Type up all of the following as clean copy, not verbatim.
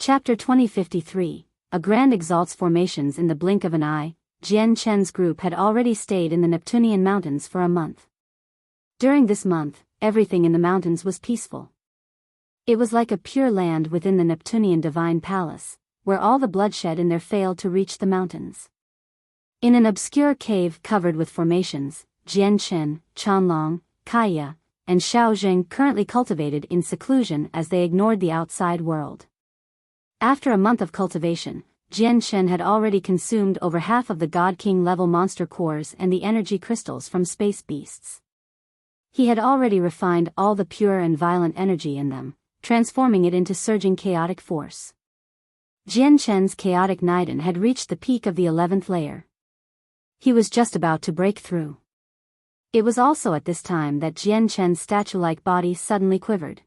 Chapter 2053, A Grand Exalts Formations in the Blink of an Eye. Jian Chen's group had already stayed in the Neptunian mountains for a month. During this month, everything in the mountains was peaceful. It was like a pure land within the Neptunian divine palace, where all the bloodshed in there failed to reach the mountains. In an obscure cave covered with formations, Jian Chen, Chanlong, Kaya, and Xiao Zheng currently cultivated in seclusion as they ignored the outside world. After a month of cultivation, Jian Chen had already consumed over half of the God King level monster cores and the energy crystals from space beasts. He had already refined all the pure and violent energy in them, transforming it into surging chaotic force. Jian Chen's chaotic Niden had reached the peak of the 11th layer. He was just about to break through. It was also at this time that Jian Chen's statue-like body suddenly quivered.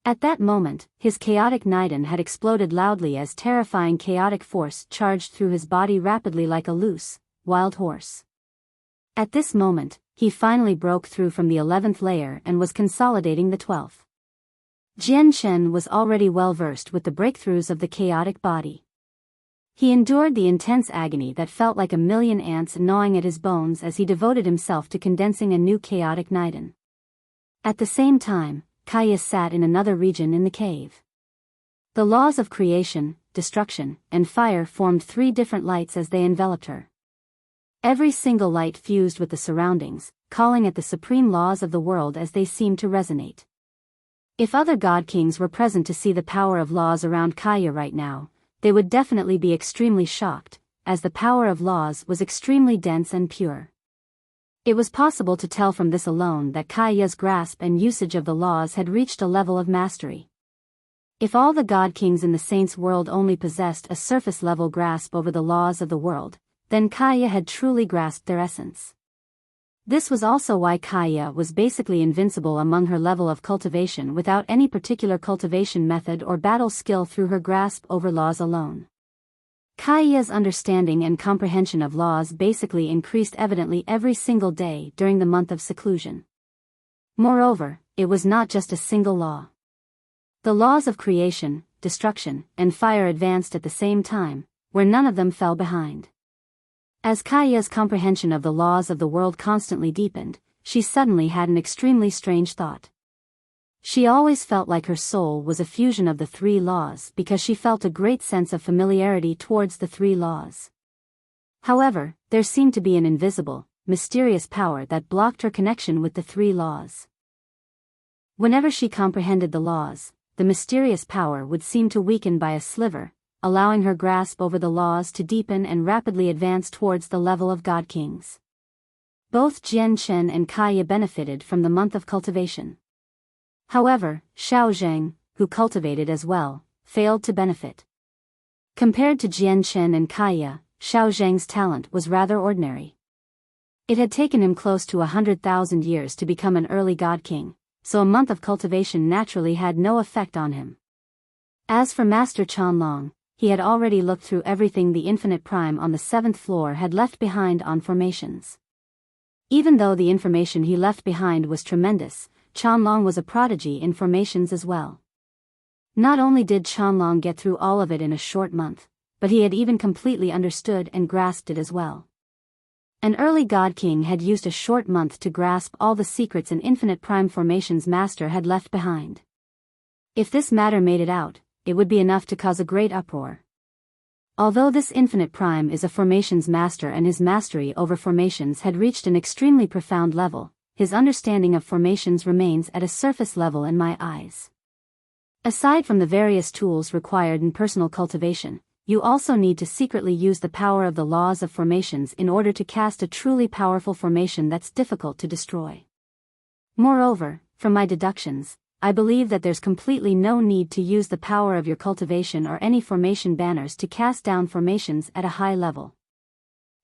At that moment, his chaotic Niden had exploded loudly as terrifying chaotic force charged through his body rapidly like a loose, wild horse. At this moment, he finally broke through from the 11th layer and was consolidating the 12th. Jian Chen was already well versed with the breakthroughs of the chaotic body. He endured the intense agony that felt like a million ants gnawing at his bones as he devoted himself to condensing a new chaotic Niden. At the same time, Kaya sat in another region in the cave. The laws of creation, destruction, and fire formed three different lights as they enveloped her. Every single light fused with the surroundings, calling at the supreme laws of the world as they seemed to resonate. If other god kings were present to see the power of laws around Kaya right now, they would definitely be extremely shocked, as the power of laws was extremely dense and pure. It was possible to tell from this alone that Kaya's grasp and usage of the laws had reached a level of mastery. If all the god kings in the saints' world only possessed a surface-level grasp over the laws of the world, then Kaya had truly grasped their essence. This was also why Kaya was basically invincible among her level of cultivation without any particular cultivation method or battle skill through her grasp over laws alone. Kaya's understanding and comprehension of laws basically increased evidently every single day during the month of seclusion. Moreover, it was not just a single law. The laws of creation, destruction, and fire advanced at the same time, where none of them fell behind. As Kaya's comprehension of the laws of the world constantly deepened, she suddenly had an extremely strange thought. She always felt like her soul was a fusion of the three laws because she felt a great sense of familiarity towards the three laws. However, there seemed to be an invisible, mysterious power that blocked her connection with the three laws. Whenever she comprehended the laws, the mysterious power would seem to weaken by a sliver, allowing her grasp over the laws to deepen and rapidly advance towards the level of god kings. Both Jian Chen and Kaya benefited from the month of cultivation. However, Xiao Zheng, who cultivated as well, failed to benefit. Compared to Jian Chen and Kaya, Xiao Zheng's talent was rather ordinary. It had taken him close to 100,000 years to become an early god king, so a month of cultivation naturally had no effect on him. As for Master Chanlong, he had already looked through everything the infinite prime on the 7th floor had left behind on formations. Even though the information he left behind was tremendous, Chanlong was a prodigy in formations as well. Not only did Chanlong get through all of it in a short month, but he had even completely understood and grasped it as well. An early god king had used a short month to grasp all the secrets an infinite prime formations master had left behind. If this matter made it out, it would be enough to cause a great uproar. Although this infinite prime is a formations master and his mastery over formations had reached an extremely profound level, his understanding of formations remains at a surface level in my eyes. Aside from the various tools required in personal cultivation, you also need to secretly use the power of the laws of formations in order to cast a truly powerful formation that's difficult to destroy. Moreover, from my deductions, I believe that there's completely no need to use the power of your cultivation or any formation banners to cast down formations at a high level.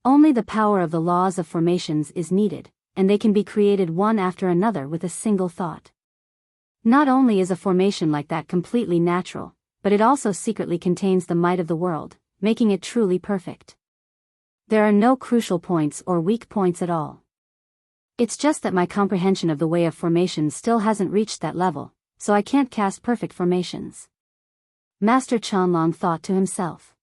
Only the power of the laws of formations is needed, and they can be created one after another with a single thought. Not only is a formation like that completely natural, but it also secretly contains the might of the world, making it truly perfect. There are no crucial points or weak points at all. It's just that my comprehension of the way of formations still hasn't reached that level, so I can't cast perfect formations. Master Chanlong thought to himself.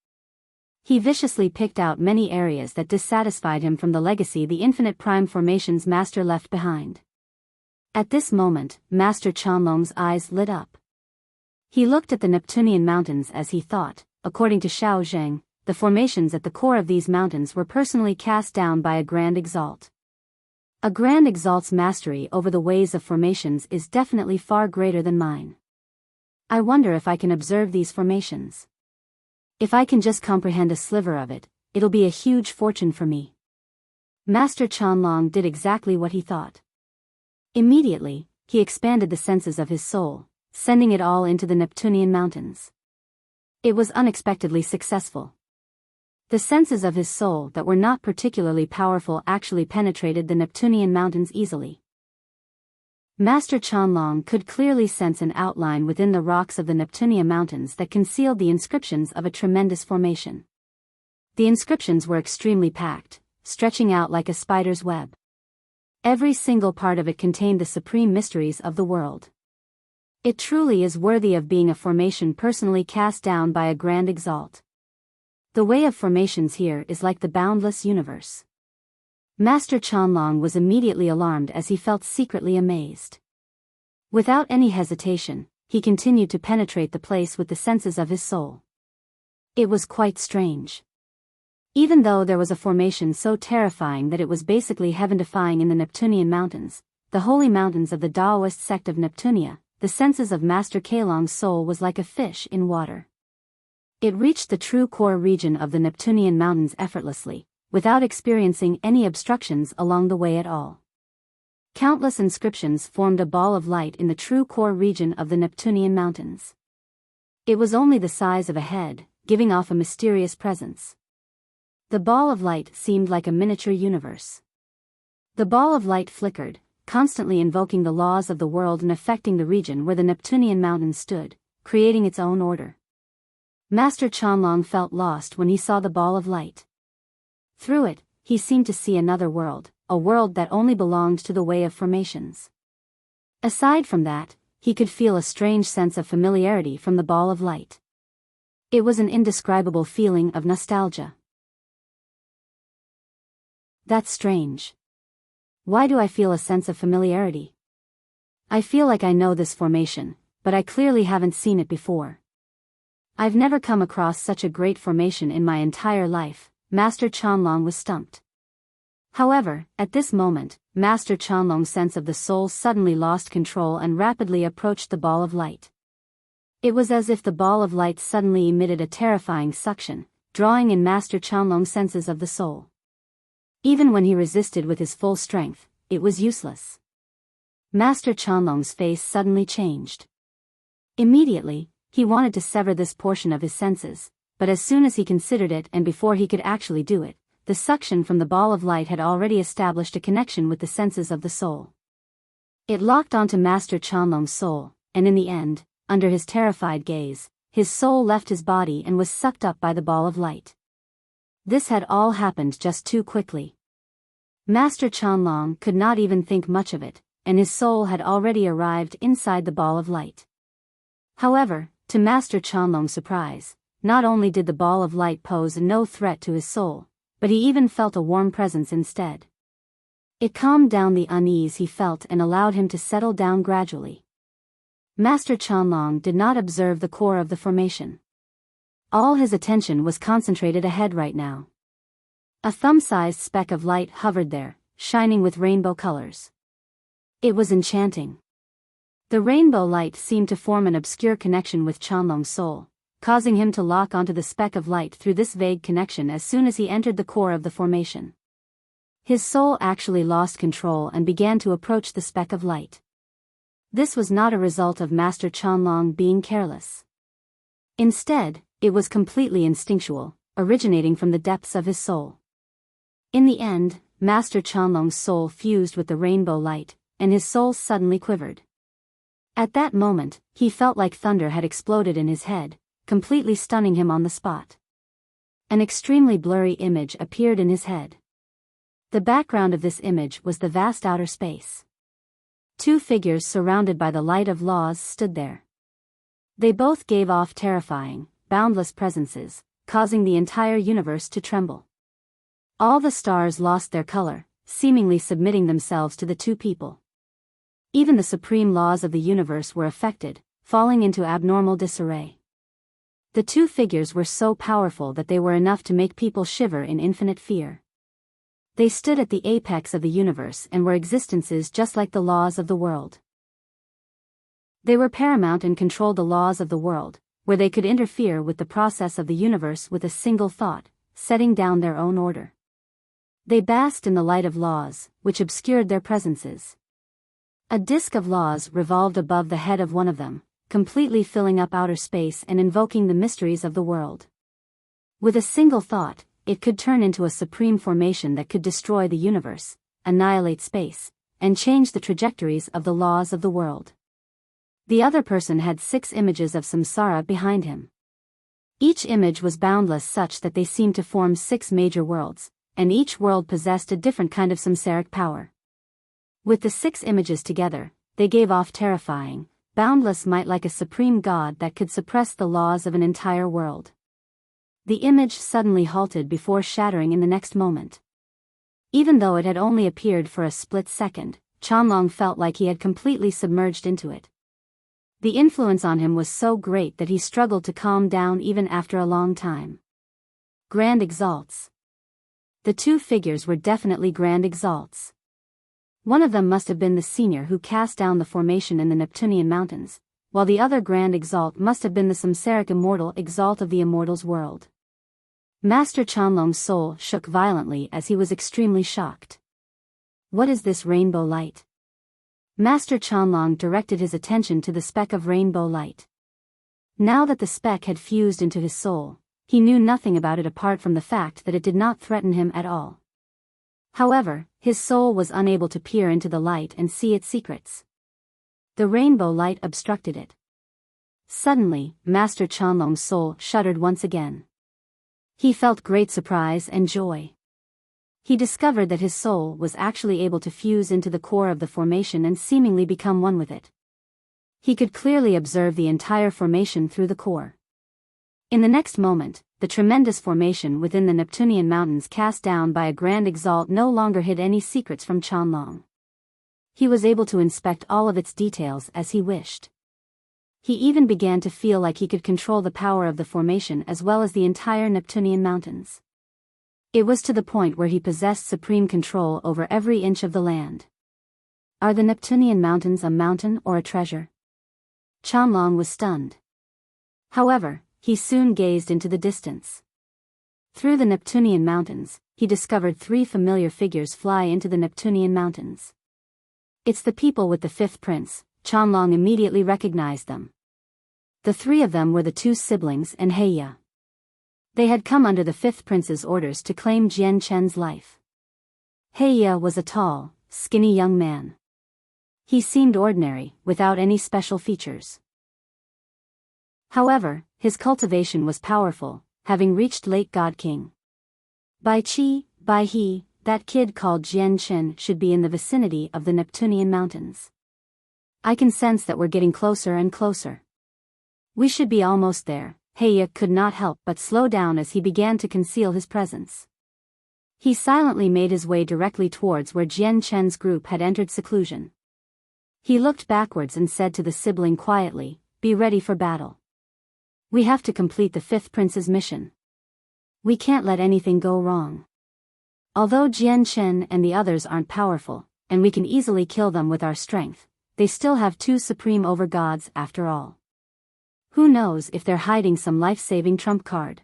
He viciously picked out many areas that dissatisfied him from the legacy the infinite prime formations master left behind. At this moment, Master Chanlong's eyes lit up. He looked at the Neptunian mountains as he thought. According to Xiao Zheng, the formations at the core of these mountains were personally cast down by a Grand Exalt. A Grand Exalt's mastery over the ways of formations is definitely far greater than mine. I wonder if I can observe these formations. If I can just comprehend a sliver of it, it'll be a huge fortune for me. Master Chanlong did exactly what he thought. Immediately, he expanded the senses of his soul, sending it all into the Neptunian mountains. It was unexpectedly successful. The senses of his soul that were not particularly powerful actually penetrated the Neptunian mountains easily. Master Chanlong could clearly sense an outline within the rocks of the Neptunian mountains that concealed the inscriptions of a tremendous formation. The inscriptions were extremely packed, stretching out like a spider's web. Every single part of it contained the supreme mysteries of the world. It truly is worthy of being a formation personally cast down by a Grand Exalt. The way of formations here is like the boundless universe. Master Chanlong was immediately alarmed as he felt secretly amazed. Without any hesitation, he continued to penetrate the place with the senses of his soul. It was quite strange. Even though there was a formation so terrifying that it was basically heaven-defying in the Neptunian mountains, the holy mountains of the Taoist sect of Neptunia, the senses of Master Chanlong's soul was like a fish in water. It reached the true core region of the Neptunian mountains effortlessly, without experiencing any obstructions along the way at all. Countless inscriptions formed a ball of light in the true core region of the Neptunian mountains. It was only the size of a head, giving off a mysterious presence. The ball of light seemed like a miniature universe. The ball of light flickered, constantly invoking the laws of the world and affecting the region where the Neptunian mountains stood, creating its own order. Master Chanlong felt lost when he saw the ball of light. Through it, he seemed to see another world, a world that only belonged to the way of formations. Aside from that, he could feel a strange sense of familiarity from the ball of light. It was an indescribable feeling of nostalgia. That's strange. Why do I feel a sense of familiarity? I feel like I know this formation, but I clearly haven't seen it before. I've never come across such a great formation in my entire life. Master Chanlong was stumped. However, at this moment, Master Chanlong's sense of the soul suddenly lost control and rapidly approached the ball of light. It was as if the ball of light suddenly emitted a terrifying suction, drawing in Master Chanlong's senses of the soul. Even when he resisted with his full strength, it was useless. Master Chanlong's face suddenly changed. Immediately, he wanted to sever this portion of his senses, but as soon as he considered it and before he could actually do it, the suction from the ball of light had already established a connection with the senses of the soul. It locked onto Master Chanlong's soul, and in the end, under his terrified gaze, his soul left his body and was sucked up by the ball of light. This had all happened just too quickly. Master Chanlong could not even think much of it, and his soul had already arrived inside the ball of light. However, to Master Chanlong's surprise, not only did the ball of light pose no threat to his soul, but he even felt a warm presence instead. It calmed down the unease he felt and allowed him to settle down gradually. Master Chanlong did not observe the core of the formation. All his attention was concentrated ahead right now. A thumb-sized speck of light hovered there, shining with rainbow colors. It was enchanting. The rainbow light seemed to form an obscure connection with Chanlong's soul, causing him to lock onto the speck of light through this vague connection as soon as he entered the core of the formation. His soul actually lost control and began to approach the speck of light. This was not a result of Master Chanlong being careless. Instead, it was completely instinctual, originating from the depths of his soul. In the end, Master Chanlong's soul fused with the rainbow light, and his soul suddenly quivered. At that moment, he felt like thunder had exploded in his head, completely stunning him on the spot. An extremely blurry image appeared in his head. The background of this image was the vast outer space. Two figures surrounded by the light of laws stood there. They both gave off terrifying, boundless presences, causing the entire universe to tremble. All the stars lost their color, seemingly submitting themselves to the two people. Even the supreme laws of the universe were affected, falling into abnormal disarray. The two figures were so powerful that they were enough to make people shiver in infinite fear. They stood at the apex of the universe and were existences just like the laws of the world. They were paramount and controlled the laws of the world, where they could interfere with the process of the universe with a single thought, setting down their own order. They basked in the light of laws, which obscured their presences. A disk of laws revolved above the head of one of them, completely filling up outer space and invoking the mysteries of the world. With a single thought, it could turn into a supreme formation that could destroy the universe, annihilate space, and change the trajectories of the laws of the world. The other person had 6 images of samsara behind him. Each image was boundless such that they seemed to form 6 major worlds, and each world possessed a different kind of samsaric power. With the 6 images together, they gave off terrifying, boundless might like a supreme god that could suppress the laws of an entire world. The image suddenly halted before shattering in the next moment. Even though it had only appeared for a split second, Chanlong felt like he had completely submerged into it. The influence on him was so great that he struggled to calm down even after a long time. Grand exalts. The two figures were definitely grand exalts. One of them must have been the senior who cast down the formation in the Neptunian mountains, while the other grand exalt must have been the samsaric immortal exalt of the immortals world. Master Chanlong's soul shook violently as he was extremely shocked. What is this rainbow light? Master Chanlong directed his attention to the speck of rainbow light. Now that the speck had fused into his soul, he knew nothing about it apart from the fact that it did not threaten him at all. However, his soul was unable to peer into the light and see its secrets. The rainbow light obstructed it. Suddenly, Master Chanlong's soul shuddered once again. He felt great surprise and joy. He discovered that his soul was actually able to fuse into the core of the formation and seemingly become one with it. He could clearly observe the entire formation through the core. In the next moment, the tremendous formation within the Neptunian mountains cast down by a grand exalt no longer hid any secrets from Chanlong. He was able to inspect all of its details as he wished. He even began to feel like he could control the power of the formation as well as the entire Neptunian mountains. It was to the point where he possessed supreme control over every inch of the land. Are the Neptunian mountains a mountain or a treasure? Chanlong was stunned. However, he soon gazed into the distance. Through the Neptunian mountains, he discovered 3 familiar figures fly into the Neptunian mountains. It's the people with the 5th prince. Chanlong immediately recognized them. The 3 of them were the 2 siblings and Heya. They had come under the 5th prince's orders to claim Jian Chen's life. Heya was a tall, skinny young man. He seemed ordinary, without any special features. However, his cultivation was powerful, having reached late God King. By he, that kid called Jian Chen should be in the vicinity of the Neptunian mountains. I can sense that we're getting closer and closer. We should be almost there. Heya could not help but slow down as he began to conceal his presence. He silently made his way directly towards where Jian Chen's group had entered seclusion. He looked backwards and said to the sibling quietly, "Be ready for battle. We have to complete the 5th prince's mission. We can't let anything go wrong. Although Jian Chen and the others aren't powerful, and we can easily kill them with our strength, they still have 2 supreme over-gods after all. Who knows if they're hiding some life-saving trump card?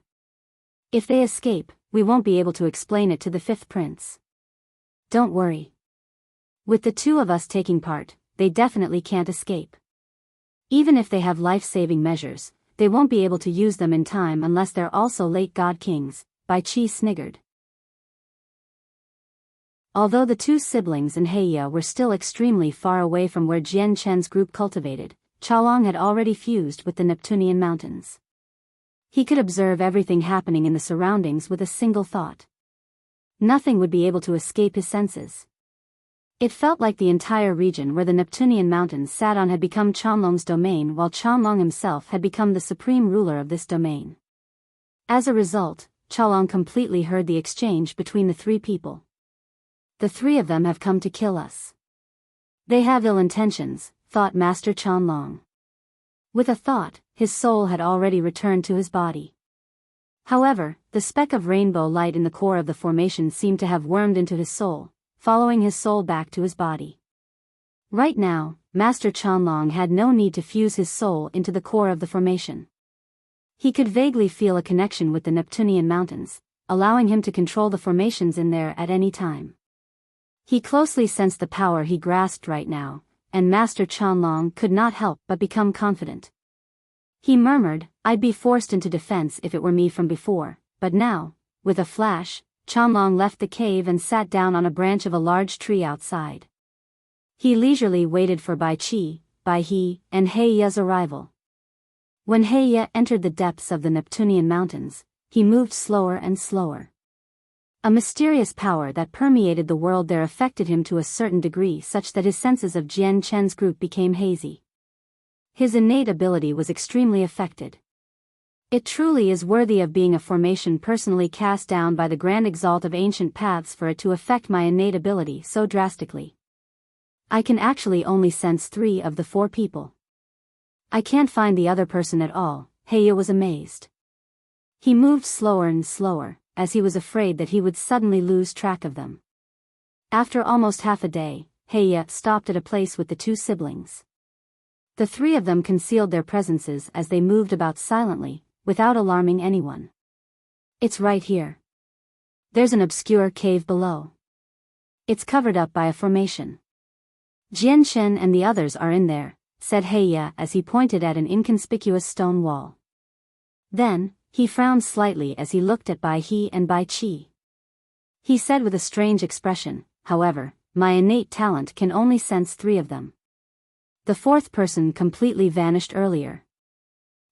If they escape, we won't be able to explain it to the 5th prince. Don't worry. With the 2 of us taking part, they definitely can't escape. Even if they have life-saving measures, they won't be able to use them in time unless they're also late god kings," Bai Qi sniggered. Although the 2 siblings and Heya were still extremely far away from where Jian Chen's group cultivated, Chanlong had already fused with the Neptunian mountains. He could observe everything happening in the surroundings with a single thought. Nothing would be able to escape his senses. It felt like the entire region where the Neptunian mountains sat on had become Qianlong's domain, while Qianlong himself had become the supreme ruler of this domain. As a result, Qianlong completely heard the exchange between the three people. The three of them have come to kill us. They have ill intentions, thought Master Qianlong. With a thought, his soul had already returned to his body. However, the speck of rainbow light in the core of the formation seemed to have wormed into his soul, following his soul back to his body. Right now, Master Qianlong had no need to fuse his soul into the core of the formation. He could vaguely feel a connection with the Neptunian mountains, allowing him to control the formations in there at any time. He closely sensed the power he grasped right now, and Master Qianlong could not help but become confident. He murmured, "I'd be forced into defense if it were me from before, but now," with a flash, Qianlong left the cave and sat down on a branch of a large tree outside. He leisurely waited for Bai Qi, Bai He, and He Ye's arrival. When He Ye entered the depths of the Neptunian mountains, he moved slower and slower. A mysterious power that permeated the world there affected him to a certain degree, such that his senses of Jian Chen's group became hazy. His innate ability was extremely affected. It truly is worthy of being a formation personally cast down by the Grand Exalt of Ancient Paths for it to affect my innate ability so drastically. I can actually only sense 3 of the 4 people. I can't find the other person at all. He Ye was amazed. He moved slower and slower, as he was afraid that he would suddenly lose track of them. After almost half a day, He Ye stopped at a place with the 2 siblings. The 3 of them concealed their presences as they moved about silently, without alarming anyone. "It's right here. There's an obscure cave below. It's covered up by a formation. Jian Chen and the others are in there," said He Ye as he pointed at an inconspicuous stone wall. Then, he frowned slightly as he looked at Bai He and Bai Qi. He said with a strange expression, "However, my innate talent can only sense 3 of them. The 4th person completely vanished earlier.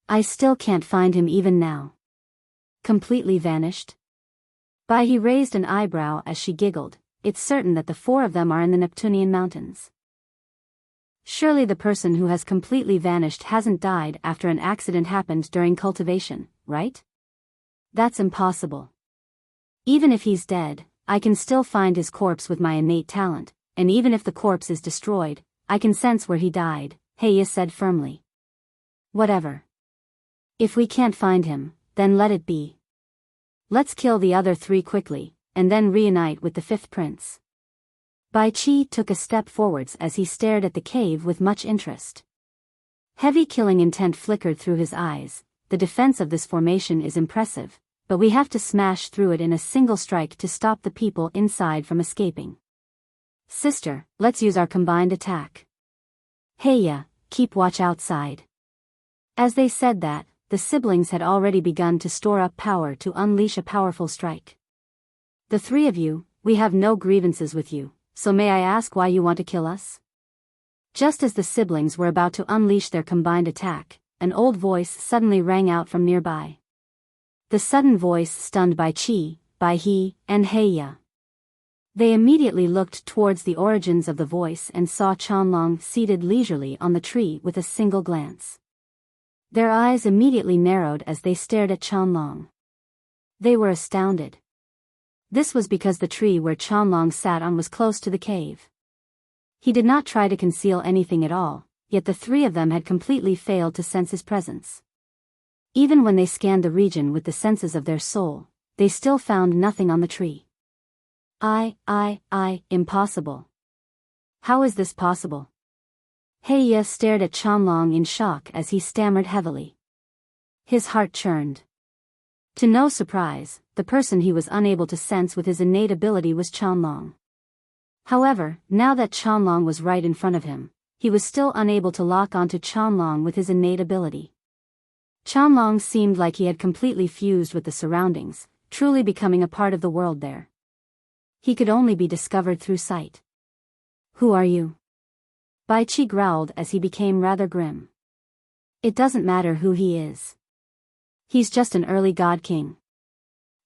I still can't find him even now." "Completely vanished?" Bai He raised an eyebrow as she giggled. "It's certain that the 4 of them are in the Neptunian mountains. Surely the person who has completely vanished hasn't died after an accident happened during cultivation, right? That's impossible. Even if he's dead, I can still find his corpse with my innate talent, and even if the corpse is destroyed, I can sense where he died," He Ye said firmly. "Whatever. If we can't find him, then let it be. Let's kill the other 3 quickly, and then reunite with the 5th prince." Bai Qi took a step forwards as he stared at the cave with much interest. Heavy killing intent flickered through his eyes. "The defense of this formation is impressive, but we have to smash through it in a single strike to stop the people inside from escaping. Sister, let's use our combined attack. He Ye, keep watch outside." As they said that, the siblings had already begun to store up power to unleash a powerful strike. "The 3 of you, we have no grievances with you, so may I ask why you want to kill us?" Just as the siblings were about to unleash their combined attack, an old voice suddenly rang out from nearby. The sudden voice stunned Bai Qi, Bai He, and He Ye. They immediately looked towards the origins of the voice and saw Qianlong seated leisurely on the tree with a single glance. Their eyes immediately narrowed as they stared at Qianlong. They were astounded. This was because the tree where Qianlong sat on was close to the cave. He did not try to conceal anything at all, yet the 3 of them had completely failed to sense his presence. Even when they scanned the region with the senses of their soul, they still found nothing on the tree. Impossible. How is this possible?" He Ye stared at Qianlong in shock as he stammered heavily. His heart churned. To no surprise, the person he was unable to sense with his innate ability was Qianlong. However, now that Qianlong was right in front of him, he was still unable to lock onto Qianlong with his innate ability. Qianlong seemed like he had completely fused with the surroundings, truly becoming a part of the world there. He could only be discovered through sight. "Who are you?" Bai Qi growled as he became rather grim. "It doesn't matter who he is. He's just an early god king.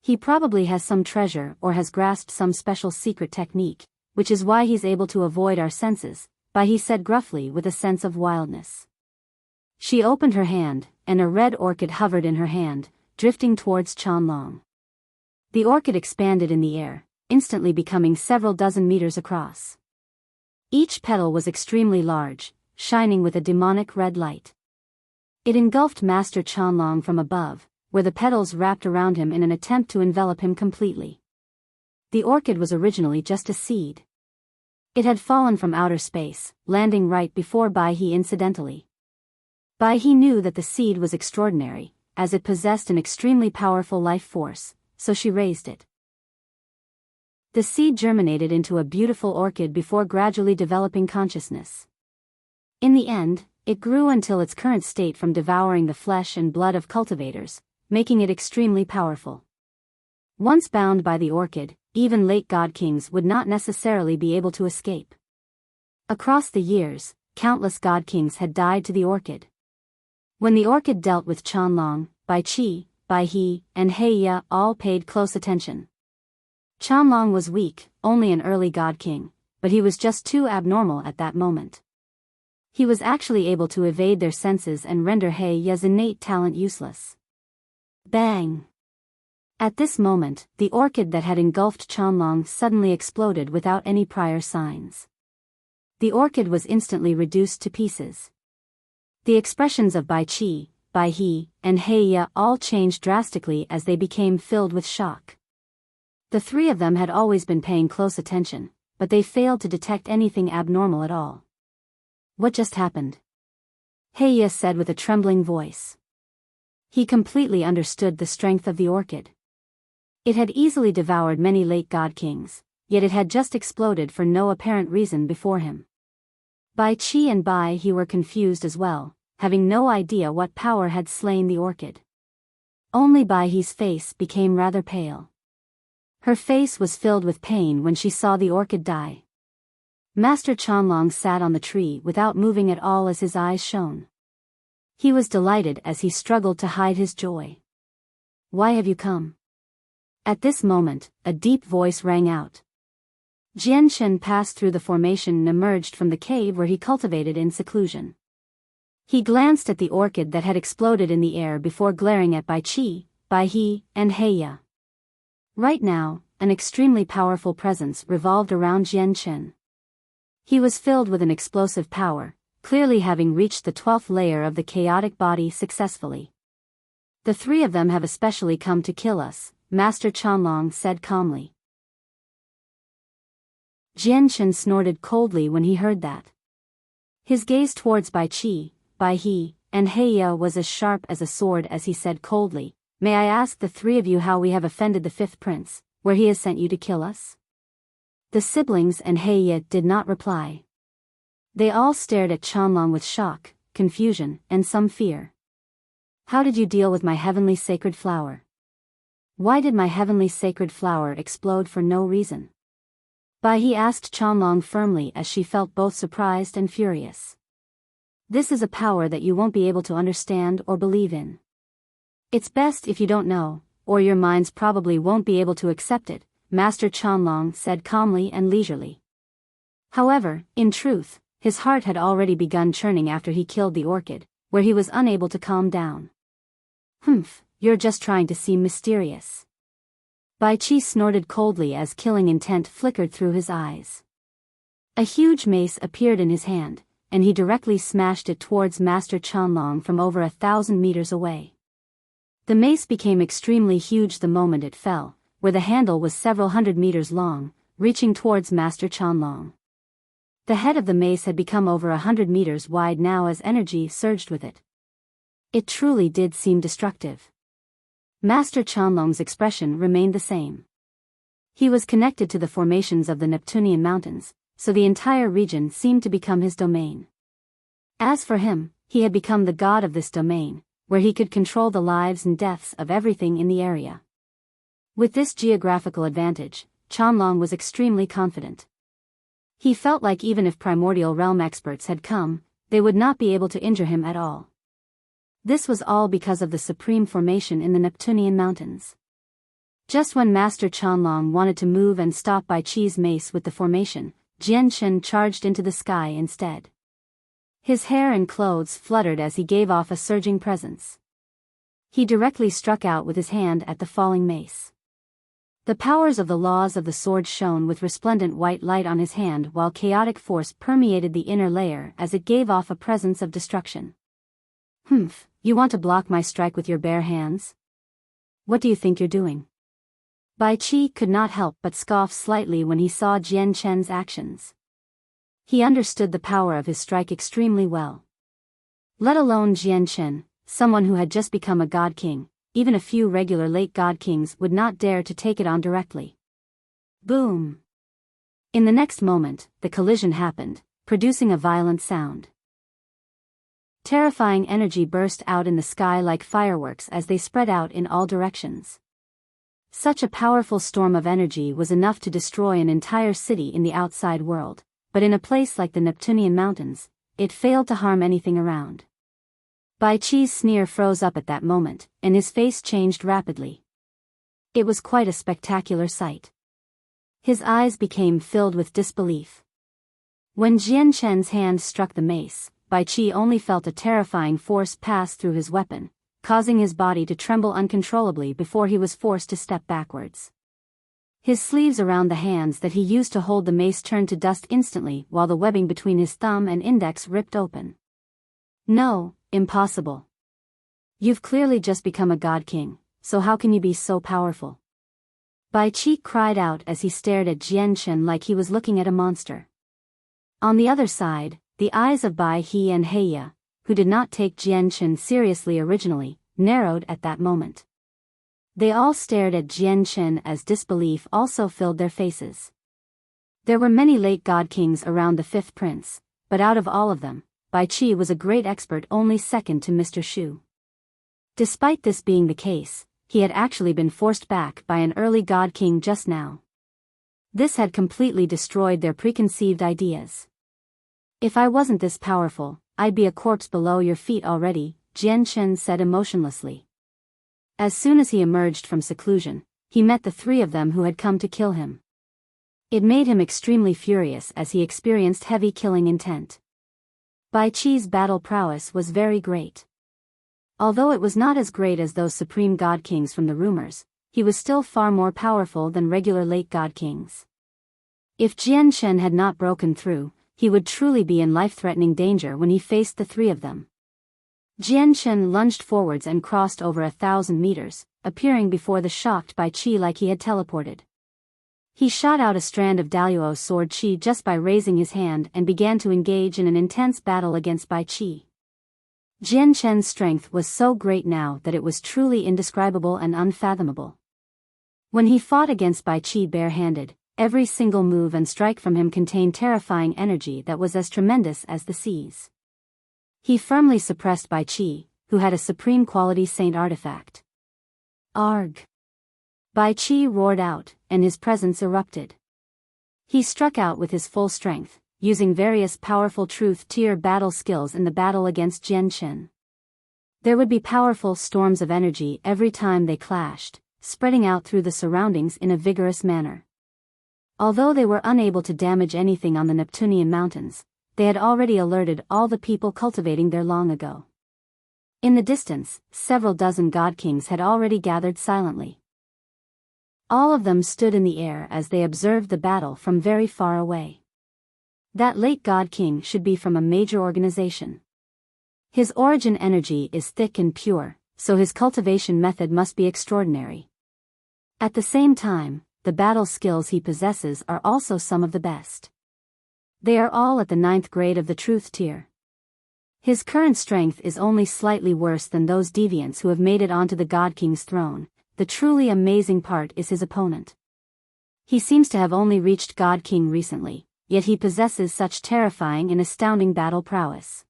He probably has some treasure or has grasped some special secret technique, which is why he's able to avoid our senses, Bai he said gruffly with a sense of wildness. She opened her hand, and a red orchid hovered in her hand, drifting towards Chanlong. The orchid expanded in the air, instantly becoming several dozen meters across. Each petal was extremely large, shining with a demonic red light. It engulfed Master Chanlong from above, where the petals wrapped around him in an attempt to envelop him completely. The orchid was originally just a seed. It had fallen from outer space, landing right before Bai He incidentally. Bai He knew that the seed was extraordinary, as it possessed an extremely powerful life force, so she raised it. The seed germinated into a beautiful orchid before gradually developing consciousness. In the end, it grew until its current state from devouring the flesh and blood of cultivators, making it extremely powerful. Once bound by the orchid, even late god kings would not necessarily be able to escape. Across the years, countless god kings had died to the orchid. When the orchid dealt with Chanlong, Bai Qi, Bai He, and Heiya all paid close attention. Chanlong was weak, only an early god king, but he was just too abnormal at that moment. He was actually able to evade their senses and render Heiya's innate talent useless. Bang! At this moment, the orchid that had engulfed Chanlong suddenly exploded without any prior signs. The orchid was instantly reduced to pieces. The expressions of Bai Qi, Bai He, and Heiya all changed drastically as they became filled with shock. The three of them had always been paying close attention, but they failed to detect anything abnormal at all. What just happened? Heiya said with a trembling voice. He completely understood the strength of the orchid. It had easily devoured many late god kings, yet it had just exploded for no apparent reason before him. Bai Qi and Bai He were confused as well, having no idea what power had slain the orchid. Only Bai He's face became rather pale. Her face was filled with pain when she saw the orchid die. Master Chanlong sat on the tree without moving at all as his eyes shone. He was delighted as he struggled to hide his joy. Why have you come? At this moment, a deep voice rang out. Jian Shen passed through the formation and emerged from the cave where he cultivated in seclusion. He glanced at the orchid that had exploded in the air before glaring at Bai Qi, Bai He, and Heiya. Right now, an extremely powerful presence revolved around Jian Shen. He was filled with an explosive power, clearly having reached the 12th layer of the chaotic body successfully. The three of them have especially come to kill us, Master Chanlong said calmly. Jian Shen snorted coldly when he heard that. His gaze towards Bai Qi, Bai He, and Heiya was as sharp as a sword as he said coldly, "May I ask the three of you how we have offended the fifth prince, where he has sent you to kill us?" The siblings and Heiya did not reply. They all stared at Chanlong with shock, confusion, and some fear. How did you deal with my heavenly sacred flower? Why did my heavenly sacred flower explode for no reason? Bai He asked Chanlong firmly as she felt both surprised and furious. This is a power that you won't be able to understand or believe in. It's best if you don't know, or your minds probably won't be able to accept it, Master Chanlong said calmly and leisurely. However, in truth, his heart had already begun churning after he killed the orchid, where he was unable to calm down. Humph, you're just trying to seem mysterious. Bai Qi snorted coldly as killing intent flickered through his eyes. A huge mace appeared in his hand, and he directly smashed it towards Master Chanlong from over 1,000 meters away. The mace became extremely huge the moment it fell, where the handle was several hundred meters long, reaching towards Master Chanlong. The head of the mace had become over 100 meters wide now as energy surged with it. It truly did seem destructive. Master Chanlong's expression remained the same. He was connected to the formations of the Neptunian mountains, so the entire region seemed to become his domain. As for him, he had become the god of this domain, where he could control the lives and deaths of everything in the area. With this geographical advantage, Chanlong was extremely confident. He felt like even if primordial realm experts had come, they would not be able to injure him at all. This was all because of the supreme formation in the Neptunian mountains. Just when Master Chanlong wanted to move and stop Bai Qi's mace with the formation, Jian Chen charged into the sky instead. His hair and clothes fluttered as he gave off a surging presence. He directly struck out with his hand at the falling mace. The powers of the laws of the sword shone with resplendent white light on his hand, while chaotic force permeated the inner layer as it gave off a presence of destruction. "Humph, you want to block my strike with your bare hands? What do you think you're doing?" Bai Qi could not help but scoff slightly when he saw Jian Chen's actions. He understood the power of his strike extremely well. Let alone Jian Chen, someone who had just become a god king, even a few regular late god kings would not dare to take it on directly. Boom! In the next moment, the collision happened, producing a violent sound. Terrifying energy burst out in the sky like fireworks as they spread out in all directions. Such a powerful storm of energy was enough to destroy an entire city in the outside world, but in a place like the Neptunian Mountains, it failed to harm anything around. Bai Qi's sneer froze up at that moment, and his face changed rapidly. It was quite a spectacular sight. His eyes became filled with disbelief. When Jian Chen's hand struck the mace, Bai Qi only felt a terrifying force pass through his weapon, causing his body to tremble uncontrollably before he was forced to step backwards. His sleeves around the hands that he used to hold the mace turned to dust instantly, while the webbing between his thumb and index ripped open. "No, impossible. You've clearly just become a god king, so how can you be so powerful?" Bai Qi cried out as he stared at Jian Chen like he was looking at a monster. On the other side, the eyes of Bai He and Heya, who did not take Jian Chen seriously originally, narrowed at that moment. They all stared at Jian Chen as disbelief also filled their faces. There were many late god kings around the fifth prince, but out of all of them, Bai Qi was a great expert, only second to Mr. Shu. Despite this being the case, he had actually been forced back by an early god king just now. This had completely destroyed their preconceived ideas. "If I wasn't this powerful, I'd be a corpse below your feet already," Jian Chen said emotionlessly. As soon as he emerged from seclusion, he met the three of them who had come to kill him. It made him extremely furious as he experienced heavy killing intent. Bai Qi's battle prowess was very great. Although it was not as great as those supreme god kings from the rumors, he was still far more powerful than regular late god kings. If Jian Chen had not broken through, he would truly be in life-threatening danger when he faced the three of them. Jian Chen lunged forwards and crossed over 1,000 meters, appearing before the shocked Bai Qi like he had teleported. He shot out a strand of Daluo's sword chi just by raising his hand and began to engage in an intense battle against Bai Qi. Jian Chen's strength was so great now that it was truly indescribable and unfathomable. When he fought against Bai Qi barehanded, every single move and strike from him contained terrifying energy that was as tremendous as the seas. He firmly suppressed Bai Qi, who had a supreme quality saint artifact. Arg! Bai Qi roared out, and his presence erupted. He struck out with his full strength, using various powerful truth-tier battle skills in the battle against Jian Chen. There would be powerful storms of energy every time they clashed, spreading out through the surroundings in a vigorous manner. Although they were unable to damage anything on the Neptunian Mountains, they had already alerted all the people cultivating there long ago. In the distance, several dozen god kings had already gathered silently. All of them stood in the air as they observed the battle from very far away. That late god king should be from a major organization. His origin energy is thick and pure, so his cultivation method must be extraordinary. At the same time, the battle skills he possesses are also some of the best. They are all at the 9th grade of the truth tier. His current strength is only slightly worse than those deviants who have made it onto the god king's throne. The truly amazing part is his opponent. He seems to have only reached God King recently, yet he possesses such terrifying and astounding battle prowess.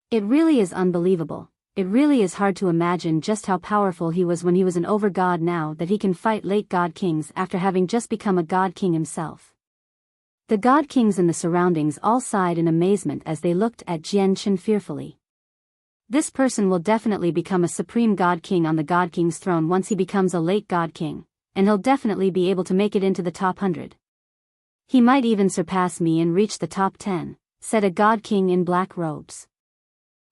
It really is unbelievable. It really is hard to imagine just how powerful he was when he was an over-god now that he can fight late god kings after having just become a god king himself. The god kings in the surroundings all sighed in amazement as they looked at Jian Chen fearfully. This person will definitely become a supreme god king on the god king's throne once he becomes a late god king, and he'll definitely be able to make it into the top 100. He might even surpass me and reach the top 10, said a god king in black robes.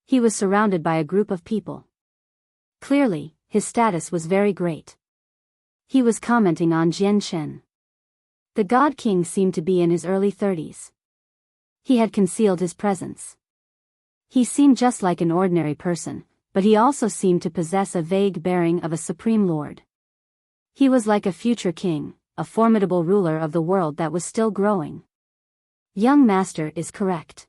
He was surrounded by a group of people. Clearly, his status was very great. He was commenting on Jian Shen. The god king seemed to be in his early 30s. He had concealed his presence. He seemed just like an ordinary person, but he also seemed to possess a vague bearing of a supreme lord. He was like a future king, a formidable ruler of the world that was still growing. Young master is correct.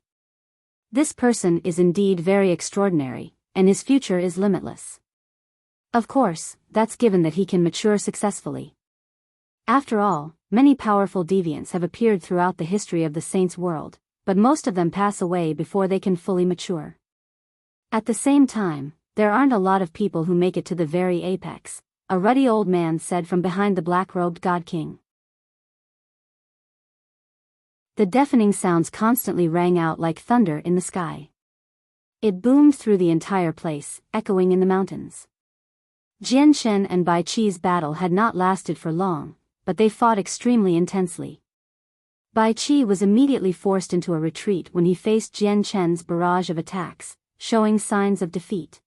This person is indeed very extraordinary, and his future is limitless. Of course, that's given that he can mature successfully. After all, many powerful deviants have appeared throughout the history of the saints' world, but most of them pass away before they can fully mature. At the same time, there aren't a lot of people who make it to the very apex, a ruddy old man said from behind the black-robed god king. The deafening sounds constantly rang out like thunder in the sky. It boomed through the entire place, echoing in the mountains. Jian Shen and Bai Qi's battle had not lasted for long, but they fought extremely intensely. Bai Qi was immediately forced into a retreat when he faced Jian Shen's barrage of attacks, showing signs of defeat.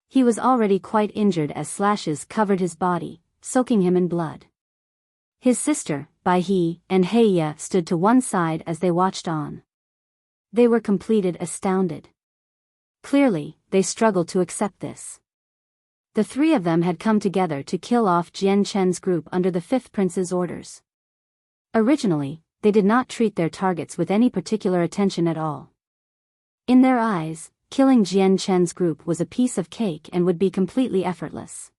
He was already quite injured as slashes covered his body, soaking him in blood. His sister, Bai He, and Heya stood to one side as they watched on. They were completed astounded. Clearly, they struggled to accept this. The three of them had come together to kill off Jian Shen's group under the fifth prince's orders. Originally, they did not treat their targets with any particular attention at all. In their eyes, killing Jian Shen's group was a piece of cake and would be completely effortless.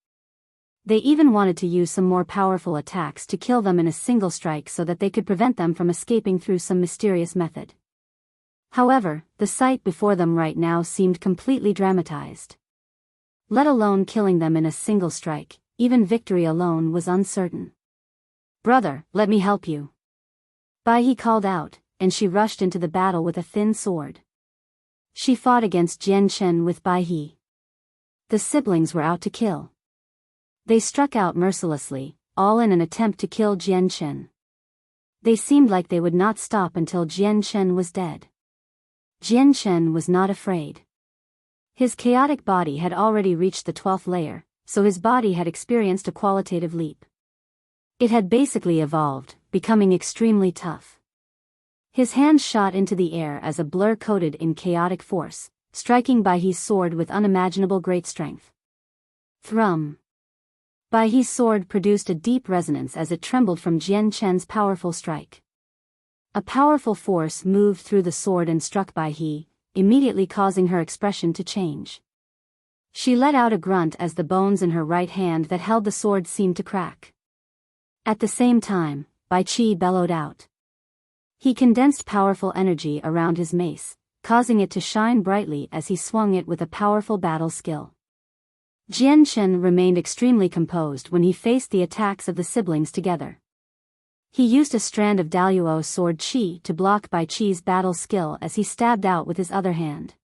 They even wanted to use some more powerful attacks to kill them in a single strike so that they could prevent them from escaping through some mysterious method. However, the sight before them right now seemed completely dramatized. Let alone killing them in a single strike, even victory alone was uncertain. "Brother, let me help you." Bai He called out, and she rushed into the battle with a thin sword. She fought against Jian Shen with Bai He. The siblings were out to kill. They struck out mercilessly, all in an attempt to kill Jian Shen. They seemed like they would not stop until Jian Shen was dead. Jian Shen was not afraid. His chaotic body had already reached the 12th layer, so his body had experienced a qualitative leap. It had basically evolved, becoming extremely tough. His hand shot into the air as a blur coated in chaotic force, striking Bai He's sword with unimaginable great strength. Thrum. Bai He's sword produced a deep resonance as it trembled from Jian Shen's powerful strike. A powerful force moved through the sword and struck Bai He, immediately causing her expression to change. She let out a grunt as the bones in her right hand that held the sword seemed to crack. At the same time, Bai Qi bellowed out. He condensed powerful energy around his mace, causing it to shine brightly as he swung it with a powerful battle skill. Jian Shen remained extremely composed when he faced the attacks of the siblings together. He used a strand of Daluo sword Qi to block Bai Qi's battle skill as he stabbed out with his other hand.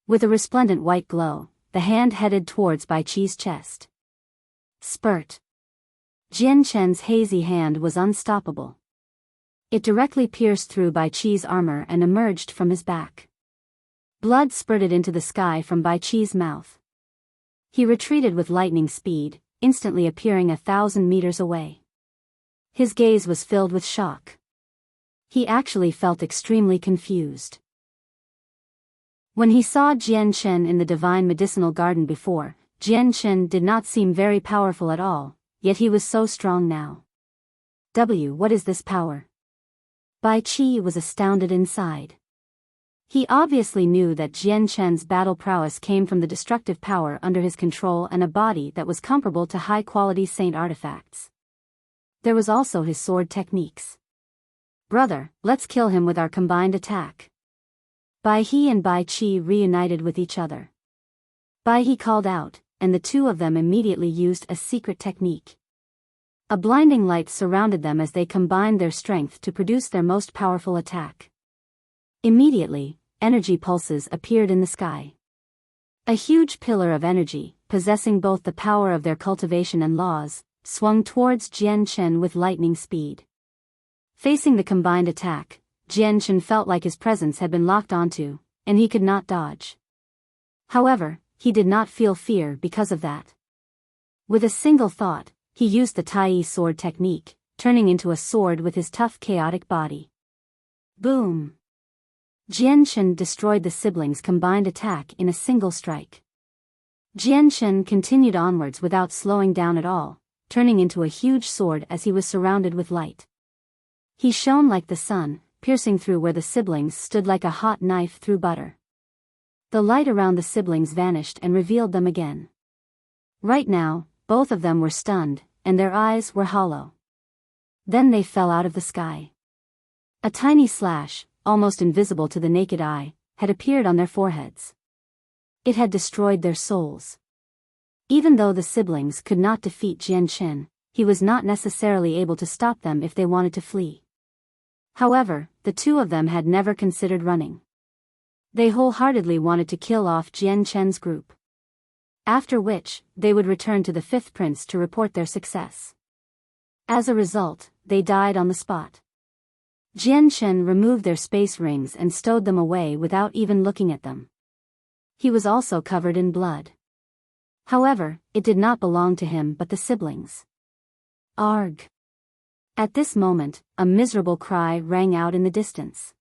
With a resplendent white glow, the hand headed towards Bai Qi's chest. Spurt. Jian Shen's hazy hand was unstoppable. It directly pierced through Bai Qi's armor and emerged from his back. Blood spurted into the sky from Bai Qi's mouth. He retreated with lightning speed, instantly appearing 1,000 meters away. His gaze was filled with shock. He actually felt extremely confused. When he saw Jian Shen in the divine medicinal garden before, Jian Shen did not seem very powerful at all, yet he was so strong now. What is this power? Bai Qi was astounded inside. He obviously knew that Jian Shen's battle prowess came from the destructive power under his control and a body that was comparable to high-quality saint artifacts. There was also his sword techniques. "Brother, let's kill him with our combined attack." Bai He and Bai Qi reunited with each other. Bai He called out, and the two of them immediately used a secret technique. A blinding light surrounded them as they combined their strength to produce their most powerful attack. Immediately, energy pulses appeared in the sky. A huge pillar of energy, possessing both the power of their cultivation and laws, swung towards Jian Chen with lightning speed. Facing the combined attack, Jian Chen felt like his presence had been locked onto, and he could not dodge. However, he did not feel fear because of that. With a single thought, he used the Tai sword technique, turning into a sword with his tough chaotic body. Boom! Jian Chen destroyed the siblings' combined attack in a single strike. Jian Chen continued onwards without slowing down at all, turning into a huge sword as he was surrounded with light. He shone like the sun, piercing through where the siblings stood like a hot knife through butter. The light around the siblings vanished and revealed them again. Right now, both of them were stunned, and their eyes were hollow. Then they fell out of the sky. A tiny slash, almost invisible to the naked eye, had appeared on their foreheads. It had destroyed their souls. Even though the siblings could not defeat Jian Chen, he was not necessarily able to stop them if they wanted to flee. However, the two of them had never considered running. They wholeheartedly wanted to kill off Jian Chen's group. After which, they would return to the fifth prince to report their success. As a result, they died on the spot. Jian Chen removed their space rings and stowed them away without even looking at them. He was also covered in blood. However, it did not belong to him but the siblings. Arg! At this moment, a miserable cry rang out in the distance.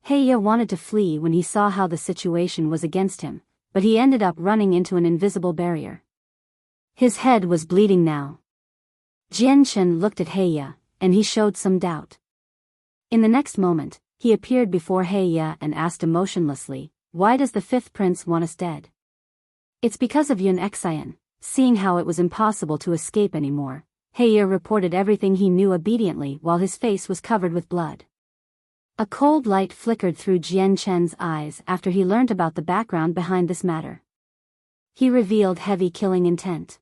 Heya wanted to flee when he saw how the situation was against him, but he ended up running into an invisible barrier. His head was bleeding now. Jian Chen looked at Heya, and he showed some doubt. In the next moment, he appeared before Heya and asked emotionlessly, "Why does the fifth prince want us dead?" "It's because of Yun Xian." Seeing how it was impossible to escape anymore, Heya reported everything he knew obediently while his face was covered with blood. A cold light flickered through Jian Chen's eyes after he learnt about the background behind this matter. He revealed heavy killing intent.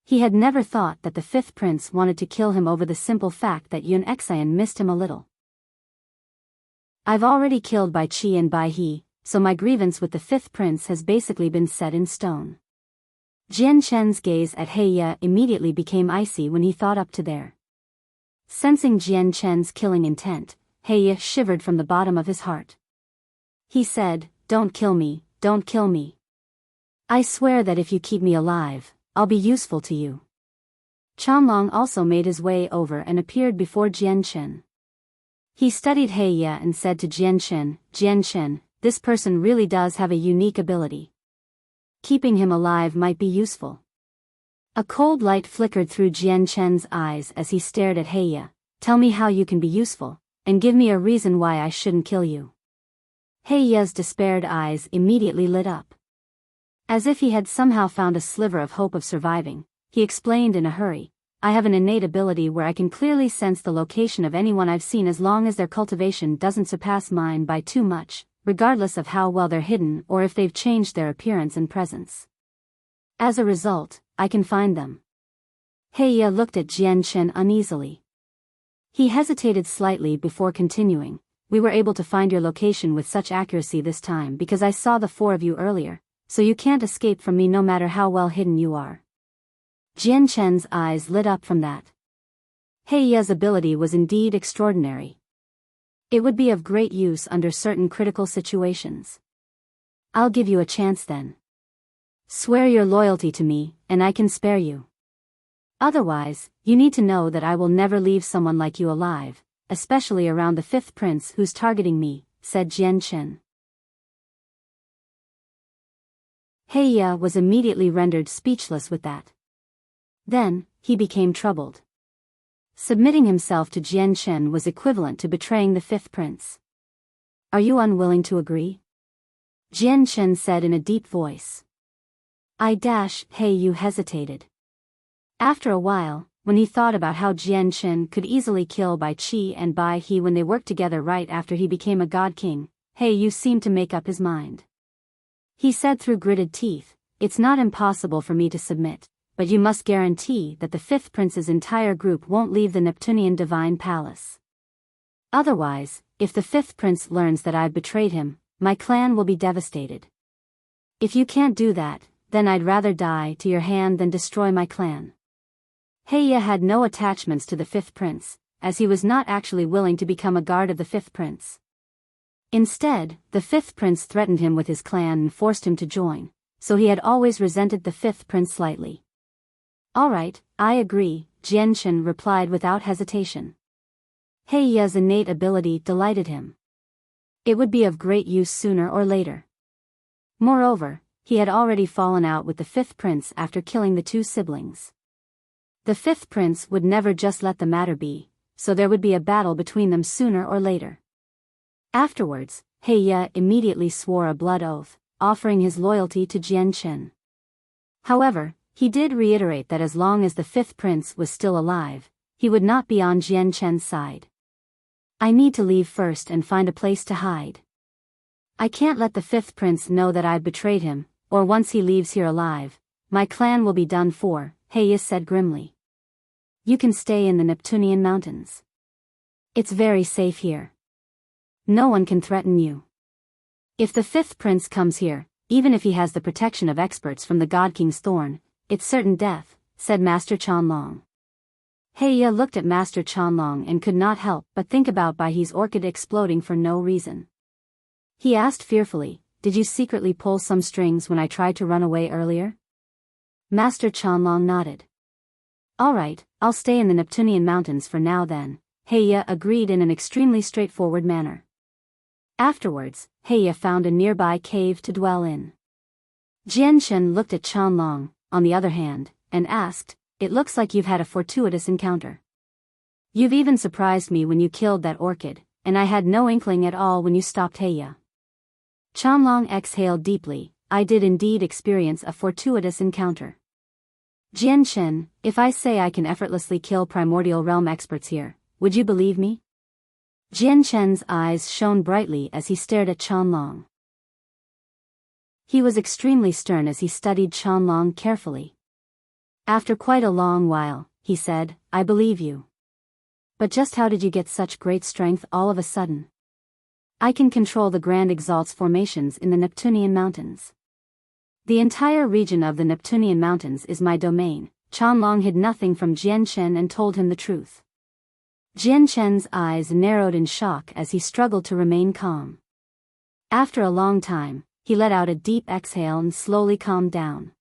He had never thought that the fifth prince wanted to kill him over the simple fact that Yun Xian missed him a little. "I've already killed Bai Qi and Bai He, so my grievance with the fifth prince has basically been set in stone." Jian Chen's gaze at Heya immediately became icy when he thought up to there. Sensing Jian Chen's killing intent, Heya shivered from the bottom of his heart. He said, "Don't kill me, don't kill me. I swear that if you keep me alive, I'll be useful to you." Chanlong also made his way over and appeared before Jian Chen. He studied Heya and said to Jian Chen, "This person really does have a unique ability. Keeping him alive might be useful." A cold light flickered through Jian Chen's eyes as he stared at Heya. "Tell me how you can be useful, and give me a reason why I shouldn't kill you." Heya's despaired eyes immediately lit up. As if he had somehow found a sliver of hope of surviving, he explained in a hurry, "I have an innate ability where I can clearly sense the location of anyone I've seen as long as their cultivation doesn't surpass mine by too much, regardless of how well they're hidden or if they've changed their appearance and presence. As a result, I can find them." Heya looked at Jian Chen uneasily. He hesitated slightly before continuing, "We were able to find your location with such accuracy this time because I saw the four of you earlier, so you can't escape from me no matter how well hidden you are." Jian Chen's eyes lit up from that. Heya's ability was indeed extraordinary. It would be of great use under certain critical situations. "I'll give you a chance then. Swear your loyalty to me, and I can spare you. Otherwise, you need to know that I will never leave someone like you alive, especially around the fifth prince who's targeting me," said Jian Chen. Heya was immediately rendered speechless with that. Then, he became troubled. Submitting himself to Jian Chen was equivalent to betraying the fifth prince. "Are you unwilling to agree?" Jian Chen said in a deep voice. Heyu hesitated. After a while, when he thought about how Jian Chen could easily kill Bai Qi and Bai He when they worked together right after he became a god king, Heyu seemed to make up his mind. He said through gritted teeth, "It's not impossible for me to submit, but you must guarantee that the fifth prince's entire group won't leave the Neptunian divine palace. Otherwise, if the fifth prince learns that I've betrayed him, my clan will be devastated. If you can't do that, then I'd rather die to your hand than destroy my clan." Heya had no attachments to the fifth prince, as he was not actually willing to become a guard of the fifth prince. Instead, the fifth prince threatened him with his clan and forced him to join, so he had always resented the fifth prince slightly. "Alright, I agree," Jianchen replied without hesitation. Heya's innate ability delighted him. It would be of great use sooner or later. Moreover, he had already fallen out with the fifth prince after killing the two siblings. The fifth prince would never just let the matter be, so there would be a battle between them sooner or later. Afterwards, Heya immediately swore a blood oath, offering his loyalty to Jianchen. However, he did reiterate that as long as the fifth prince was still alive, he would not be on Jianchen's side. "I need to leave first and find a place to hide. I can't let the fifth prince know that I've betrayed him, or once he leaves here alive, my clan will be done for," Heya said grimly. "You can stay in the Neptunian mountains. It's very safe here. No one can threaten you. If the fifth prince comes here, even if he has the protection of experts from the God King's Thorn, it's certain death," said Master Chanlong. Heya looked at Master Chanlong and could not help but think about Baihe's orchid exploding for no reason. He asked fearfully, "Did you secretly pull some strings when I tried to run away earlier?" Master Chanlong nodded. "Alright, I'll stay in the Neptunian mountains for now then," Heya agreed in an extremely straightforward manner. Afterwards, Heya found a nearby cave to dwell in. Jianchen looked at Chanlong, on the other hand, and asked, "It looks like you've had a fortuitous encounter. You've even surprised me when you killed that orchid, and I had no inkling at all when you stopped Heya." Chanlong exhaled deeply. "I did indeed experience a fortuitous encounter. Jianchen, if I say I can effortlessly kill primordial realm experts here, would you believe me?" Jianchen's eyes shone brightly as he stared at Chanlong. He was extremely stern as he studied Chanlong carefully. After quite a long while, he said, "I believe you. But just how did you get such great strength all of a sudden?" "I can control the Grand Exalt's formations in the Neptunian mountains. The entire region of the Neptunian mountains is my domain." Chanlong hid nothing from Jianchen and told him the truth. Jianchen's eyes narrowed in shock as he struggled to remain calm. After a long time, he let out a deep exhale and slowly calmed down.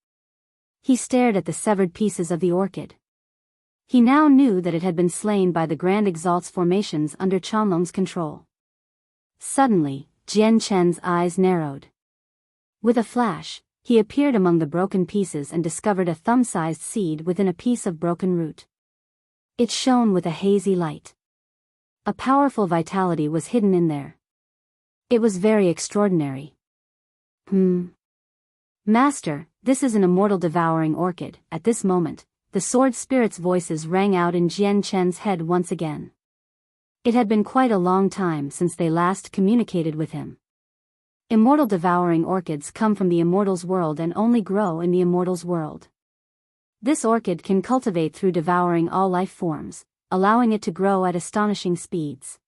He stared at the severed pieces of the orchid. He now knew that it had been slain by the Grand Exalt's formations under Chanlong's control. Suddenly, Jianchen's eyes narrowed. With a flash, he appeared among the broken pieces and discovered a thumb-sized seed within a piece of broken root. It shone with a hazy light. A powerful vitality was hidden in there. It was very extraordinary. "Master, this is an immortal devouring orchid." At this moment, the sword spirit's voices rang out in Jianchen's head once again. It had been quite a long time since they last communicated with him. Immortal devouring orchids come from the immortal's world and only grow in the immortal's world. This orchid can cultivate through devouring all life forms, allowing it to grow at astonishing speeds.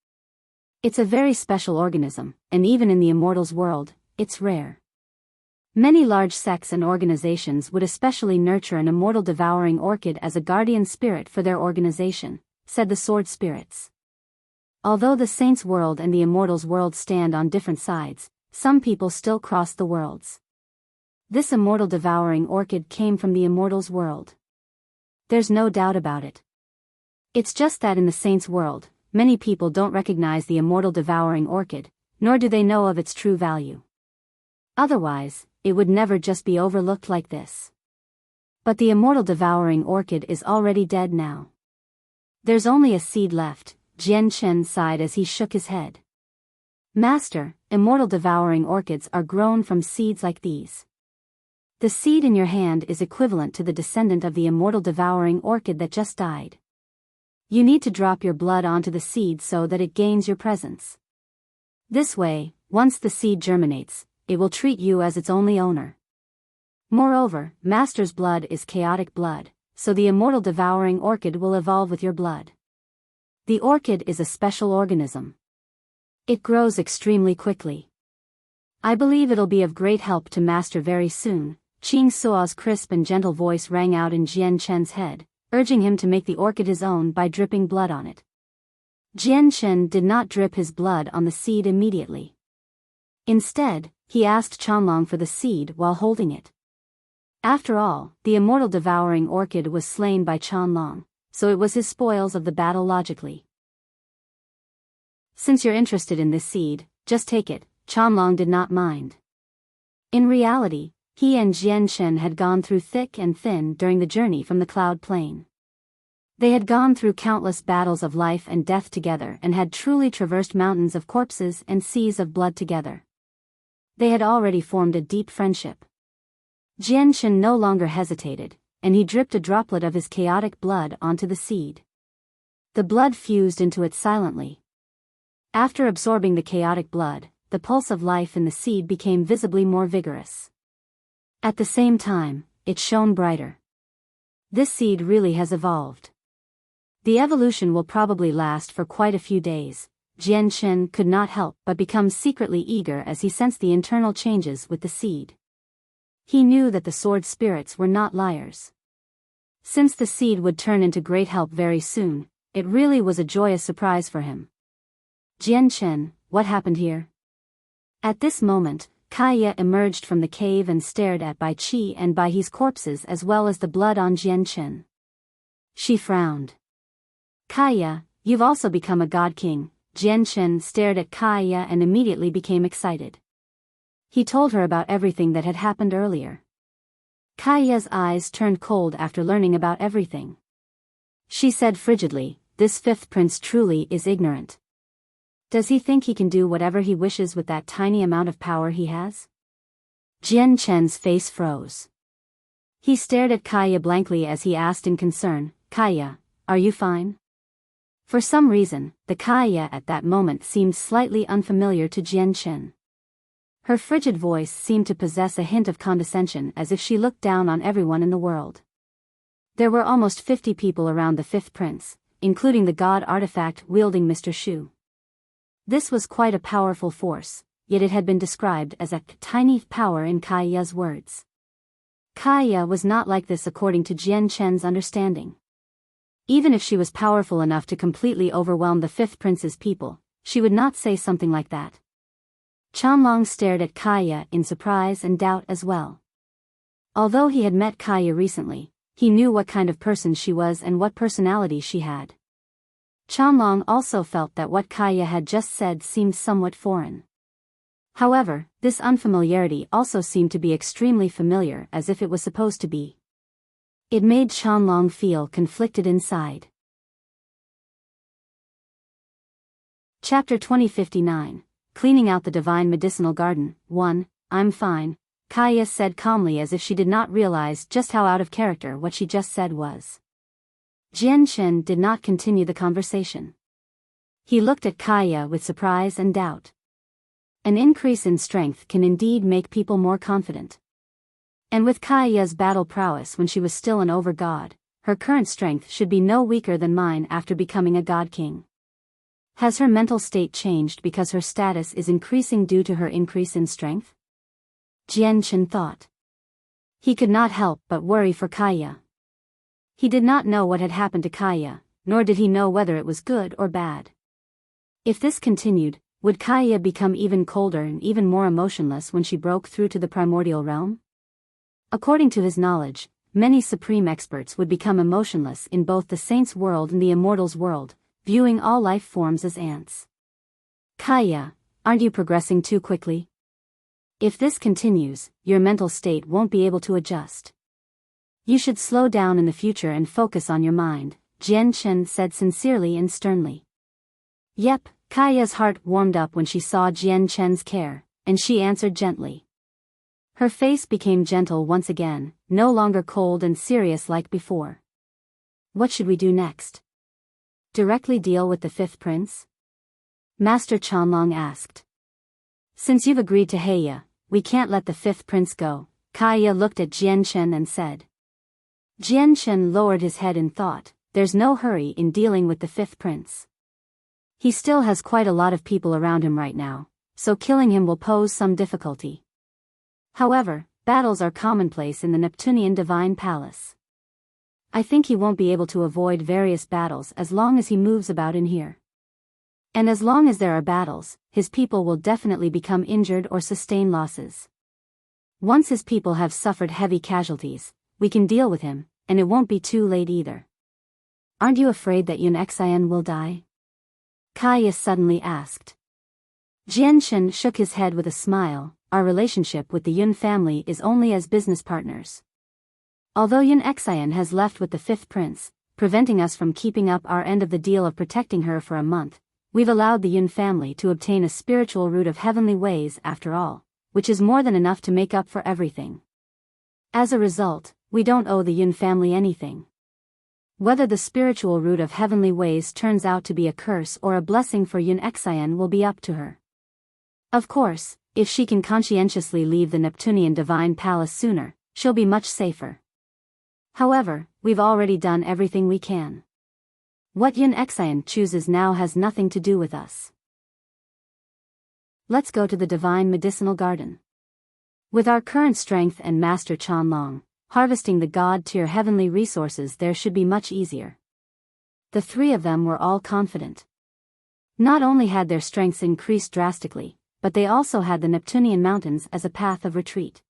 It's a very special organism, and even in the immortal's world, it's rare. Many large sects and organizations would especially nurture an immortal devouring orchid as a guardian spirit for their organization, said the sword spirits. Although the saint's world and the immortal's world stand on different sides, some people still cross the worlds. This immortal devouring orchid came from the immortal's world. There's no doubt about it. It's just that in the saint's world, many people don't recognize the immortal devouring orchid, nor do they know of its true value. Otherwise, it would never just be overlooked like this. But the immortal devouring orchid is already dead now. There's only a seed left, Jianchen sighed as he shook his head. "Master, immortal devouring orchids are grown from seeds like these. The seed in your hand is equivalent to the descendant of the immortal devouring orchid that just died. You need to drop your blood onto the seed so that it gains your presence. This way, once the seed germinates, it will treat you as its only owner. Moreover, Master's blood is chaotic blood, so the immortal devouring orchid will evolve with your blood. The orchid is a special organism. It grows extremely quickly. I believe it'll be of great help to Master very soon." Qing Suo's crisp and gentle voice rang out in Jianchen's head, urging him to make the orchid his own by dripping blood on it. Jian Chen did not drip his blood on the seed immediately. Instead, he asked Qianlong for the seed while holding it. After all, the immortal devouring orchid was slain by Qianlong, so it was his spoils of the battle logically. Since you're interested in this seed, just take it, Qianlong did not mind. In reality, he and Jian Chen had gone through thick and thin during the journey from the Cloud Plain. They had gone through countless battles of life and death together and had truly traversed mountains of corpses and seas of blood together. They had already formed a deep friendship. Jian Chen no longer hesitated, and he dripped a droplet of his chaotic blood onto the seed. The blood fused into it silently. After absorbing the chaotic blood, the pulse of life in the seed became visibly more vigorous. At the same time, it shone brighter. This seed really has evolved. The evolution will probably last for quite a few days. Jian Chen could not help but become secretly eager as he sensed the internal changes with the seed. He knew that the sword spirits were not liars. Since the seed would turn into great help very soon, it really was a joyous surprise for him. Jian Chen, what happened here? At this moment, Kaya emerged from the cave and stared at Bai Qi and Bai He's corpses as well as the blood on Jian Chen. She frowned. Kaya, you've also become a god king. Jian Chen stared at Kaya and immediately became excited. He told her about everything that had happened earlier. Kaya's eyes turned cold after learning about everything. She said frigidly, "This fifth prince truly is ignorant. Does he think he can do whatever he wishes with that tiny amount of power he has?" Jian Chen's face froze. He stared at Kaya blankly as he asked in concern, "Kaya, are you fine?" For some reason, the Kaya at that moment seemed slightly unfamiliar to Jian Chen. Her frigid voice seemed to possess a hint of condescension as if she looked down on everyone in the world. There were almost 50 people around the fifth prince, including the god artifact-wielding Mr. Shu. This was quite a powerful force, yet it had been described as a tiny power in Kaya's words. Kaya was not like this according to Jian Chen's understanding. Even if she was powerful enough to completely overwhelm the fifth prince's people, she would not say something like that. Qianlong stared at Kaya in surprise and doubt as well. Although he had met Kaya recently, he knew what kind of person she was and what personality she had. Qianlong also felt that what Kaya had just said seemed somewhat foreign. However, this unfamiliarity also seemed to be extremely familiar, as if it was supposed to be. It made Qianlong feel conflicted inside. Chapter 2059, Cleaning Out the Divine Medicinal Garden. 1. I'm fine, Kaya said calmly as if she did not realize just how out of character what she just said was. Jian Chen did not continue the conversation. He looked at Kaya with surprise and doubt. An increase in strength can indeed make people more confident. And with Kaya's battle prowess when she was still an over-god, her current strength should be no weaker than mine after becoming a god king. Has her mental state changed because her status is increasing due to her increase in strength? Jian Chen thought. He could not help but worry for Kaya. He did not know what had happened to Kaya, nor did he know whether it was good or bad. If this continued, would Kaya become even colder and even more emotionless when she broke through to the primordial realm? According to his knowledge, many supreme experts would become emotionless in both the saints' world and the immortals' world, viewing all life forms as ants. Kaya, aren't you progressing too quickly? If this continues, your mental state won't be able to adjust. You should slow down in the future and focus on your mind, Jian Chen said sincerely and sternly. Yep, Kaya's heart warmed up when she saw Jian Chen's care, and she answered gently. Her face became gentle once again, no longer cold and serious like before. What should we do next? Directly deal with the fifth prince? Master Qianlong asked. Since you've agreed to Heya, we can't let the fifth prince go, Kaya looked at Jian Chen and said. Jian Chen lowered his head in thought, there's no hurry in dealing with the fifth prince. He still has quite a lot of people around him right now, so killing him will pose some difficulty. However, battles are commonplace in the Neptunian Divine Palace. I think he won't be able to avoid various battles as long as he moves about in here. And as long as there are battles, his people will definitely become injured or sustain losses. Once his people have suffered heavy casualties, we can deal with him, and it won't be too late either. Aren't you afraid that Yun Xian will die? Kaya suddenly asked. Jian Chen shook his head with a smile. Our relationship with the Yun family is only as business partners. Although Yun Xian has left with the fifth prince, preventing us from keeping up our end of the deal of protecting her for a month, we've allowed the Yun family to obtain a spiritual root of heavenly ways after all, which is more than enough to make up for everything. As a result, we don't owe the Yun family anything. Whether the spiritual root of heavenly ways turns out to be a curse or a blessing for Yun Xian will be up to her. Of course, if she can conscientiously leave the Neptunian divine palace sooner, she'll be much safer. However, we've already done everything we can. What Yun Xian chooses now has nothing to do with us. Let's go to the divine medicinal garden. With our current strength and Master Chanlong, harvesting the god-tier heavenly resources there should be much easier. The three of them were all confident. Not only had their strengths increased drastically, but they also had the Neptunian mountains as a path of retreat.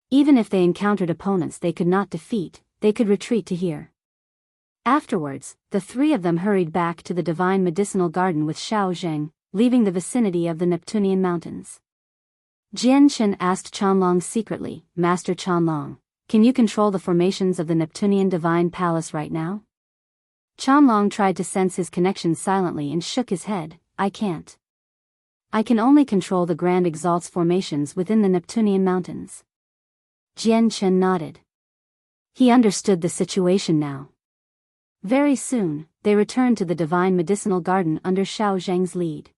Even if they encountered opponents they could not defeat, they could retreat to here. Afterwards, the three of them hurried back to the divine medicinal garden with Xiao Zheng, leaving the vicinity of the Neptunian mountains. Jian Chen asked Chanlong secretly, Master Chanlong, can you control the formations of the Neptunian divine palace right now? Chanlong tried to sense his connection silently and shook his head, I can't. I can only control the Grand Exalt's formations within the Neptunian mountains. Jian Chen nodded. He understood the situation now. Very soon, they returned to the divine medicinal garden under Xiao Zheng's lead.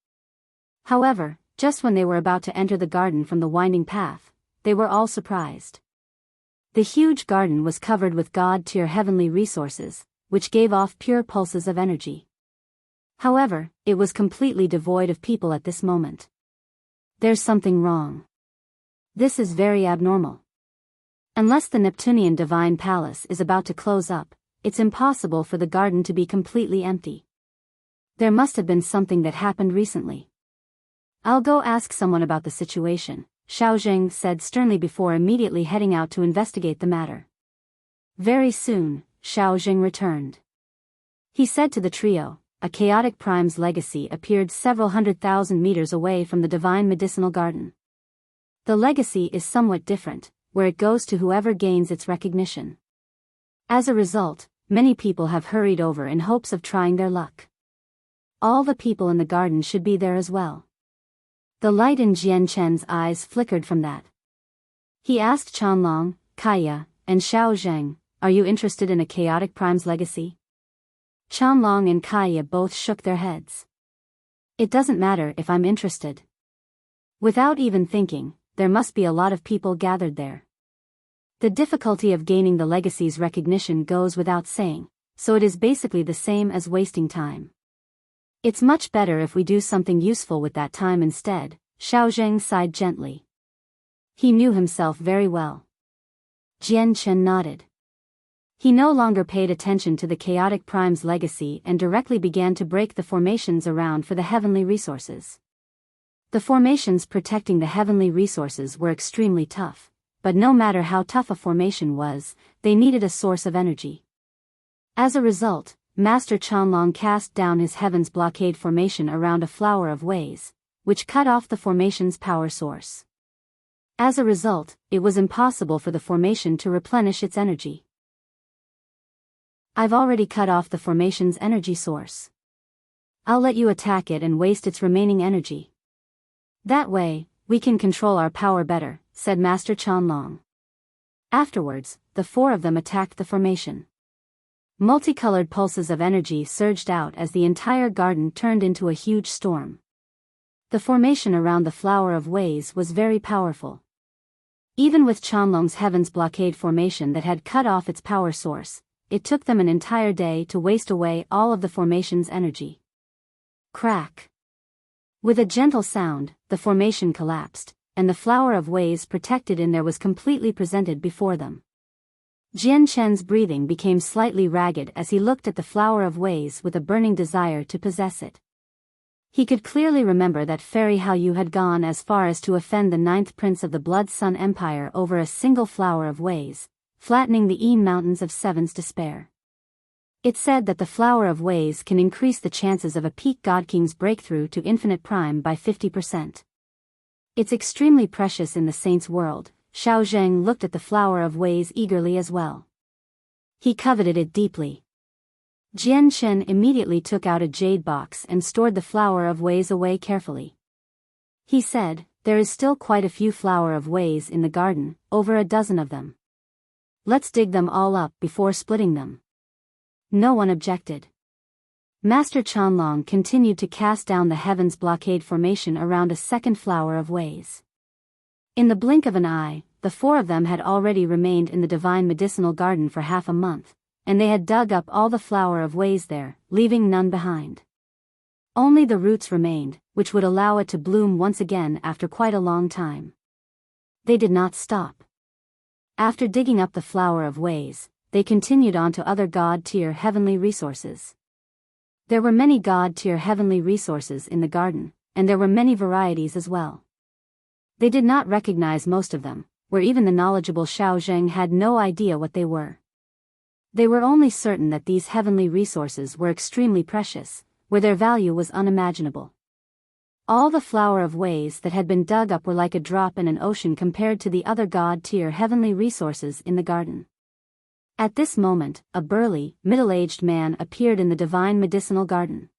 However, just when they were about to enter the garden from the winding path, they were all surprised. The huge garden was covered with god-tier heavenly resources, which gave off pure pulses of energy. However, it was completely devoid of people at this moment. There's something wrong. This is very abnormal. Unless the Neptunian divine palace is about to close up, it's impossible for the garden to be completely empty. There must have been something that happened recently. I'll go ask someone about the situation, Xiao Zheng said sternly before immediately heading out to investigate the matter. Very soon, Xiao Zheng returned. He said to the trio, a chaotic prime's legacy appeared several 100,000 meters away from the divine medicinal garden. The legacy is somewhat different, where it goes to whoever gains its recognition. As a result, many people have hurried over in hopes of trying their luck. All the people in the garden should be there as well. The light in Jian Chen's eyes flickered from that. He asked Chanlong, Kaya, and Xiao Zheng, are you interested in a chaotic prime's legacy? Chanlong and Kaya both shook their heads. It doesn't matter if I'm interested. Without even thinking, there must be a lot of people gathered there. The difficulty of gaining the legacy's recognition goes without saying, so it is basically the same as wasting time. It's much better if we do something useful with that time instead, Xiao Zheng sighed gently. He knew himself very well. Jian Chen nodded. He no longer paid attention to the chaotic prime's legacy and directly began to break the formations around for the heavenly resources. The formations protecting the heavenly resources were extremely tough, but no matter how tough a formation was, they needed a source of energy. As a result, Master Chanlong cast down his heaven's blockade formation around a flower of ways, which cut off the formation's power source. As a result, it was impossible for the formation to replenish its energy. I've already cut off the formation's energy source. I'll let you attack it and waste its remaining energy. That way, we can control our power better, said Master Chanlong. Afterwards, the four of them attacked the formation. Multicolored pulses of energy surged out as the entire garden turned into a huge storm. The formation around the Flower of Ways was very powerful. Even with Chanlong's Heaven's Blockade formation that had cut off its power source, it took them an entire day to waste away all of the formation's energy. Crack! With a gentle sound, the formation collapsed, and the Flower of Ways protected in there was completely presented before them. Jian Chen's breathing became slightly ragged as he looked at the Flower of Ways with a burning desire to possess it. He could clearly remember that Fairy Hao Yu had gone as far as to offend the 9th Prince of the Blood Sun Empire over a single Flower of Ways, flattening the Mountains of Seven's despair. It said that the Flower of Ways can increase the chances of a peak God King's breakthrough to Infinite Prime by 50%. It's extremely precious in the Saint's world. Xiao Zheng looked at the Flower of Ways eagerly as well. He coveted it deeply. Jian Chen immediately took out a jade box and stored the Flower of Ways away carefully. He said, "There is still quite a few Flower of Ways in the garden, over a dozen of them. Let's dig them all up before splitting them." No one objected. Master Chanlong continued to cast down the Heaven's Blockade formation around a second Flower of Ways. In the blink of an eye, the 4 of them had already remained in the Divine Medicinal Garden for half a month, and they had dug up all the Flower of Ways there, leaving none behind. Only the roots remained, which would allow it to bloom once again after quite a long time. They did not stop. After digging up the Flower of Ways, they continued on to other God-tier heavenly resources. There were many God-tier heavenly resources in the garden, and there were many varieties as well. They did not recognize most of them, where even the knowledgeable Xiao Zheng had no idea what they were. They were only certain that these heavenly resources were extremely precious, where their value was unimaginable. All the Flower of Ways that had been dug up were like a drop in an ocean compared to the other God-tier heavenly resources in the garden. At this moment, a burly, middle-aged man appeared in the Divine Medicinal Garden.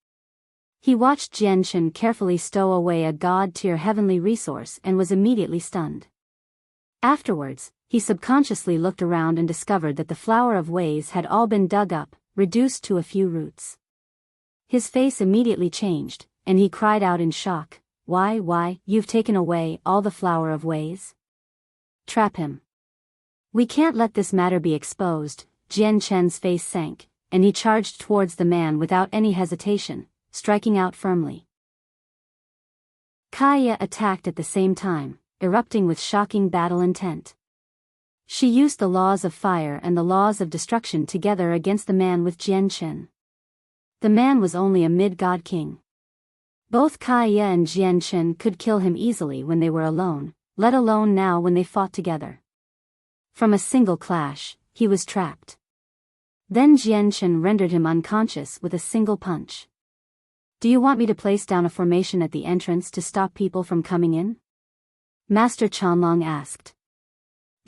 He watched Jian Chen carefully stow away a God-tier heavenly resource and was immediately stunned. Afterwards, he subconsciously looked around and discovered that the Flower of Ways had all been dug up, reduced to a few roots. His face immediately changed, and he cried out in shock, Why, you've taken away all the Flower of Ways? Trap him. We can't let this matter be exposed." Jian Chen's face sank, and he charged towards the man without any hesitation, striking out firmly. Kaya attacked at the same time, erupting with shocking battle intent. She used the laws of fire and the laws of destruction together against the man with Jian Chen. The man was only a mid-god king. Both Kaya and Jian Chen could kill him easily when they were alone, let alone now when they fought together. From a single clash, he was trapped. Then Jian Chen rendered him unconscious with a single punch. "Do you want me to place down a formation at the entrance to stop people from coming in?" Master Chanlong asked.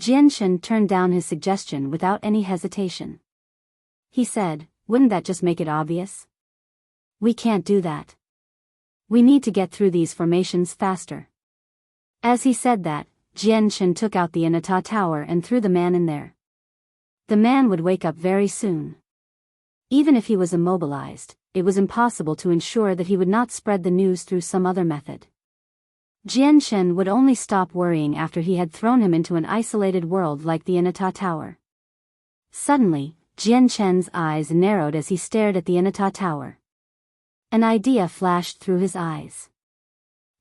Jian Chen turned down his suggestion without any hesitation. He said, "Wouldn't that just make it obvious? We can't do that. We need to get through these formations faster." As he said that, Jian Chen took out the Inata Tower and threw the man in there. The man would wake up very soon. Even if he was immobilized, it was impossible to ensure that he would not spread the news through some other method. Jian Chen would only stop worrying after he had thrown him into an isolated world like the Inata Tower. Suddenly, Jian Chen's eyes narrowed as he stared at the Inata Tower. An idea flashed through his eyes.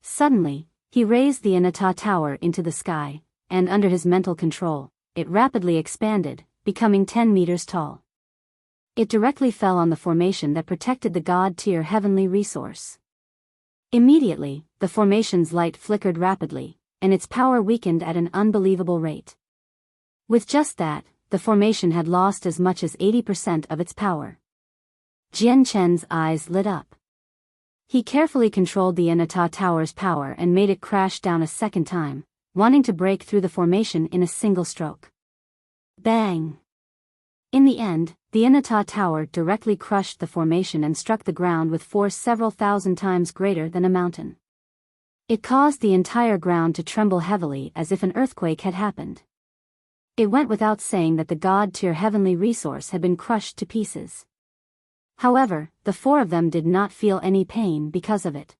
Suddenly, he raised the Inata Tower into the sky, and under his mental control, it rapidly expanded, becoming 10 meters tall. It directly fell on the formation that protected the God-tier heavenly resource. Immediately, the formation's light flickered rapidly, and its power weakened at an unbelievable rate. With just that, the formation had lost as much as 80% of its power. Jian Chen's eyes lit up. He carefully controlled the Inata Tower's power and made it crash down a second time, wanting to break through the formation in a single stroke. Bang! In the end, the Inata Tower directly crushed the formation and struck the ground with force several thousand times greater than a mountain. It caused the entire ground to tremble heavily as if an earthquake had happened. It went without saying that the God-tier heavenly resource had been crushed to pieces. However, the 4 of them did not feel any pain because of it.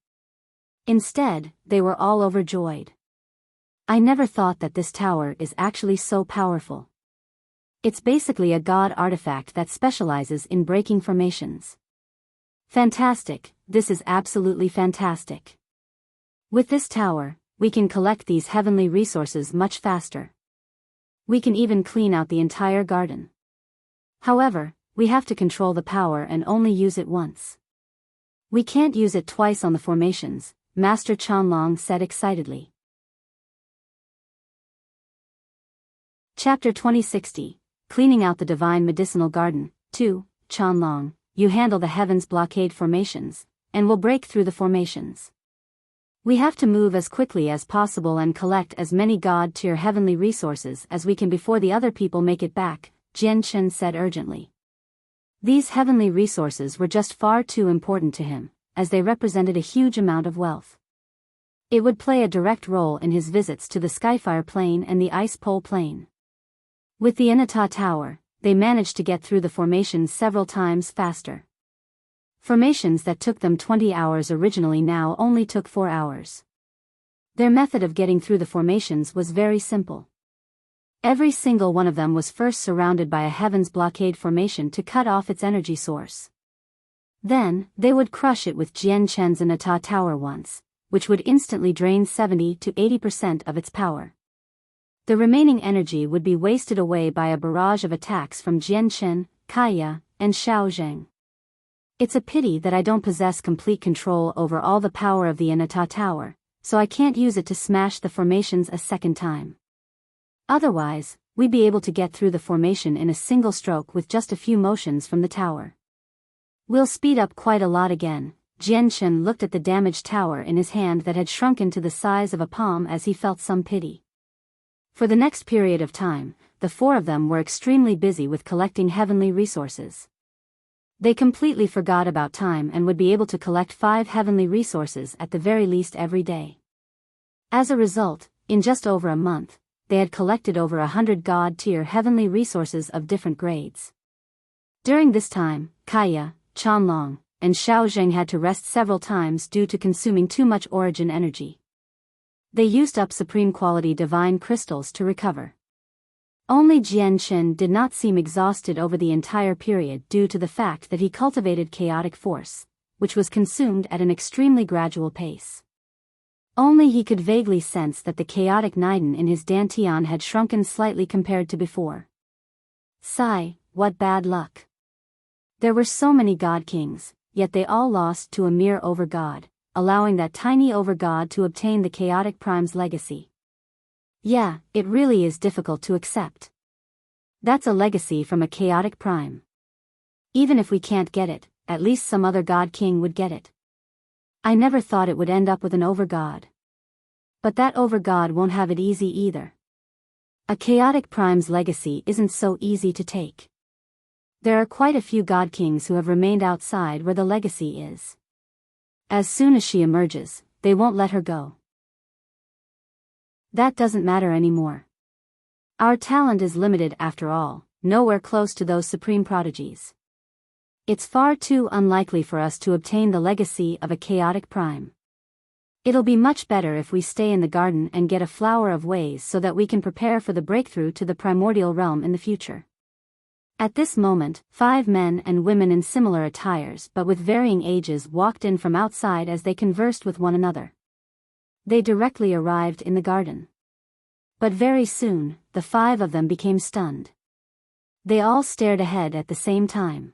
Instead, they were all overjoyed. "I never thought that this tower is actually so powerful. It's basically a god artifact that specializes in breaking formations. Fantastic, this is absolutely fantastic. With this tower, we can collect these heavenly resources much faster." We can even clean out the entire garden. However, we have to control the power and only use it once. We can't use it twice on the formations, Master Chanlong said excitedly. Chapter 2060, Cleaning Out the Divine Medicinal Garden. 2. Chanlong, you handle the heavens blockade formations, and will break through the formations. We have to move as quickly as possible and collect as many God-tier heavenly resources as we can before the other people make it back, Jian Chen said urgently. These heavenly resources were just far too important to him, as they represented a huge amount of wealth. It would play a direct role in his visits to the Skyfire Plain and the Ice Pole Plain. With the Inata Tower, they managed to get through the formations several times faster. Formations that took them 20 hours originally now only took 4 hours. Their method of getting through the formations was very simple. Every single one of them was first surrounded by a heavens blockade formation to cut off its energy source. Then, they would crush it with Jian Chen's Inata Tower once, which would instantly drain 70 to 80% of its power. The remaining energy would be wasted away by a barrage of attacks from Jian Chen, Kaya, and Xiao Zheng. It's a pity that I don't possess complete control over all the power of the Inata Tower, so I can't use it to smash the formations a second time. Otherwise, we'd be able to get through the formation in a single stroke with just a few motions from the tower. We'll speed up quite a lot again. Jian Chen looked at the damaged tower in his hand that had shrunken to the size of a palm as he felt some pity. For the next period of time, the 4 of them were extremely busy with collecting heavenly resources. They completely forgot about time and would be able to collect 5 heavenly resources at the very least every day. As a result, in just over a month, they had collected over 100 God-tier heavenly resources of different grades. During this time, Kaya, Chanlong, and Xiao Zheng had to rest several times due to consuming too much origin energy. They used up supreme quality divine crystals to recover. Only Jian Chen did not seem exhausted over the entire period due to the fact that he cultivated chaotic force, which was consumed at an extremely gradual pace. Only he could vaguely sense that the chaotic Niden in his dantian had shrunken slightly compared to before. Sigh, what bad luck. There were so many god kings, yet they all lost to a mere overgod, allowing that tiny overgod to obtain the chaotic prime's legacy. Yeah, it really is difficult to accept. That's a legacy from a chaotic prime. Even if we can't get it, at least some other god king would get it. I never thought it would end up with an overgod. But that overgod won't have it easy either. A chaotic prime's legacy isn't so easy to take. There are quite a few god kings who have remained outside where the legacy is. As soon as she emerges, they won't let her go. That doesn't matter anymore. Our talent is limited after all, nowhere close to those supreme prodigies. It's far too unlikely for us to obtain the legacy of a chaotic prime. It'll be much better if we stay in the garden and get a flower of ways so that we can prepare for the breakthrough to the primordial realm in the future. At this moment, 5 men and women in similar attires but with varying ages walked in from outside as they conversed with one another. They directly arrived in the garden. But very soon, the 5 of them became stunned. They all stared ahead at the same time.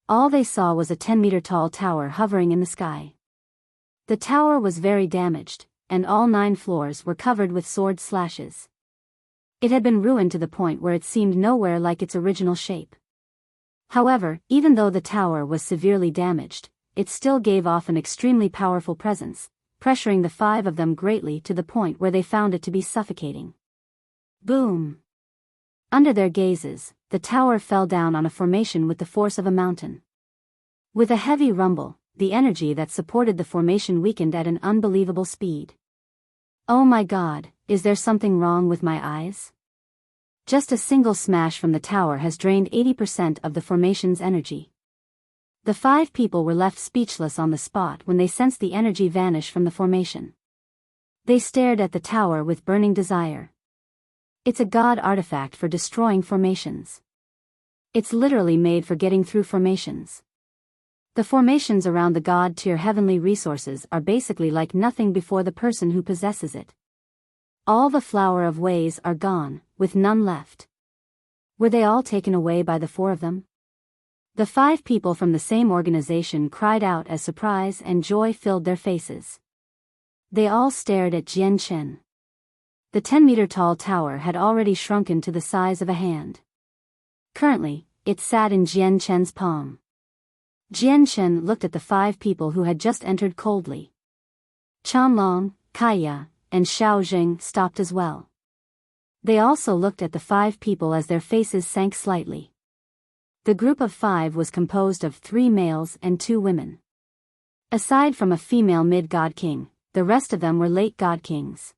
All they saw was a 10-meter-tall tower hovering in the sky. The tower was very damaged, and all 9 floors were covered with sword slashes. It had been ruined to the point where it seemed nowhere like its original shape. However, even though the tower was severely damaged, it still gave off an extremely powerful presence, pressuring the 5 of them greatly to the point where they found it to be suffocating. Boom! Under their gazes, the tower fell down on a formation with the force of a mountain. With a heavy rumble, the energy that supported the formation weakened at an unbelievable speed. Oh my God, is there something wrong with my eyes? Just a single smash from the tower has drained 80% of the formation's energy. The 5 people were left speechless on the spot when they sensed the energy vanish from the formation. They stared at the tower with burning desire. It's a god artifact for destroying formations. It's literally made for getting through formations. The formations around the god-tier heavenly resources are basically like nothing before the person who possesses it. All the flower of ways are gone, with none left. Were they all taken away by the four of them? The 5 people from the same organization cried out as surprise and joy filled their faces. They all stared at Jian Chen. The 10-meter-tall tower had already shrunken to the size of a hand. Currently, it sat in Jian Chen's palm. Jian Chen looked at the 5 people who had just entered coldly. Chanlong, Kaya, and Xiao Jing stopped as well. They also looked at the 5 people as their faces sank slightly. The group of 5 was composed of 3 males and 2 women. Aside from a female mid-god king, the rest of them were late god kings.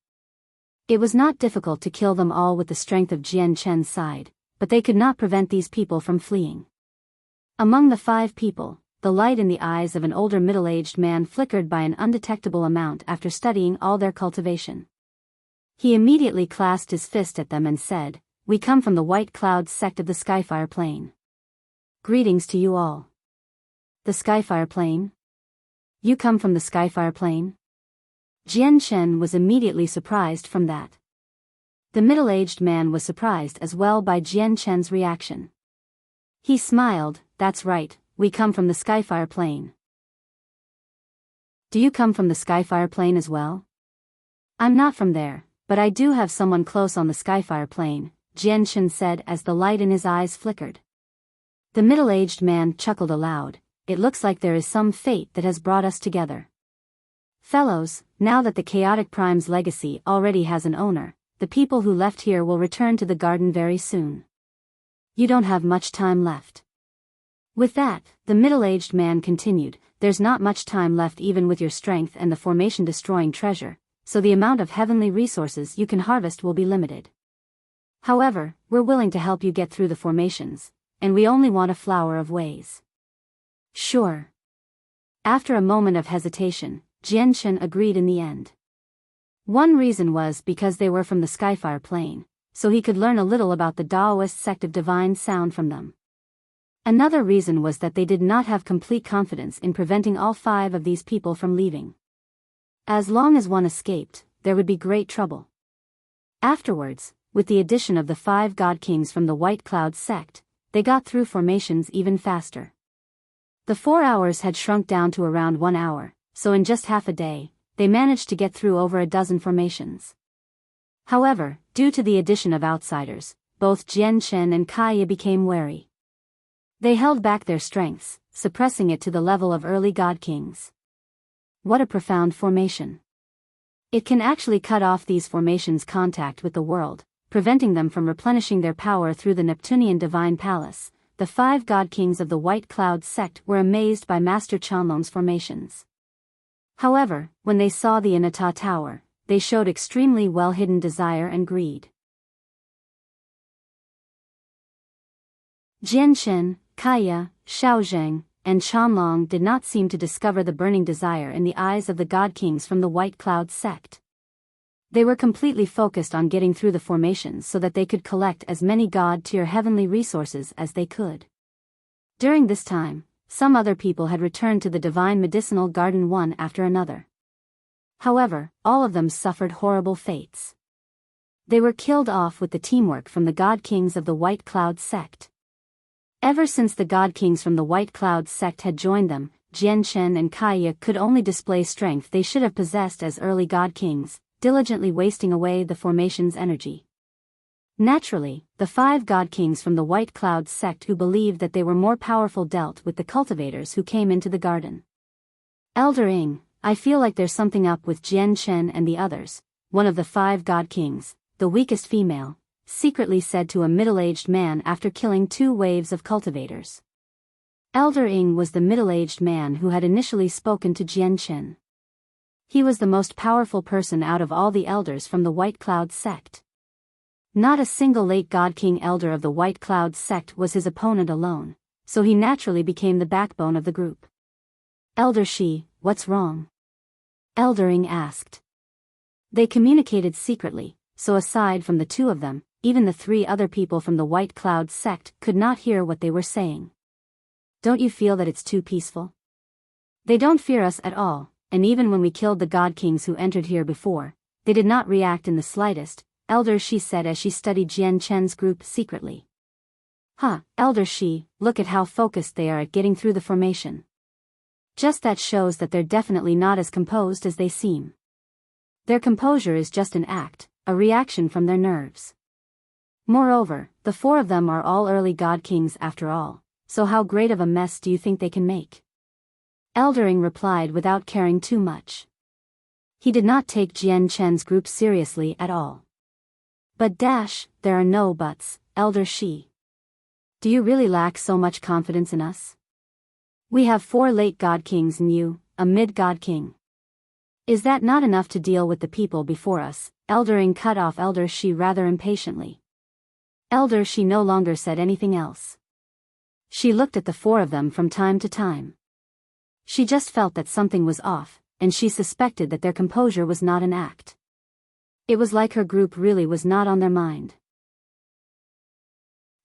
It was not difficult to kill them all with the strength of Jian Chen's side, but they could not prevent these people from fleeing. Among the 5 people, the light in the eyes of an older middle-aged man flickered by an undetectable amount after studying all their cultivation. He immediately clasped his fist at them and said, "We come from the White Cloud sect of the Skyfire Plain. Greetings to you all." The Skyfire Plain? You come from the Skyfire Plain? Jian Chen was immediately surprised from that. The middle-aged man was surprised as well by Jian Chen's reaction. He smiled, "That's right, we come from the Skyfire Plain." Do you come from the Skyfire Plain as well? I'm not from there, but I do have someone close on the Skyfire Plain, Jian Chen said as the light in his eyes flickered. The middle-aged man chuckled aloud. It looks like there is some fate that has brought us together. Fellows, now that the Chaotic Prime's legacy already has an owner, the people who left here will return to the garden very soon. You don't have much time left. With that, the middle-aged man continued, there's not much time left even with your strength and the formation-destroying treasure, so the amount of heavenly resources you can harvest will be limited. However, we're willing to help you get through the formations, and we only want a flower of ways. Sure. After a moment of hesitation, Jian Chen agreed in the end. One reason was because they were from the Skyfire Plain, so he could learn a little about the Daoist sect of divine sound from them. Another reason was that they did not have complete confidence in preventing all 5 of these people from leaving. As long as one escaped, there would be great trouble. Afterwards, with the addition of the 5 god kings from the White Cloud sect, they got through formations even faster. The 4 hours had shrunk down to around 1 hour, so in just half a day, they managed to get through over a dozen formations. However, due to the addition of outsiders, both Jian Chen and Kaya became wary. They held back their strengths, suppressing it to the level of early god kings. What a profound formation. It can actually cut off these formations' contact with the world, preventing them from replenishing their power through the Neptunian Divine Palace. The 5 god kings of the White Cloud sect were amazed by Master Chanlong's formations. However, when they saw the Inata Tower, they showed extremely well-hidden desire and greed. Jian Chen, Kaya, Xiaozheng, and Chanlong did not seem to discover the burning desire in the eyes of the god kings from the White Cloud sect. They were completely focused on getting through the formations so that they could collect as many god-tier heavenly resources as they could. During this time, some other people had returned to the Divine Medicinal Garden one after another. However, all of them suffered horrible fates. They were killed off with the teamwork from the god kings of the White Cloud sect. Ever since the god kings from the White Cloud sect had joined them, Jian Chen and Kaya could only display strength they should have possessed as early god kings, diligently wasting away the formation's energy. Naturally, the 5 god kings from the White Cloud sect who believed that they were more powerful dealt with the cultivators who came into the garden. Elder Ing, I feel like there's something up with Jian Chen and the others, one of the 5 god kings, the weakest female, secretly said to a middle-aged man after killing 2 waves of cultivators. Elder Ing was the middle-aged man who had initially spoken to Jian Chen. He was the most powerful person out of all the elders from the White Cloud sect. Not a single late God King elder of the White Cloud sect was his opponent alone, so he naturally became the backbone of the group. Elder Shi, what's wrong? Eldering asked. They communicated secretly, so aside from the 2 of them, even the 3 other people from the White Cloud sect could not hear what they were saying. Don't you feel that it's too peaceful? They don't fear us at all, and even when we killed the God Kings who entered here before, They did not react in the slightest, Elder Shi said as she studied Jian Chen's group secretly. Elder Shi, look at how focused they are at getting through the formation. Just that shows that they're definitely not as composed as they seem. Their composure is just an act, a reaction from their nerves. Moreover, the 4 of them are all early god kings after all, so how great of a mess do you think they can make? Eldering replied without caring too much. He did not take Jian Chen's group seriously at all. But there are no buts, Elder Shi. Do you really lack so much confidence in us? We have 4 late god kings and you, a mid-god king. Is that not enough to deal with the people before us? Eldering cut off Elder Shi rather impatiently. Elder Shi no longer said anything else. She looked at the 4 of them from time to time. She just felt that something was off, and she suspected that their composure was not an act. It was like her group really was not on their mind.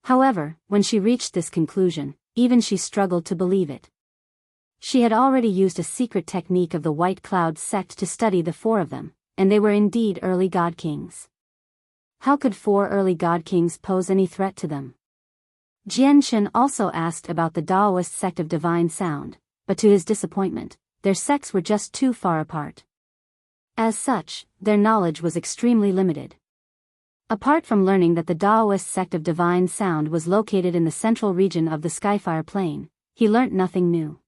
However, when she reached this conclusion, even she struggled to believe it. She had already used a secret technique of the White Cloud sect to study the 4 of them, and they were indeed early god kings. How could 4 early god kings pose any threat to them? Jian Chen also asked about the Daoist sect of divine sound, but to his disappointment, their sects were just too far apart. As such, their knowledge was extremely limited. Apart from learning that the Daoist sect of divine sound was located in the central region of the Skyfire Plain, he learnt nothing new.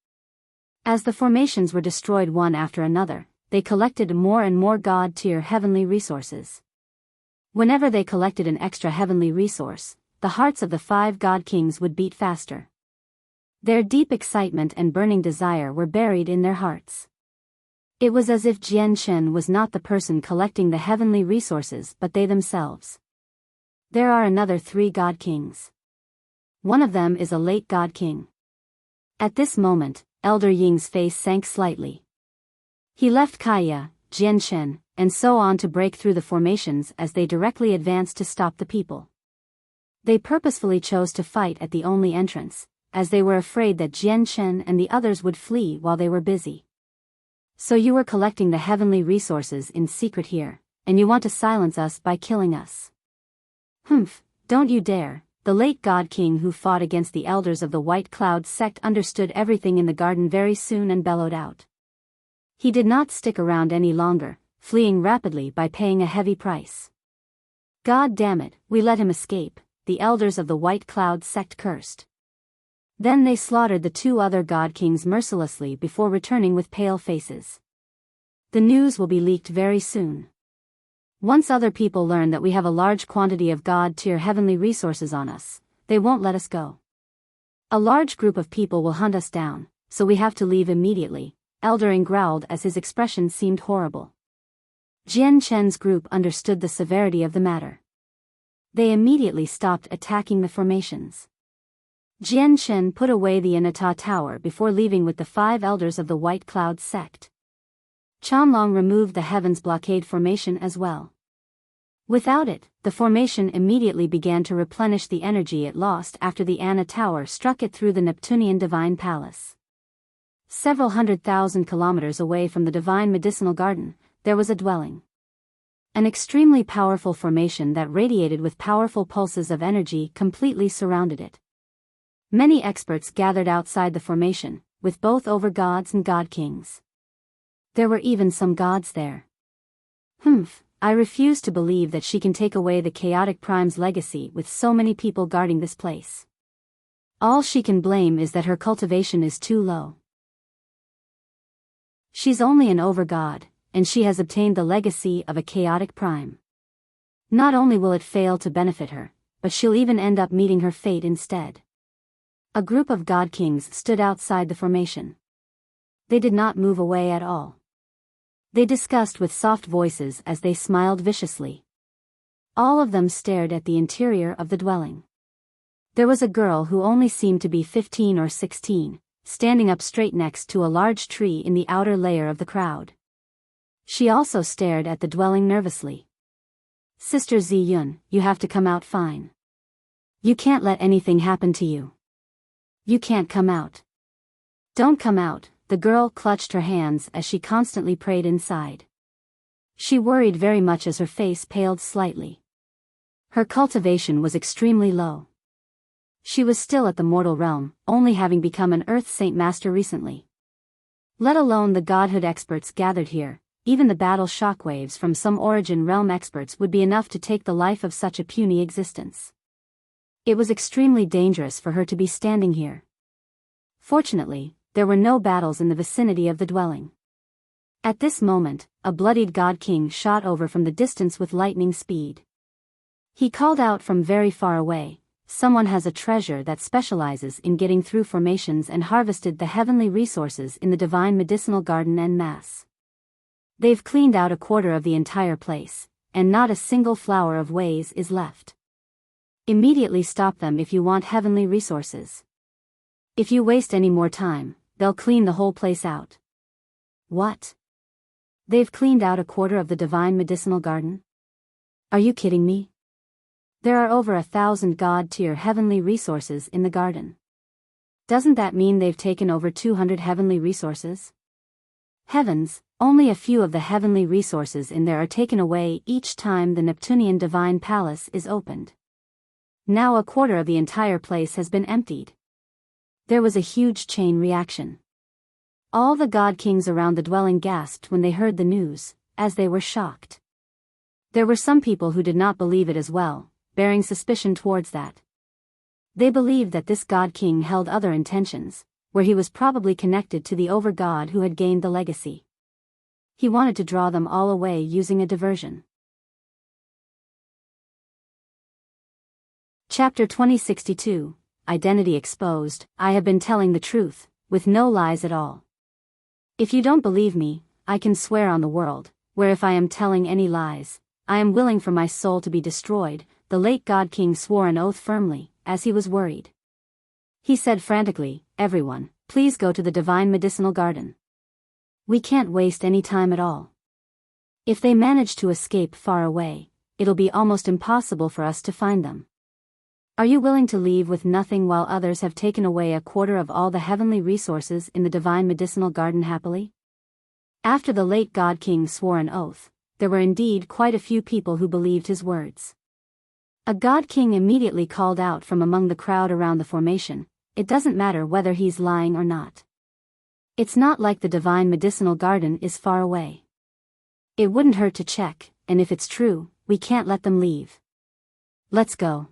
As the formations were destroyed one after another, they collected more and more god-tier heavenly resources. Whenever they collected an extra heavenly resource, the hearts of the 5 god kings would beat faster. Their deep excitement and burning desire were buried in their hearts. It was as if Jian Chen was not the person collecting the heavenly resources but they themselves. There are another 3 god kings. One of them is a late god king. At this moment, Elder Ying's face sank slightly. He left Kaya, Jian Chen, and so on to break through the formations as they directly advanced to stop the people. They purposefully chose to fight at the only entrance, as they were afraid that Jian Chen and the others would flee while they were busy. So you were collecting the heavenly resources in secret here, and you want to silence us by killing us. Don't you dare. The late god king who fought against the elders of the White Cloud sect understood everything in the garden very soon and bellowed out. He did not stick around any longer, fleeing rapidly by paying a heavy price. God damn it, we let him escape, the elders of the White Cloud sect cursed. Then they slaughtered the 2 other god kings mercilessly before returning with pale faces. The news will be leaked very soon. Once other people learn that we have a large quantity of god-tier heavenly resources on us, they won't let us go. A large group of people will hunt us down, so we have to leave immediately, Eldering growled as his expression seemed horrible. Jian Chen's group understood the severity of the matter. They immediately stopped attacking the formations. Jian Chen put away the Anata tower before leaving with the 5 elders of the White Cloud sect. Chanlong removed the Heavens Blockade formation as well. Without it, the formation immediately began to replenish the energy it lost after the Anna tower struck it through the Neptunian Divine Palace. Several 100,000 kilometers away from the Divine Medicinal Garden, there was a dwelling. An extremely powerful formation that radiated with powerful pulses of energy completely surrounded it. Many experts gathered outside the formation, with both over-gods and god-kings. There were even some gods there. I refuse to believe that she can take away the Chaotic Prime's legacy with so many people guarding this place. All she can blame is that her cultivation is too low. She's only an over-god, and she has obtained the legacy of a Chaotic Prime. Not only will it fail to benefit her, but she'll even end up meeting her fate instead. A group of god kings stood outside the formation. They did not move away at all. They discussed with soft voices as they smiled viciously. All of them stared at the interior of the dwelling. There was a girl who only seemed to be 15 or 16, standing up straight next to a large tree in the outer layer of the crowd. She also stared at the dwelling nervously. Sister Ziyun, you have to come out fine. You can't let anything happen to you. You can't come out. Don't come out, the girl clutched her hands as she constantly prayed inside. She worried very much as her face paled slightly. Her cultivation was extremely low. She was still at the mortal realm, only having become an Earth Saint Master recently. Let alone the godhood experts gathered here, even the battle shockwaves from some origin realm experts would be enough to take the life of such a puny existence. It was extremely dangerous for her to be standing here. Fortunately, there were no battles in the vicinity of the dwelling. At this moment, a bloodied god king shot over from the distance with lightning speed. He called out from very far away, "Someone has a treasure that specializes in getting through formations and harvested the heavenly resources in the divine medicinal garden en masse. They've cleaned out a quarter of the entire place, and not a single flower of ways is left. Immediately stop them if you want heavenly resources. If you waste any more time, they'll clean the whole place out." What? They've cleaned out a quarter of the divine medicinal garden? Are you kidding me? There are over 1,000 god-tier heavenly resources in the garden. Doesn't that mean they've taken over 200 heavenly resources? Heavens, only a few of the heavenly resources in there are taken away each time the Neptunian Divine Palace is opened. Now a quarter of the entire place has been emptied. There was a huge chain reaction. All the god kings around the dwelling gasped when they heard the news, as they were shocked. There were some people who did not believe it as well, bearing suspicion towards that. They believed that this god king held other intentions, where he was probably connected to the over-god who had gained the legacy. He wanted to draw them all away using a diversion. Chapter 2062, Identity Exposed. I have been telling the truth, with no lies at all. If you don't believe me, I can swear on the world, where if I am telling any lies, I am willing for my soul to be destroyed. The late god king swore an oath firmly, as he was worried. He said frantically, "Everyone, please go to the divine medicinal garden. We can't waste any time at all. If they manage to escape far away, it'll be almost impossible for us to find them. Are you willing to leave with nothing while others have taken away a quarter of all the heavenly resources in the divine medicinal garden happily?" After the late god king swore an oath, there were indeed quite a few people who believed his words. A god king immediately called out from among the crowd around the formation, "It doesn't matter whether he's lying or not. It's not like the divine medicinal garden is far away. It wouldn't hurt to check, and if it's true, we can't let them leave. Let's go.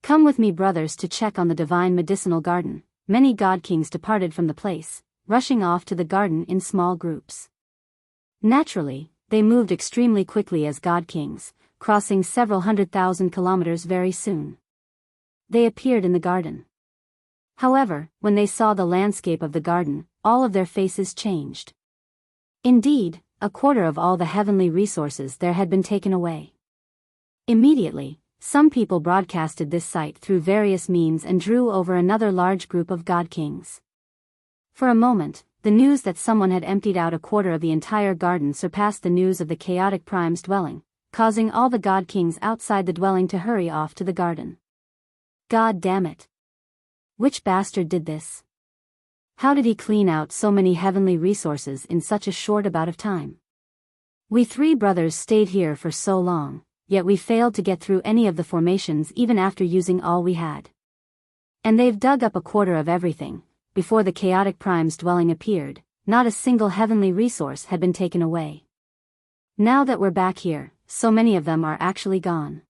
Come with me, brothers, to check on the divine medicinal garden." Many god kings departed from the place, rushing off to the garden in small groups. Naturally, they moved extremely quickly as god kings, crossing several 100,000 kilometers very soon. They appeared in the garden. However, when they saw the landscape of the garden, all of their faces changed. Indeed, a quarter of all the heavenly resources there had been taken away. Immediately, some people broadcasted this sight through various means and drew over another large group of god kings. For a moment, the news that someone had emptied out a quarter of the entire garden surpassed the news of the chaotic prime's dwelling, causing all the god kings outside the dwelling to hurry off to the garden. God damn it. Which bastard did this? How did he clean out so many heavenly resources in such a short amount of time? We three brothers stayed here for so long, yet we failed to get through any of the formations even after using all we had. And they've dug up a quarter of everything. Before the chaotic prime's dwelling appeared, not a single heavenly resource had been taken away. Now that we're back here, so many of them are actually gone.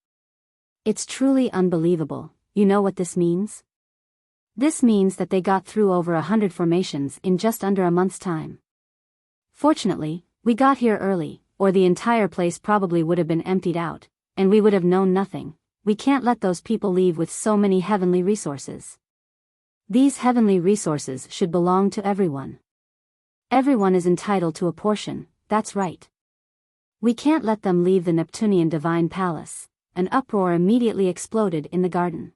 It's truly unbelievable. You know what this means? This means that they got through over 100 formations in just under a month's time. Fortunately, we got here early, or the entire place probably would have been emptied out, and we would have known nothing. We can't let those people leave with so many heavenly resources. These heavenly resources should belong to everyone. Everyone is entitled to a portion, that's right. We can't let them leave the Neptunian Divine Palace. An uproar immediately exploded in the garden.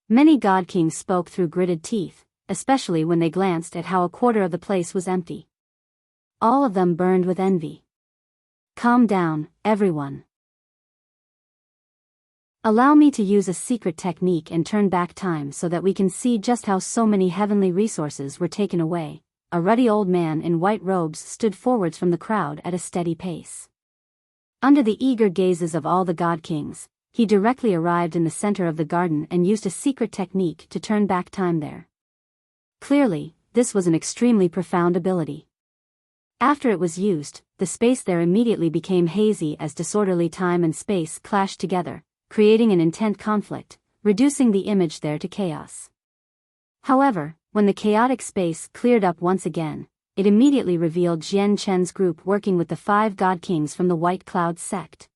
Many god kings spoke through gritted teeth, especially when they glanced at how a quarter of the place was empty. All of them burned with envy. Calm down, everyone. Allow me to use a secret technique and turn back time so that we can see just how so many heavenly resources were taken away. A ruddy old man in white robes stood forwards from the crowd at a steady pace. Under the eager gazes of all the god kings, he directly arrived in the center of the garden and used a secret technique to turn back time there. Clearly, this was an extremely profound ability. After it was used, the space there immediately became hazy as disorderly time and space clashed together, creating an intense conflict, reducing the image there to chaos. However, when the chaotic space cleared up once again, it immediately revealed Jian Chen's group working with the 5 god kings from the White Cloud sect.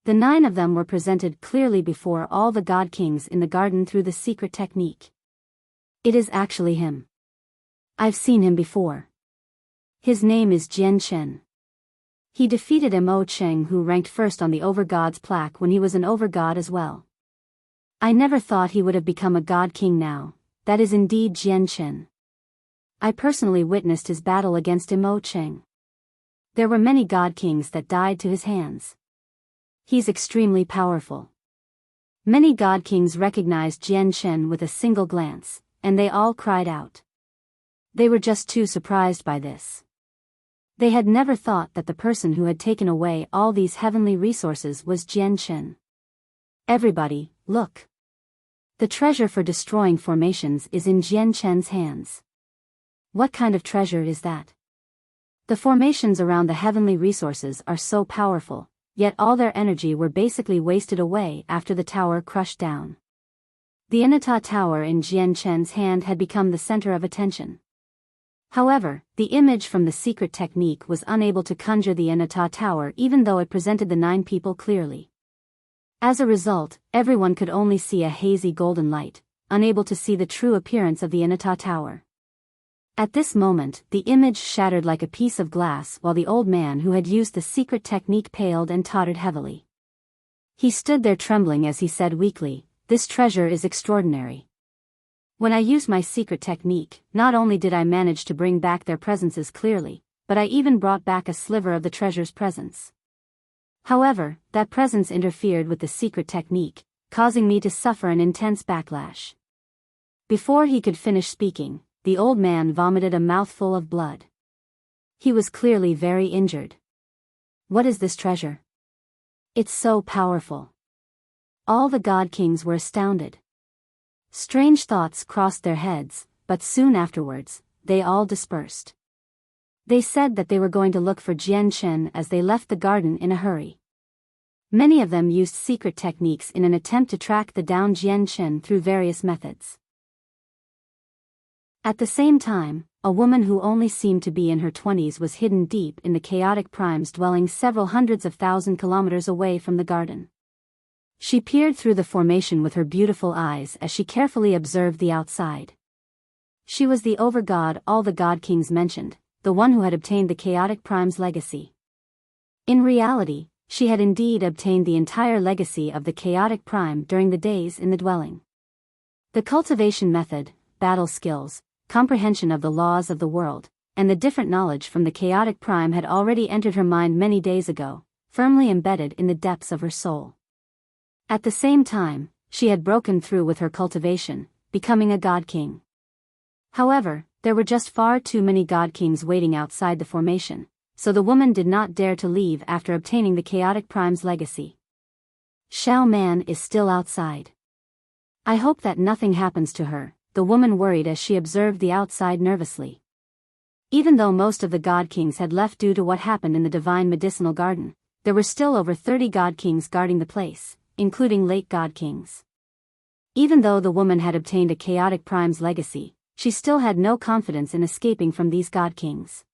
The 9 of them were presented clearly before all the god kings in the garden through the secret technique. It is actually him. I've seen him before. His name is Jian Chen. He defeated Mo Cheng, who ranked first on the Overgod's plaque when he was an Overgod as well. I never thought he would have become a god king now. That is indeed Jian Chen. I personally witnessed his battle against Mo Cheng. There were many god kings that died to his hands. He's extremely powerful. Many god kings recognized Jian Chen with a single glance, and they all cried out. They were just too surprised by this. They had never thought that the person who had taken away all these heavenly resources was Jian Chen. Everybody, look. The treasure for destroying formations is in Jian Chen's hands. What kind of treasure is that? The formations around the heavenly resources are so powerful, yet all their energy were basically wasted away after the tower crushed down. The Inata tower in Jian Chen's hand had become the center of attention. However, the image from the secret technique was unable to conjure the Inata tower even though it presented the 9 people clearly. As a result, everyone could only see a hazy golden light, unable to see the true appearance of the Inata tower. At this moment, the image shattered like a piece of glass while the old man who had used the secret technique paled and tottered heavily. He stood there trembling as he said weakly, "This treasure is extraordinary. When I used my secret technique, not only did I manage to bring back their presences clearly, but I even brought back a sliver of the treasure's presence. However, that presence interfered with the secret technique, causing me to suffer an intense backlash." Before he could finish speaking, the old man vomited a mouthful of blood. He was clearly very injured. What is this treasure? It's so powerful. All the god kings were astounded. Strange thoughts crossed their heads, but soon afterwards, they all dispersed. They said that they were going to look for Jian Chen as they left the garden in a hurry. Many of them used secret techniques in an attempt to track down Jian Chen through various methods. At the same time, a woman who only seemed to be in her 20s was hidden deep in the chaotic prime's dwelling several hundreds of thousand kilometers away from the garden. She peered through the formation with her beautiful eyes as she carefully observed the outside. She was the overgod all the god kings mentioned, the one who had obtained the chaotic prime's legacy. In reality, she had indeed obtained the entire legacy of the chaotic prime during the days in the dwelling. The cultivation method, battle skills, comprehension of the laws of the world, and the different knowledge from the chaotic prime had already entered her mind many days ago, firmly embedded in the depths of her soul. At the same time, she had broken through with her cultivation, becoming a god king. However, there were just far too many god kings waiting outside the formation, so the woman did not dare to leave after obtaining the chaotic prime's legacy. Xiao Man is still outside. I hope that nothing happens to her, the woman worried as she observed the outside nervously. Even though most of the god kings had left due to what happened in the divine medicinal garden, there were still over 30 god kings guarding the place, including late god kings. Even though the woman had obtained a chaotic prime's legacy, she still had no confidence in escaping from these god kings.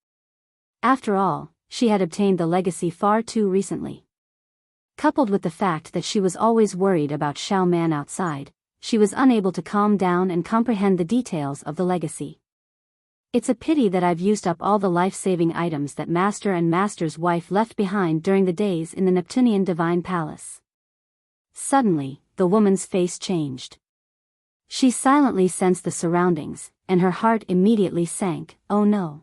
After all, she had obtained the legacy far too recently. Coupled with the fact that she was always worried about Xiao Man outside, she was unable to calm down and comprehend the details of the legacy. It's a pity that I've used up all the life-saving items that Master and Master's wife left behind during the days in the Neptunian Divine Palace. Suddenly, the woman's face changed. She silently sensed the surroundings, and her heart immediately sank. Oh no.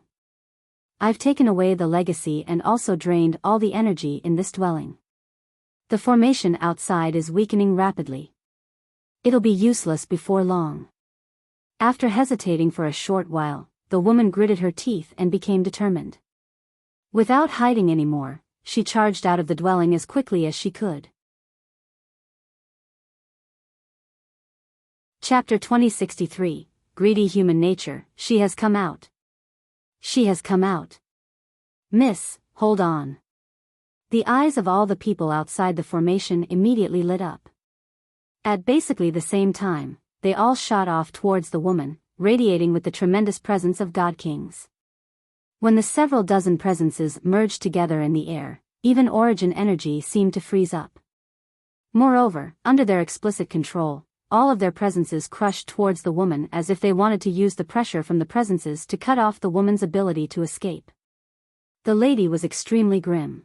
I've taken away the legacy and also drained all the energy in this dwelling. The formation outside is weakening rapidly. It'll be useless before long. After hesitating for a short while, the woman gritted her teeth and became determined. Without hiding anymore, she charged out of the dwelling as quickly as she could. Chapter 2063, Greedy Human Nature. She has come out. She has come out. Miss, hold on. The eyes of all the people outside the formation immediately lit up. At basically the same time, they all shot off towards the woman, radiating with the tremendous presence of God Kings. When the several dozen presences merged together in the air, even origin energy seemed to freeze up. Moreover, under their explicit control, all of their presences crushed towards the woman as if they wanted to use the pressure from the presences to cut off the woman's ability to escape. The lady was extremely grim.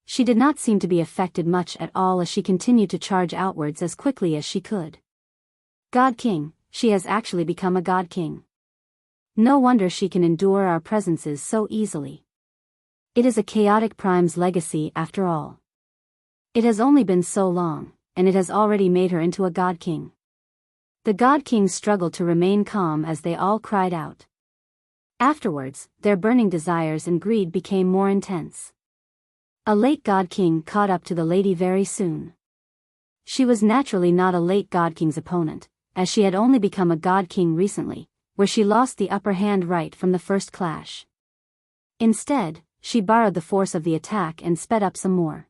She did not seem to be affected much at all as she continued to charge outwards as quickly as she could. God King, she has actually become a God King. No wonder she can endure our presences so easily. It is a chaotic prime's legacy after all. It has only been so long, and it has already made her into a God King. The God Kings struggled to remain calm as they all cried out. Afterwards, their burning desires and greed became more intense. A late God King caught up to the lady very soon. She was naturally not a late God King's opponent, as she had only become a God King recently, where she lost the upper hand right from the first clash. Instead, she borrowed the force of the attack and sped up some more.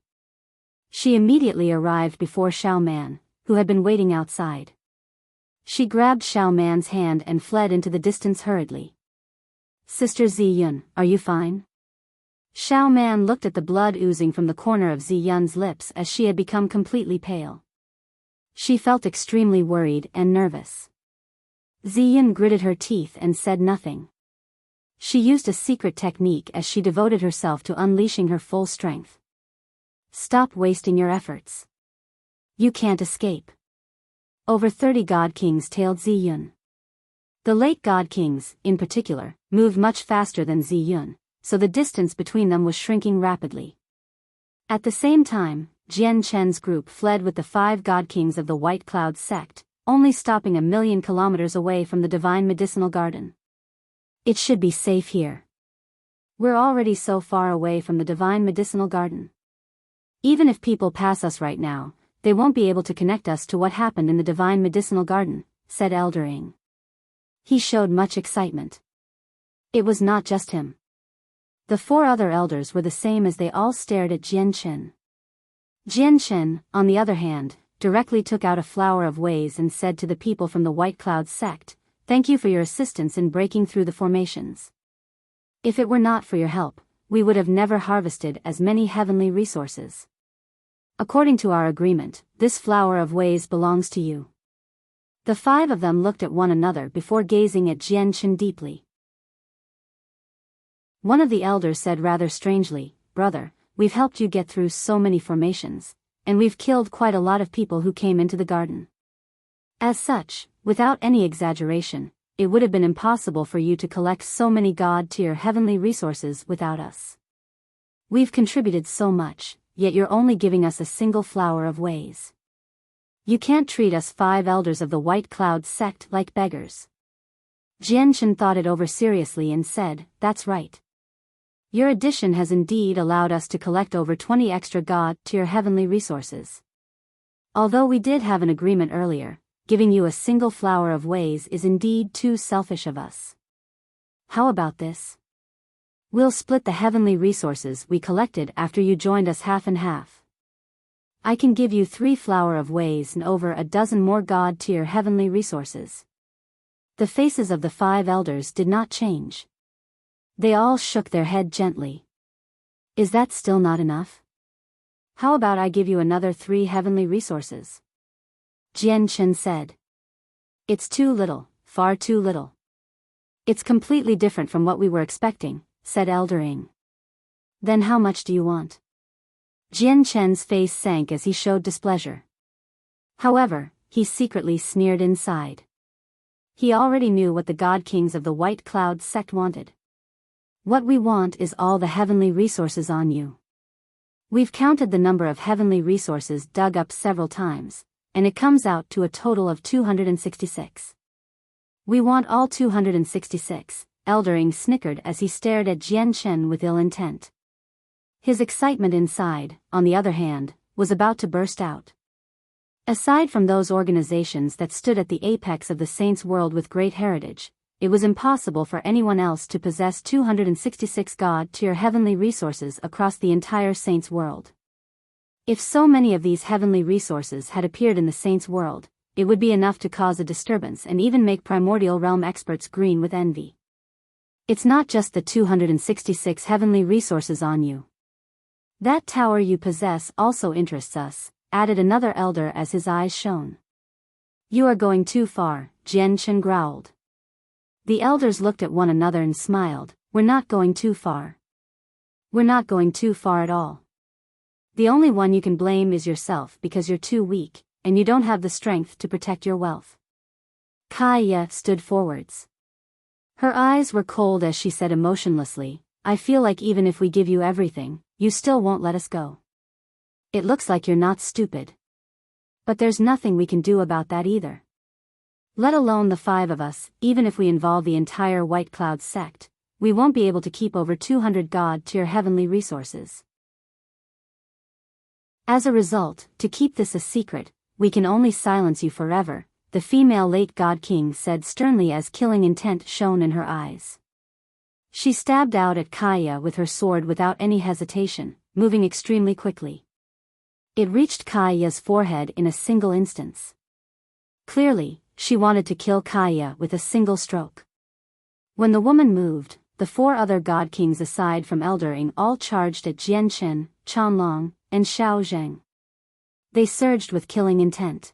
She immediately arrived before Xiao Man, who had been waiting outside. She grabbed Xiao Man's hand and fled into the distance hurriedly. Sister Ziyun, are you fine? Xiao Man looked at the blood oozing from the corner of Ziyun's lips as she had become completely pale. She felt extremely worried and nervous. Ziyun gritted her teeth and said nothing. She used a secret technique as she devoted herself to unleashing her full strength. Stop wasting your efforts. You can't escape. Over 30 God Kings tailed Ziyun. The late God Kings, in particular, moved much faster than Ziyun, so the distance between them was shrinking rapidly. At the same time, Jian Chen's group fled with the 5 God Kings of the White Cloud sect, only stopping 1,000,000 kilometers away from the Divine Medicinal Garden. It should be safe here. We're already so far away from the Divine Medicinal Garden. Even if people pass us right now, they won't be able to connect us to what happened in the Divine Medicinal Garden, said Elder Ying. He showed much excitement. It was not just him. The 4 other elders were the same as they all stared at Jian Chen. Jian Chen, on the other hand, directly took out a flower of ways and said to the people from the White Cloud sect, "Thank you for your assistance in breaking through the formations. If it were not for your help, we would have never harvested as many heavenly resources. According to our agreement, this flower of ways belongs to you." The 5 of them looked at one another before gazing at Jian Chen deeply. One of the elders said rather strangely, "Brother, we've helped you get through so many formations, and we've killed quite a lot of people who came into the garden. As such, without any exaggeration, it would have been impossible for you to collect so many God-tier heavenly resources without us. We've contributed so much, yet you're only giving us a single flower of ways. You can't treat us 5 elders of the White Cloud sect like beggars." Jian Chen thought it over seriously and said, "That's right. Your addition has indeed allowed us to collect over 20 extra God-tier heavenly resources. Although we did have an agreement earlier, giving you a single flower of ways is indeed too selfish of us. How about this? We'll split the heavenly resources we collected after you joined us half and half. I can give you 3 flower of ways and over a dozen more God-tier heavenly resources." The faces of the 5 elders did not change. They all shook their head gently. "Is that still not enough? How about I give you another 3 heavenly resources?" Jian Chen said. "It's too little, far too little. It's completely different from what we were expecting," said Elder Ying. "Then how much do you want?" Jian Chen's face sank as he showed displeasure. However, he secretly sneered inside. He already knew what the God Kings of the White Cloud sect wanted. "What we want is all the heavenly resources on you. We've counted the number of heavenly resources dug up several times, and it comes out to a total of 266. We want all 266, Elder Ying snickered as he stared at Jian Chen with ill intent. His excitement inside, on the other hand, was about to burst out. Aside from those organizations that stood at the apex of the Saints' world with great heritage, it was impossible for anyone else to possess 266 God-tier heavenly resources across the entire Saints' world. If so many of these heavenly resources had appeared in the Saints' world, it would be enough to cause a disturbance and even make primordial realm experts green with envy. It's not just the 266 heavenly resources on you. That tower you possess also interests us, added another elder as his eyes shone. You are going too far, Jian Chen growled. The elders looked at one another and smiled. We're not going too far. We're not going too far at all. The only one you can blame is yourself because you're too weak, and you don't have the strength to protect your wealth. Kaya stood forwards. Her eyes were cold as she said emotionlessly, I feel like even if we give you everything, you still won't let us go. It looks like you're not stupid. But there's nothing we can do about that either. Let alone the 5 of us, even if we involve the entire White Cloud sect, we won't be able to keep over 200 God-tier heavenly resources. As a result, to keep this a secret, we can only silence you forever, the female late God King said sternly as killing intent shone in her eyes. She stabbed out at Kaya with her sword without any hesitation, moving extremely quickly. It reached Kaya's forehead in a single instance. Clearly, she wanted to kill Kaya with a single stroke. When the woman moved, the 4 other God Kings aside from Elder Ying all charged at Jian Chen, Chanlong, and Xiao Zheng. They surged with killing intent.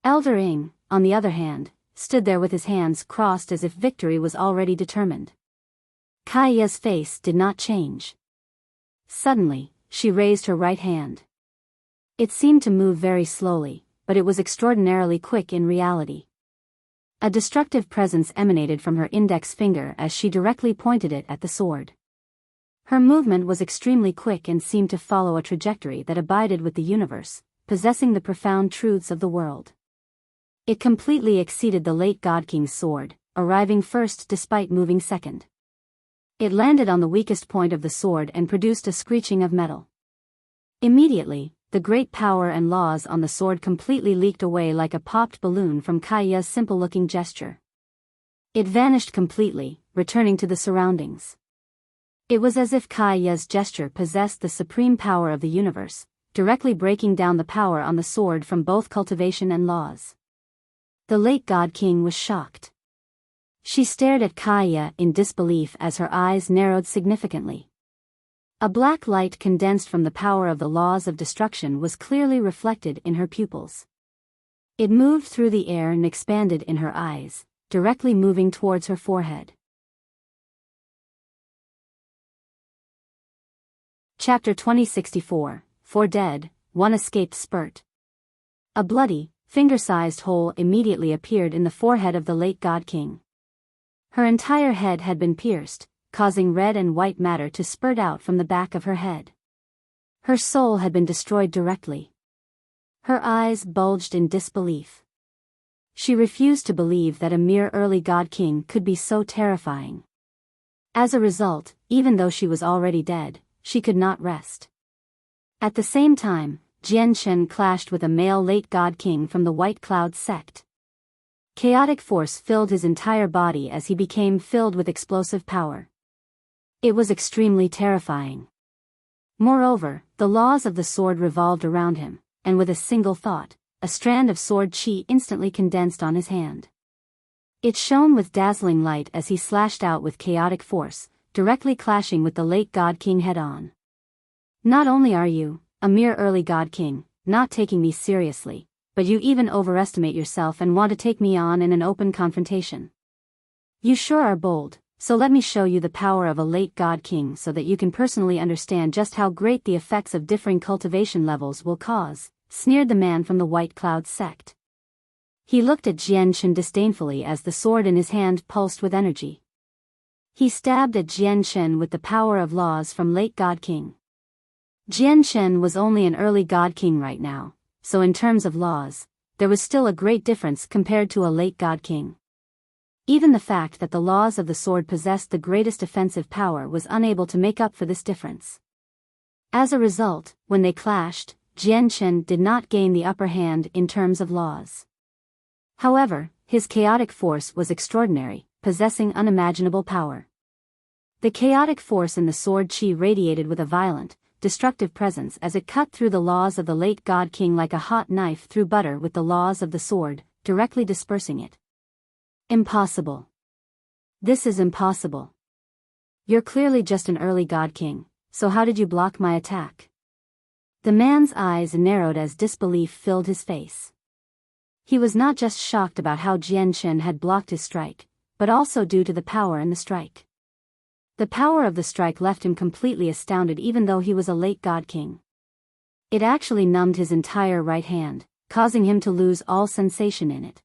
Elder Ying, on the other hand, stood there with his hands crossed as if victory was already determined. Kaya's face did not change. Suddenly, she raised her right hand. It seemed to move very slowly, but it was extraordinarily quick in reality. A destructive presence emanated from her index finger as she directly pointed it at the sword. Her movement was extremely quick and seemed to follow a trajectory that abided with the universe, possessing the profound truths of the world. It completely exceeded the late God King's sword, arriving first despite moving second. It landed on the weakest point of the sword and produced a screeching of metal. Immediately, the great power and laws on the sword completely leaked away like a popped balloon from Kaya's simple-looking gesture. It vanished completely, returning to the surroundings. It was as if Kaya's gesture possessed the supreme power of the universe, directly breaking down the power on the sword from both cultivation and laws. The late God King was shocked. She stared at Kaya in disbelief as her eyes narrowed significantly. A black light condensed from the power of the laws of destruction was clearly reflected in her pupils. It moved through the air and expanded in her eyes, directly moving towards her forehead. Chapter 2064, 4 Dead, 1 Escaped Spurt. A bloody, finger-sized hole immediately appeared in the forehead of the late God King. Her entire head had been pierced, causing red and white matter to spurt out from the back of her head. Her soul had been destroyed directly. Her eyes bulged in disbelief. She refused to believe that a mere early God King could be so terrifying. As a result, even though she was already dead, she could not rest. At the same time, Jian Chen clashed with a male late God King from the White Cloud sect. Chaotic force filled his entire body as he became filled with explosive power. It was extremely terrifying. Moreover, the laws of the sword revolved around him, and with a single thought, a strand of sword chi instantly condensed on his hand. It shone with dazzling light as he slashed out with chaotic force, directly clashing with the late God King head-on. Not only are you, a mere early God King, not taking me seriously, but you even overestimate yourself and want to take me on in an open confrontation. You sure are bold. So let me show you the power of a late God King so that you can personally understand just how great the effects of differing cultivation levels will cause, sneered the man from the White Cloud sect. He looked at Jian Chen disdainfully as the sword in his hand pulsed with energy. He stabbed at Jian Chen with the power of laws from late God King. Jian Chen was only an early God King right now, so in terms of laws, there was still a great difference compared to a late God King. Even the fact that the laws of the sword possessed the greatest offensive power was unable to make up for this difference. As a result, when they clashed, Jian Chen did not gain the upper hand in terms of laws. However, his chaotic force was extraordinary, possessing unimaginable power. The chaotic force in the sword qi radiated with a violent, destructive presence as it cut through the laws of the late God King like a hot knife through butter with the laws of the sword, directly dispersing it. Impossible. This is impossible. You're clearly just an early God King, so how did you block my attack? The man's eyes narrowed as disbelief filled his face. He was not just shocked about how Jian Chen had blocked his strike, but also due to the power in the strike. The power of the strike left him completely astounded even though he was a late God King. It actually numbed his entire right hand, causing him to lose all sensation in it.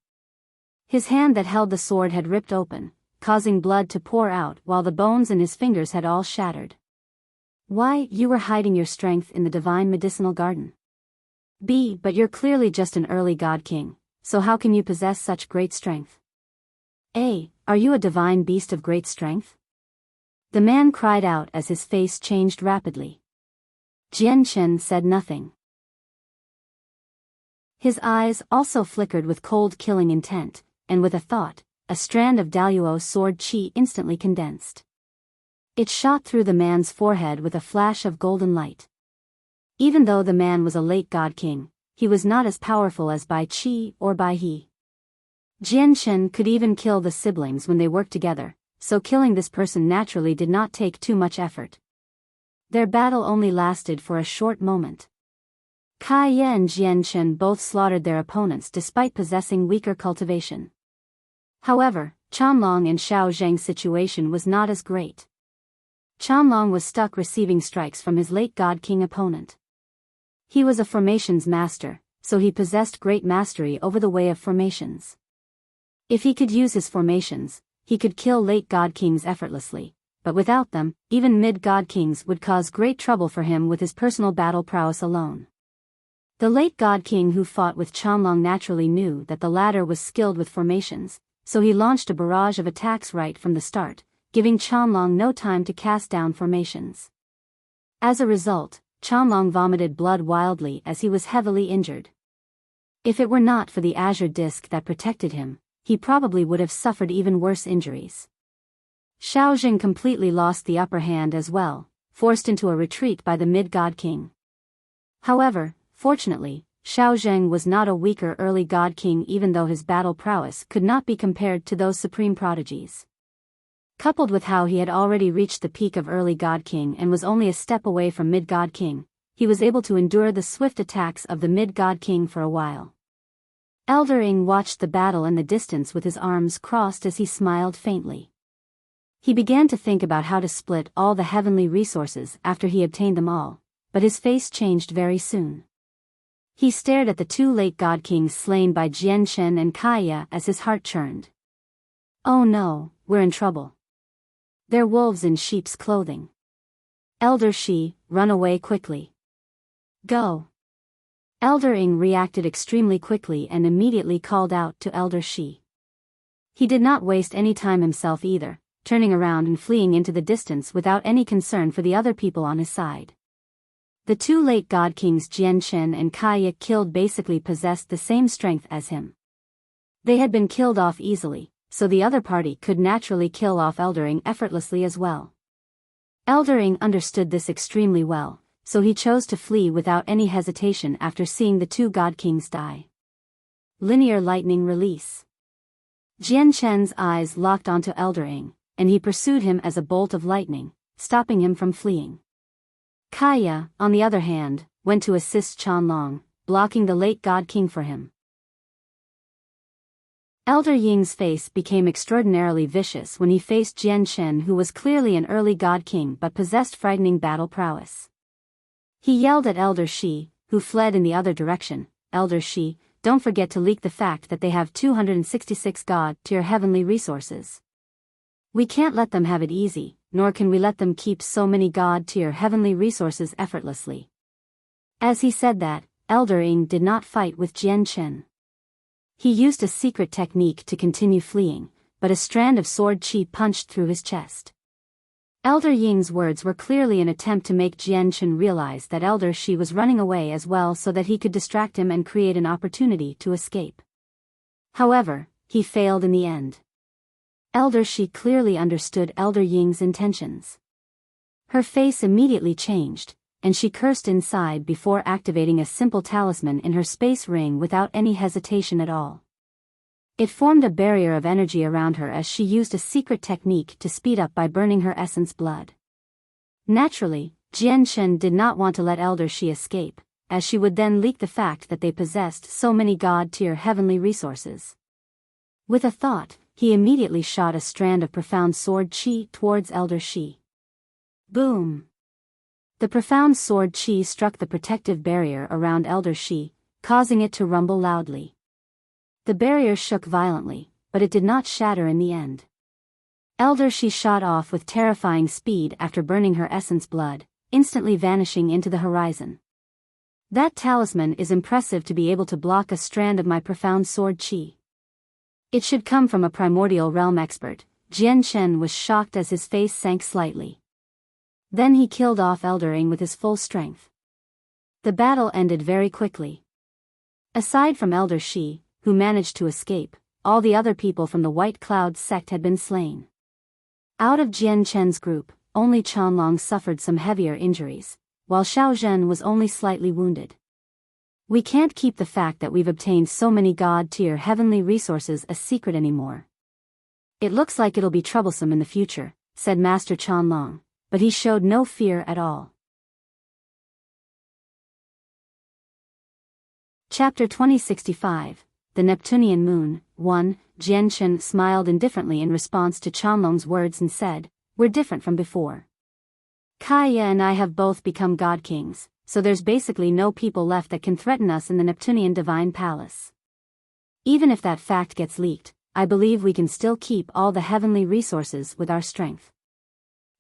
His hand that held the sword had ripped open, causing blood to pour out while the bones in his fingers had all shattered. Why, you were hiding your strength in the divine medicinal garden. But you're clearly just an early God King, so how can you possess such great strength? Are you a divine beast of great strength? The man cried out as his face changed rapidly. Jian Chen said nothing. His eyes also flickered with cold killing intent, and with a thought, a strand of Daluo sword qi instantly condensed. It shot through the man's forehead with a flash of golden light. Even though the man was a late God King, he was not as powerful as Bai Qi or Bai He. Jian Chen could even kill the siblings when they worked together, so killing this person naturally did not take too much effort. Their battle only lasted for a short moment. Kai Ye and Jian Chen both slaughtered their opponents despite possessing weaker cultivation. However, Chanlong and Xiao Zheng's situation was not as great. Chanlong was stuck receiving strikes from his late God King opponent. He was a formations master, so he possessed great mastery over the way of formations. If he could use his formations, he could kill late God Kings effortlessly, but without them, even mid-God Kings would cause great trouble for him with his personal battle prowess alone. The late God King who fought with Chanlong naturally knew that the latter was skilled with formations, so he launched a barrage of attacks right from the start, giving Chanlong no time to cast down formations. As a result, Chanlong vomited blood wildly as he was heavily injured. If it were not for the azure disc that protected him, he probably would have suffered even worse injuries. Xiao Zheng completely lost the upper hand as well, forced into a retreat by the mid-God King. However, fortunately, Xiao Zheng was not a weaker early God King even though his battle prowess could not be compared to those supreme prodigies. Coupled with how he had already reached the peak of early God King and was only a step away from mid-God King, he was able to endure the swift attacks of the mid-God King for a while. Elder Ing watched the battle in the distance with his arms crossed as he smiled faintly. He began to think about how to split all the heavenly resources after he obtained them all, but his face changed very soon. He stared at the two late God Kings slain by Jian Chen and Kaya as his heart churned. Oh no, we're in trouble. They're wolves in sheep's clothing. Elder Shi, run away quickly. Go. Elder Ing reacted extremely quickly and immediately called out to Elder Shi. He did not waste any time himself either, turning around and fleeing into the distance without any concern for the other people on his side. The two late God Kings Jian Chen and Kaya killed basically possessed the same strength as him. They had been killed off easily, so the other party could naturally kill off Elder Ing effortlessly as well. Elder Ing understood this extremely well, so he chose to flee without any hesitation after seeing the two God Kings die. Linear lightning release. Jian Chen's eyes locked onto Elder Ing, and he pursued him as a bolt of lightning, stopping him from fleeing. Kaya, on the other hand, went to assist Chanlong, blocking the late God King for him. Elder Ying's face became extraordinarily vicious when he faced Jian Chen, who was clearly an early God King but possessed frightening battle prowess. He yelled at Elder Shi, who fled in the other direction, Elder Shi, don't forget to leak the fact that they have 266 God-tier heavenly resources. We can't let them have it easy, nor can we let them keep so many God-tier heavenly resources effortlessly. As he said that, Elder Ing did not fight with Jian Chen. He used a secret technique to continue fleeing, but a strand of sword qi punched through his chest. Elder Ying's words were clearly an attempt to make Jian Chen realize that Elder Shi was running away as well so that he could distract him and create an opportunity to escape. However, he failed in the end. Elder Shi clearly understood Elder Ying's intentions. Her face immediately changed, and she cursed inside before activating a simple talisman in her space ring without any hesitation at all. It formed a barrier of energy around her as she used a secret technique to speed up by burning her essence blood. Naturally, Jian Chen did not want to let Elder Shi escape, as she would then leak the fact that they possessed so many god-tier heavenly resources. With a thought, he immediately shot a strand of profound sword chi towards Elder Shi. Boom! The profound sword chi struck the protective barrier around Elder Shi, causing it to rumble loudly. The barrier shook violently, but it did not shatter in the end. Elder Shi shot off with terrifying speed after burning her essence blood, instantly vanishing into the horizon. That talisman is impressive to be able to block a strand of my profound sword chi. It should come from a primordial realm expert. Jian Chen was shocked as his face sank slightly. Then he killed off Elder Ying with his full strength. The battle ended very quickly. Aside from Elder Shi, who managed to escape, all the other people from the White Cloud sect had been slain. Out of Jian Chen's group, only Chanlong suffered some heavier injuries, while Xiao Zhen was only slightly wounded. We can't keep the fact that we've obtained so many god-tier heavenly resources a secret anymore. It looks like it'll be troublesome in the future, said Master Chanlong, but he showed no fear at all. Chapter 2065. The Neptunian Moon. 1. Jian Chen smiled indifferently in response to Chanlong's words and said, "We're different from before. Kaya and I have both become god kings, so there's basically no people left that can threaten us in the Neptunian Divine Palace. Even if that fact gets leaked, I believe we can still keep all the heavenly resources with our strength.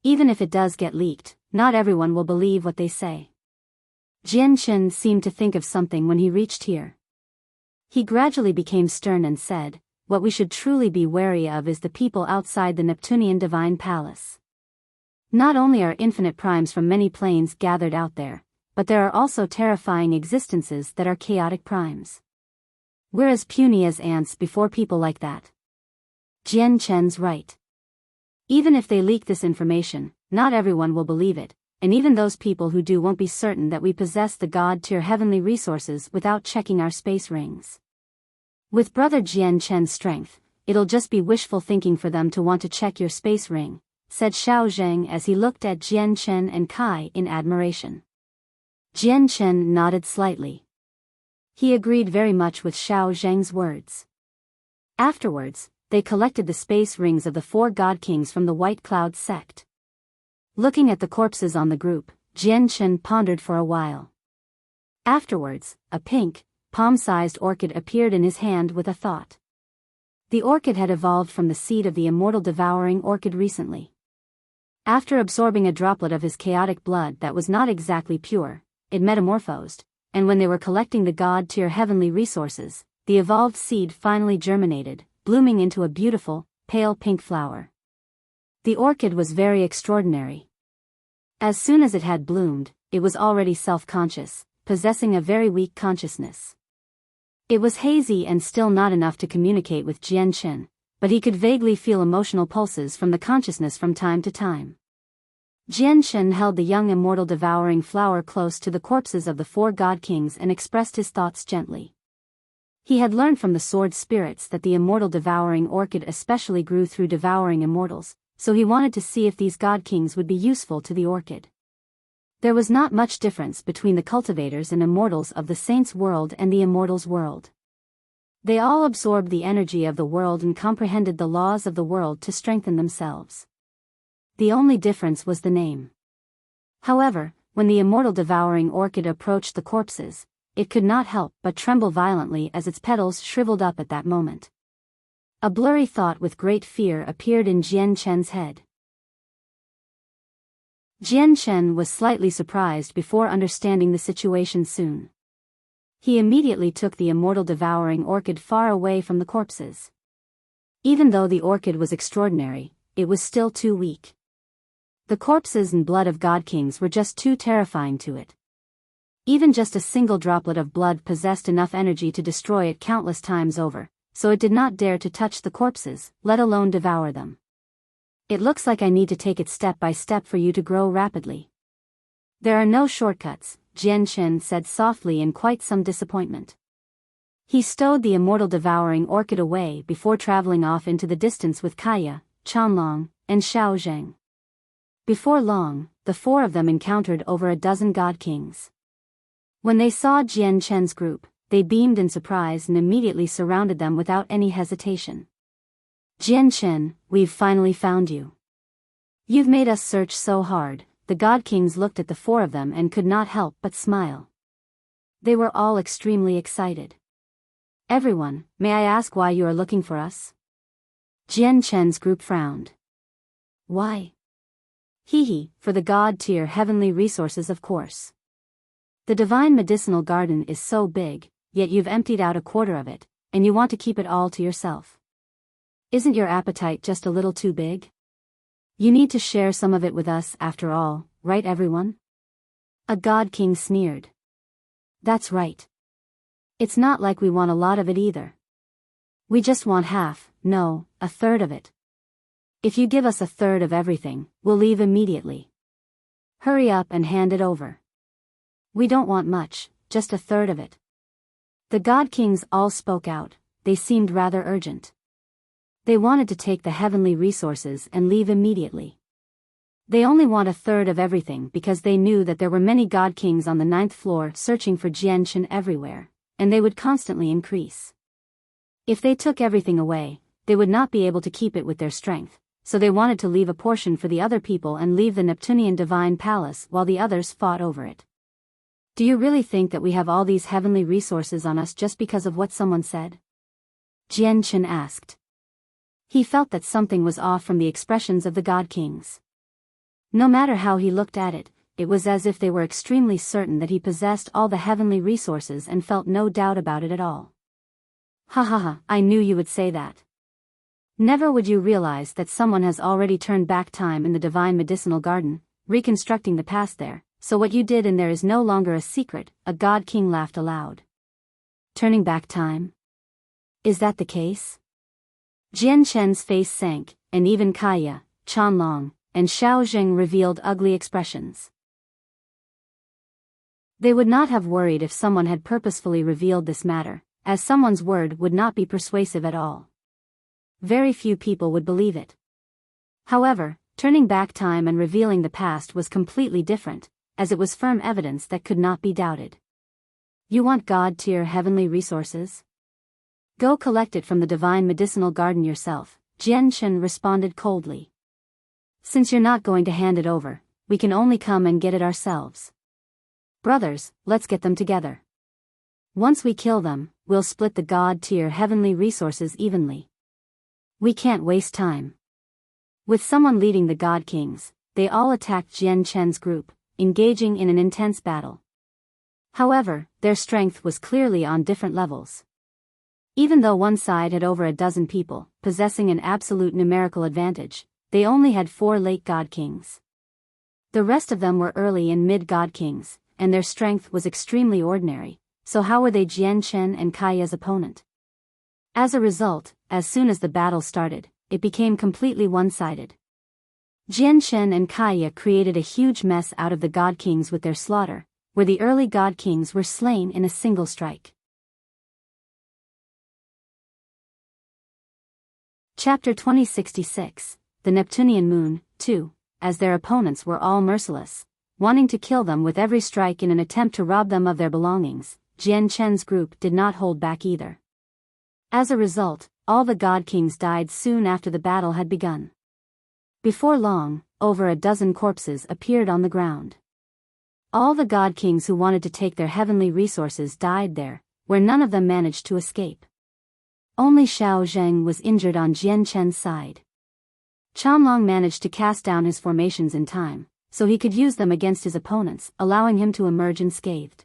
Even if it does get leaked, not everyone will believe what they say." Jian Chen seemed to think of something when he reached here. He gradually became stern and said, "What we should truly be wary of is the people outside the Neptunian Divine Palace. Not only are infinite primes from many planes gathered out there, but there are also terrifying existences that are chaotic primes. We're as puny as ants before people like that." Jian Chen's right. Even if they leak this information, not everyone will believe it, and even those people who do won't be certain that we possess the god-tier heavenly resources without checking our space rings. With Brother Jian Chen's strength, it'll just be wishful thinking for them to want to check your space ring, said Xiao Zheng as he looked at Jian Chen and Kai in admiration. Jian Chen nodded slightly. He agreed very much with Xiao Zheng's words. Afterwards, they collected the space rings of the 4 god kings from the White Cloud sect. Looking at the corpses on the group, Jian Chen pondered for a while. Afterwards, a pink, palm-sized orchid appeared in his hand with a thought. The orchid had evolved from the seed of the immortal devouring orchid recently. After absorbing a droplet of his chaotic blood that was not exactly pure, it metamorphosed, and when they were collecting the god-tier heavenly resources, the evolved seed finally germinated, blooming into a beautiful, pale pink flower. The orchid was very extraordinary. As soon as it had bloomed, it was already self-conscious, possessing a very weak consciousness. It was hazy and still not enough to communicate with Jian Chen, but he could vaguely feel emotional pulses from the consciousness from time to time. Jian Chen held the young immortal devouring flower close to the corpses of the 4 god kings and expressed his thoughts gently. He had learned from the sword spirits that the immortal devouring orchid especially grew through devouring immortals, so he wanted to see if these god kings would be useful to the orchid. There was not much difference between the cultivators and immortals of the saints' world and the immortals' world. They all absorbed the energy of the world and comprehended the laws of the world to strengthen themselves. The only difference was the name. However, when the immortal devouring orchid approached the corpses, it could not help but tremble violently as its petals shriveled up at that moment. A blurry thought with great fear appeared in Jian Chen's head. Jian Chen was slightly surprised before understanding the situation soon. He immediately took the immortal devouring orchid far away from the corpses. Even though the orchid was extraordinary, it was still too weak. The corpses and blood of god kings were just too terrifying to it. Even just a single droplet of blood possessed enough energy to destroy it countless times over, so it did not dare to touch the corpses, let alone devour them. It looks like I need to take it step by step for you to grow rapidly. There are no shortcuts, Jian Chen said softly in quite some disappointment. He stowed the immortal devouring orchid away before traveling off into the distance with Kaya, Chanlong, and Xiao Zheng. Before long, the four of them encountered over a dozen god kings. When they saw Jian Chen's group, they beamed in surprise and immediately surrounded them without any hesitation. Jian Chen, we've finally found you. You've made us search so hard. The god kings looked at the four of them and could not help but smile. They were all extremely excited. Everyone, may I ask why you are looking for us? Jian Chen's group frowned. Why? For the god-tier heavenly resources, of course. The divine medicinal garden is so big, yet you've emptied out a quarter of it, and you want to keep it all to yourself. Isn't your appetite just a little too big? You need to share some of it with us after all, right everyone? A god king sneered. That's right. It's not like we want a lot of it either. We just want half, no, a third of it. If you give us a third of everything, we'll leave immediately. Hurry up and hand it over. We don't want much, just a third of it. The god kings all spoke out. They seemed rather urgent. They wanted to take the heavenly resources and leave immediately. They only want a third of everything because they knew that there were many god kings on the 9th floor searching for Jian Chen everywhere, and they would constantly increase. If they took everything away, they would not be able to keep it with their strength, so they wanted to leave a portion for the other people and leave the Neptunian divine palace while the others fought over it. Do you really think that we have all these heavenly resources on us just because of what someone said? Jian Chen asked. He felt that something was off from the expressions of the god kings. No matter how he looked at it, it was as if they were extremely certain that he possessed all the heavenly resources and felt no doubt about it at all. Ha ha ha, I knew you would say that. Never would you realize that someone has already turned back time in the divine medicinal garden, reconstructing the past there, so what you did in there is no longer a secret, a god king laughed aloud. Turning back time? Is that the case? Jian Chen's face sank, and even Kaya, Chanlong, and Xiao Zheng revealed ugly expressions. They would not have worried if someone had purposefully revealed this matter, as someone's word would not be persuasive at all. Very few people would believe it. However, turning back time and revealing the past was completely different, as it was firm evidence that could not be doubted. You want god-tier heavenly resources? Go collect it from the divine medicinal garden yourself, Jian Chen responded coldly. Since you're not going to hand it over, we can only come and get it ourselves. Brothers, let's get them together. Once we kill them, we'll split the god-tier heavenly resources evenly. We can't waste time. With someone leading the god kings, they all attacked Jian Chen's group, engaging in an intense battle. However, their strength was clearly on different levels. Even though one side had over a dozen people, possessing an absolute numerical advantage, they only had 4 late god kings. The rest of them were early and mid god kings, and their strength was extremely ordinary, so how were they Jian Chen and Kaya's opponent? As a result, as soon as the battle started, it became completely one-sided. Jian Chen and Kaya created a huge mess out of the god kings with their slaughter, where the early god kings were slain in a single strike. Chapter 2066, The Neptunian Moon, 2, as their opponents were all merciless, wanting to kill them with every strike in an attempt to rob them of their belongings, Jian Chen's group did not hold back either. As a result, all the god kings died soon after the battle had begun. Before long, over a dozen corpses appeared on the ground. All the god kings who wanted to take their heavenly resources died there, where none of them managed to escape. Only Xiao Zheng was injured on Jian Chen's side. Chanlong managed to cast down his formations in time, so he could use them against his opponents, allowing him to emerge unscathed.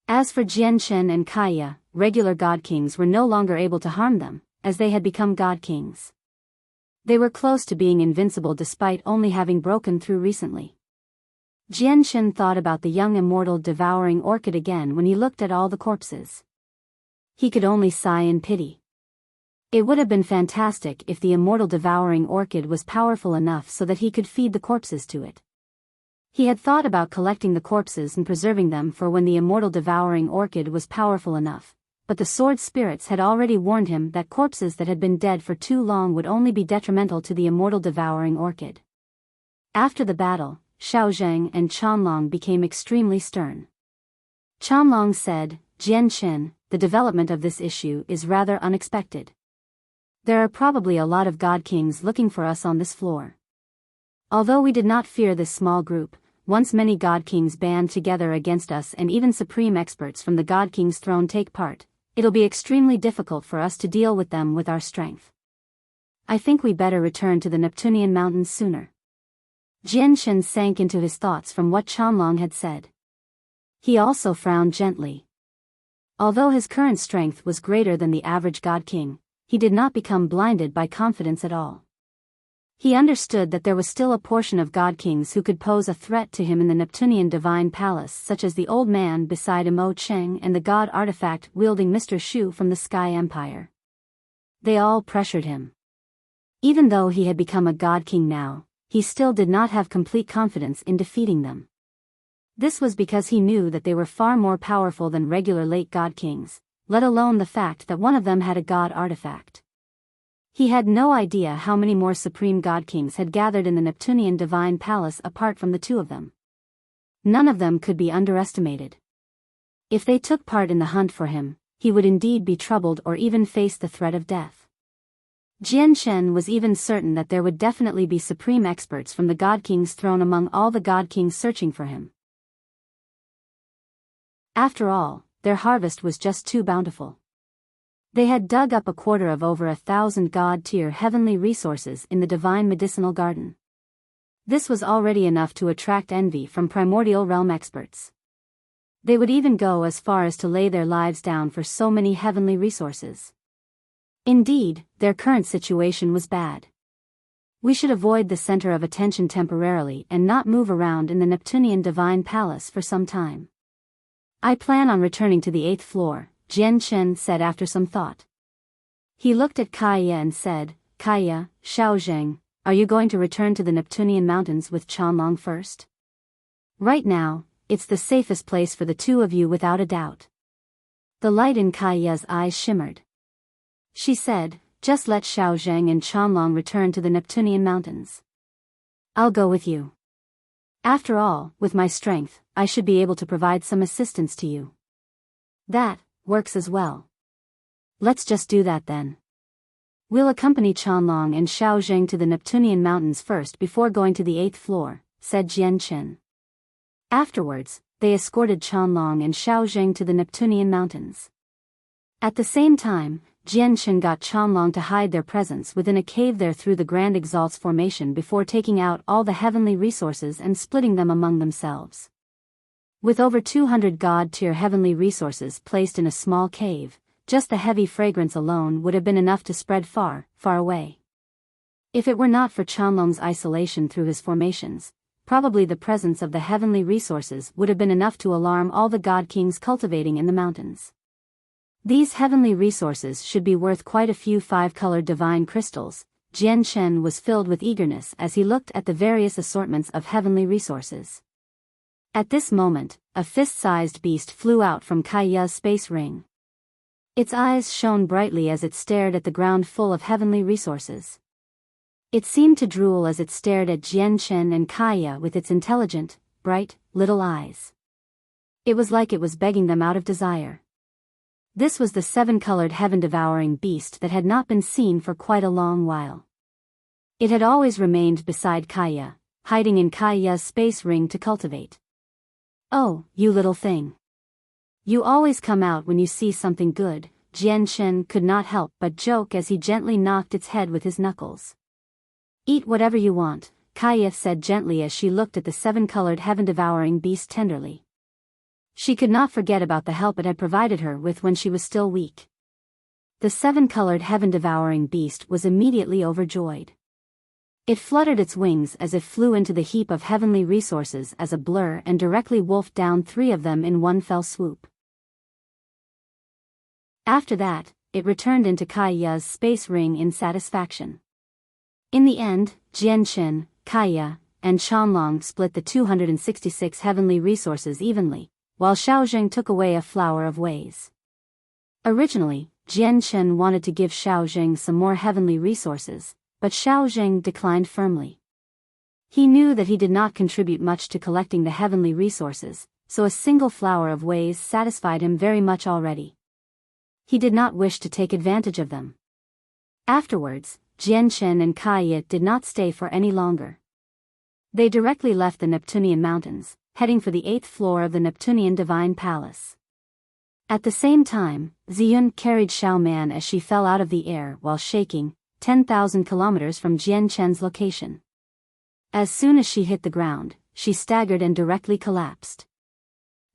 As for Jian Chen and Kaya, regular god kings were no longer able to harm them, as they had become god kings. They were close to being invincible despite only having broken through recently. Jianchen thought about the young immortal devouring orchid again when he looked at all the corpses. He could only sigh in pity. It would have been fantastic if the immortal devouring orchid was powerful enough so that he could feed the corpses to it. He had thought about collecting the corpses and preserving them for when the immortal devouring orchid was powerful enough, but the sword spirits had already warned him that corpses that had been dead for too long would only be detrimental to the immortal devouring orchid. After the battle, Xiaozheng and Chanlong became extremely stern. Chanlong said, "Jianchen, the development of this issue is rather unexpected. There are probably a lot of god kings looking for us on this floor. Although we did not fear this small group, once many god kings band together against us and even supreme experts from the god king's throne take part, it'll be extremely difficult for us to deal with them with our strength. I think we better return to the Neptunian mountains sooner." Jianchen sank into his thoughts from what Chanlong had said. He also frowned gently. Although his current strength was greater than the average god king, he did not become blinded by confidence at all. He understood that there was still a portion of god kings who could pose a threat to him in the Neptunian divine palace, such as the old man beside him, Mo Cheng, and the god artifact wielding Mr. Shu from the Sky Empire. They all pressured him. Even though he had become a god king now, he still did not have complete confidence in defeating them. This was because he knew that they were far more powerful than regular late god kings, let alone the fact that one of them had a god artifact. He had no idea how many more supreme god kings had gathered in the Neptunian divine palace apart from the two of them. None of them could be underestimated. If they took part in the hunt for him, he would indeed be troubled or even face the threat of death. Jianchen was even certain that there would definitely be supreme experts from the god king's throne among all the god kings searching for him. After all, their harvest was just too bountiful. They had dug up a quarter of over 1,000 god-tier heavenly resources in the divine medicinal garden. This was already enough to attract envy from primordial realm experts. They would even go as far as to lay their lives down for so many heavenly resources. Indeed, their current situation was bad. We should avoid the center of attention temporarily and not move around in the Neptunian divine palace for some time. I plan on returning to the 8th floor, Jianchen said after some thought. He looked at Kaya and said, "Kaya, Xiaozheng, are you going to return to the Neptunian mountains with Chanlong first? Right now, it's the safest place for the two of you without a doubt." The light in Kaya's eyes shimmered. She said, "Just let Xiaozheng and Chanlong return to the Neptunian mountains. I'll go with you. After all, with my strength, I should be able to provide some assistance to you." "That works as well. Let's just do that then. We'll accompany Chanlong and Xiaozheng to the Neptunian mountains first before going to the 8th floor, said Jianchen. Afterwards, they escorted Chanlong and Xiaozheng to the Neptunian mountains. At the same time, Jianchen got Chanlong to hide their presence within a cave there through the Grand Exalt's formation before taking out all the heavenly resources and splitting them among themselves. With over 200 god-tier heavenly resources placed in a small cave, just the heavy fragrance alone would have been enough to spread far, far away. If it were not for Chanlong's isolation through his formations, probably the presence of the heavenly resources would have been enough to alarm all the god kings cultivating in the mountains. These heavenly resources should be worth quite a few 5-colored divine crystals. Jianchen was filled with eagerness as he looked at the various assortments of heavenly resources. At this moment, a fist-sized beast flew out from Kaiya's space ring. Its eyes shone brightly as it stared at the ground full of heavenly resources. It seemed to drool as it stared at Jianchen and Kaiya with its intelligent, bright, little eyes. It was like it was begging them out of desire. This was the 7-colored heaven-devouring beast that had not been seen for quite a long while. It had always remained beside Kaiya, hiding in Kaiya's space ring to cultivate. "Oh, you little thing. You always come out when you see something good," Jianchen could not help but joke as he gently knocked its head with his knuckles. "Eat whatever you want," Kaiya said gently as she looked at the 7-colored heaven-devouring beast tenderly. She could not forget about the help it had provided her with when she was still weak. The 7-colored heaven-devouring beast was immediately overjoyed. It fluttered its wings as it flew into the heap of heavenly resources as a blur and directly wolfed down 3 of them in one fell swoop. After that, it returned into Kaiya's space ring in satisfaction. In the end, Jianchen, Kaiya, and Chanlong split the 266 heavenly resources evenly, while Xiaozheng took away a flower of ways. Originally, Jianchen wanted to give Xiaozheng some more heavenly resources, but Xiaozheng declined firmly. He knew that he did not contribute much to collecting the heavenly resources, so a single flower of ways satisfied him very much already. He did not wish to take advantage of them. Afterwards, Jianchen and Kaiya did not stay for any longer. They directly left the Neptunian mountains, heading for the 8th floor of the Neptunian Divine Palace. At the same time, Ziyun carried Xiaoman as she fell out of the air while shaking, 10,000 kilometers from Jianchen's location. As soon as she hit the ground, she staggered and directly collapsed.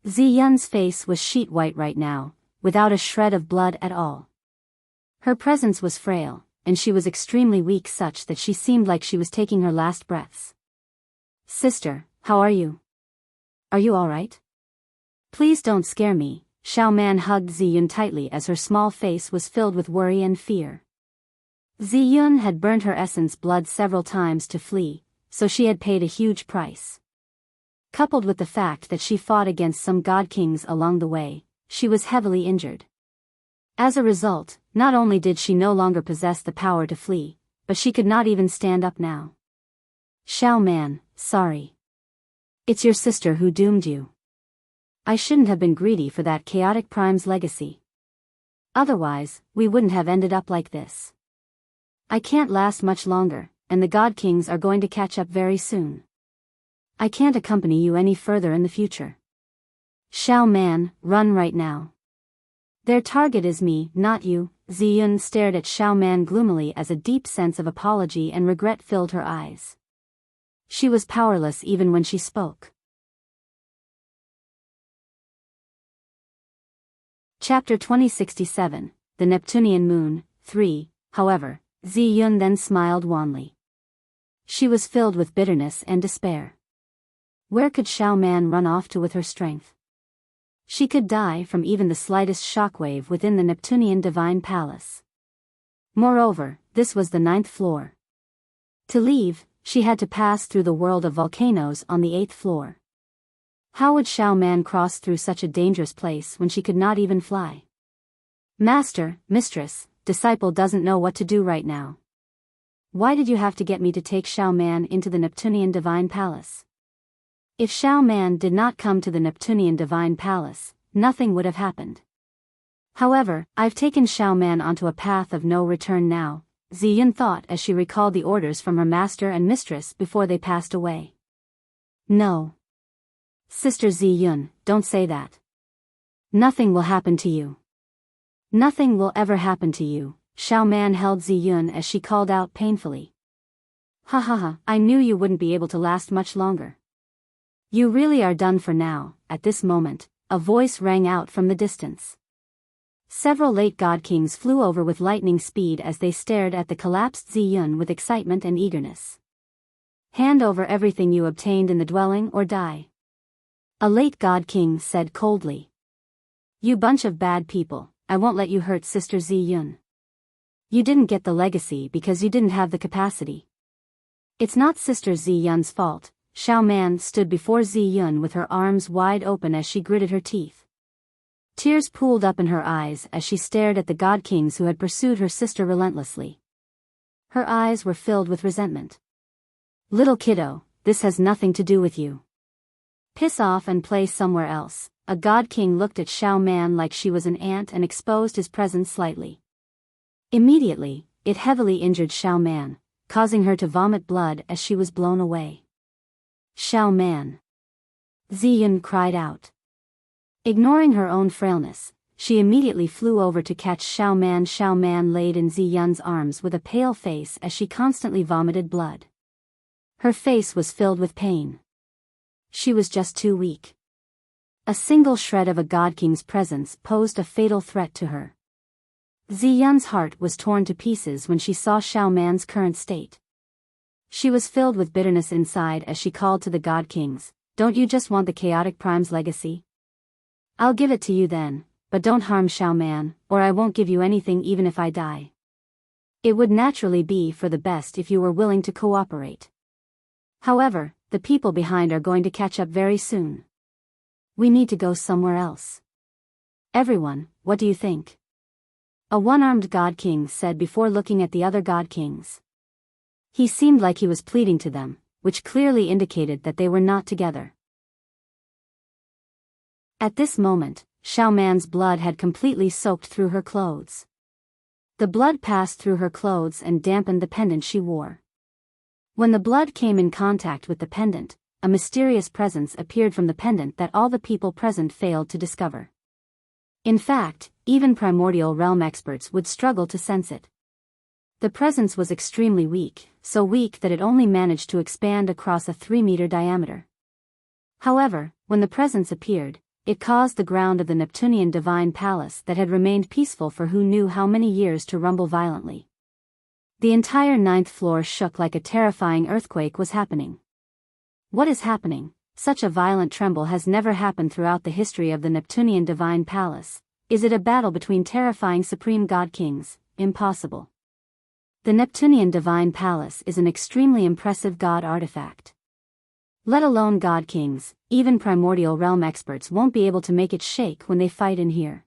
Ziyun's face was sheet white right now, without a shred of blood at all. Her presence was frail, and she was extremely weak, such that she seemed like she was taking her last breaths. "Sister, how are you? Are you all right? Please don't scare me." Xiaoman hugged Ziyun tightly as her small face was filled with worry and fear. Ziyun had burned her essence blood several times to flee, so she had paid a huge price. Coupled with the fact that she fought against some god kings along the way, she was heavily injured. As a result, not only did she no longer possess the power to flee, but she could not even stand up now. "Xiaoman, sorry. It's your sister who doomed you. I shouldn't have been greedy for that chaotic prime's legacy. Otherwise, we wouldn't have ended up like this. I can't last much longer, and the God Kings are going to catch up very soon. I can't accompany you any further in the future. Xiaoman, run right now. Their target is me, not you." Ziyun stared at Xiaoman gloomily as a deep sense of apology and regret filled her eyes. She was powerless even when she spoke. Chapter 2067, The Neptunian Moon, 3, However, Ziyun then smiled wanly. She was filled with bitterness and despair. Where could Xiaoman run off to with her strength? She could die from even the slightest shockwave within the Neptunian Divine Palace. Moreover, this was the 9th floor. To leave, she had to pass through the world of volcanoes on the 8th floor. How would Xiaoman cross through such a dangerous place when she could not even fly? "Master, mistress, disciple doesn't know what to do right now. Why did you have to get me to take Xiaoman into the Neptunian Divine Palace?" If Xiaoman did not come to the Neptunian Divine Palace, nothing would have happened. However, I've taken Xiaoman onto a path of no return now, Ziyun thought as she recalled the orders from her master and mistress before they passed away. "No. Sister Ziyun, don't say that. Nothing will happen to you. Nothing will ever happen to you." Xiaoman held Ziyun as she called out painfully. "Ha ha ha, I knew you wouldn't be able to last much longer. You really are done for now." At this moment, a voice rang out from the distance. Several late god kings flew over with lightning speed as they stared at the collapsed Ziyun with excitement and eagerness. "Hand over everything you obtained in the dwelling or die," a late god king said coldly. "You bunch of bad people, I won't let you hurt Sister Ziyun. You didn't get the legacy because you didn't have the capacity. It's not Sister Ziyun's fault." Xiaoman stood before Ziyun with her arms wide open as she gritted her teeth. Tears pooled up in her eyes as she stared at the god kings who had pursued her sister relentlessly. Her eyes were filled with resentment. "Little kiddo, this has nothing to do with you. Piss off and play somewhere else." A god king looked at Xiaoman like she was an ant and exposed his presence slightly. Immediately, it heavily injured Xiaoman, causing her to vomit blood as she was blown away. "Xiaoman!" Ziyun cried out. Ignoring her own frailness, she immediately flew over to catch Xiaoman. Xiaoman laid in Ziyun's arms with a pale face as she constantly vomited blood. Her face was filled with pain. She was just too weak. A single shred of a god king's presence posed a fatal threat to her. Ziyun's heart was torn to pieces when she saw Xiaoman's current state. She was filled with bitterness inside as she called to the God Kings, "Don't you just want the Chaotic Prime's legacy? I'll give it to you then, but don't harm Xiao Man, or I won't give you anything even if I die. It would naturally be for the best if you were willing to cooperate. However, the people behind are going to catch up very soon. We need to go somewhere else. Everyone, what do you think?" A one-armed God King said before looking at the other God Kings. He seemed like he was pleading to them, which clearly indicated that they were not together. At this moment, Xiao Man's blood had completely soaked through her clothes. The blood passed through her clothes and dampened the pendant she wore. When the blood came in contact with the pendant, a mysterious presence appeared from the pendant that all the people present failed to discover. In fact, even primordial realm experts would struggle to sense it. The presence was extremely weak, so weak that it only managed to expand across a 3-meter diameter. However, when the presence appeared, it caused the ground of the Neptunian Divine Palace that had remained peaceful for who knew how many years to rumble violently. The entire 9th floor shook like a terrifying earthquake was happening. What is happening? Such a violent tremble has never happened throughout the history of the Neptunian Divine Palace. Is it a battle between terrifying Supreme God Kings? Impossible. The Neptunian Divine Palace is an extremely impressive god artifact. Let alone God Kings, even primordial realm experts won't be able to make it shake when they fight in here.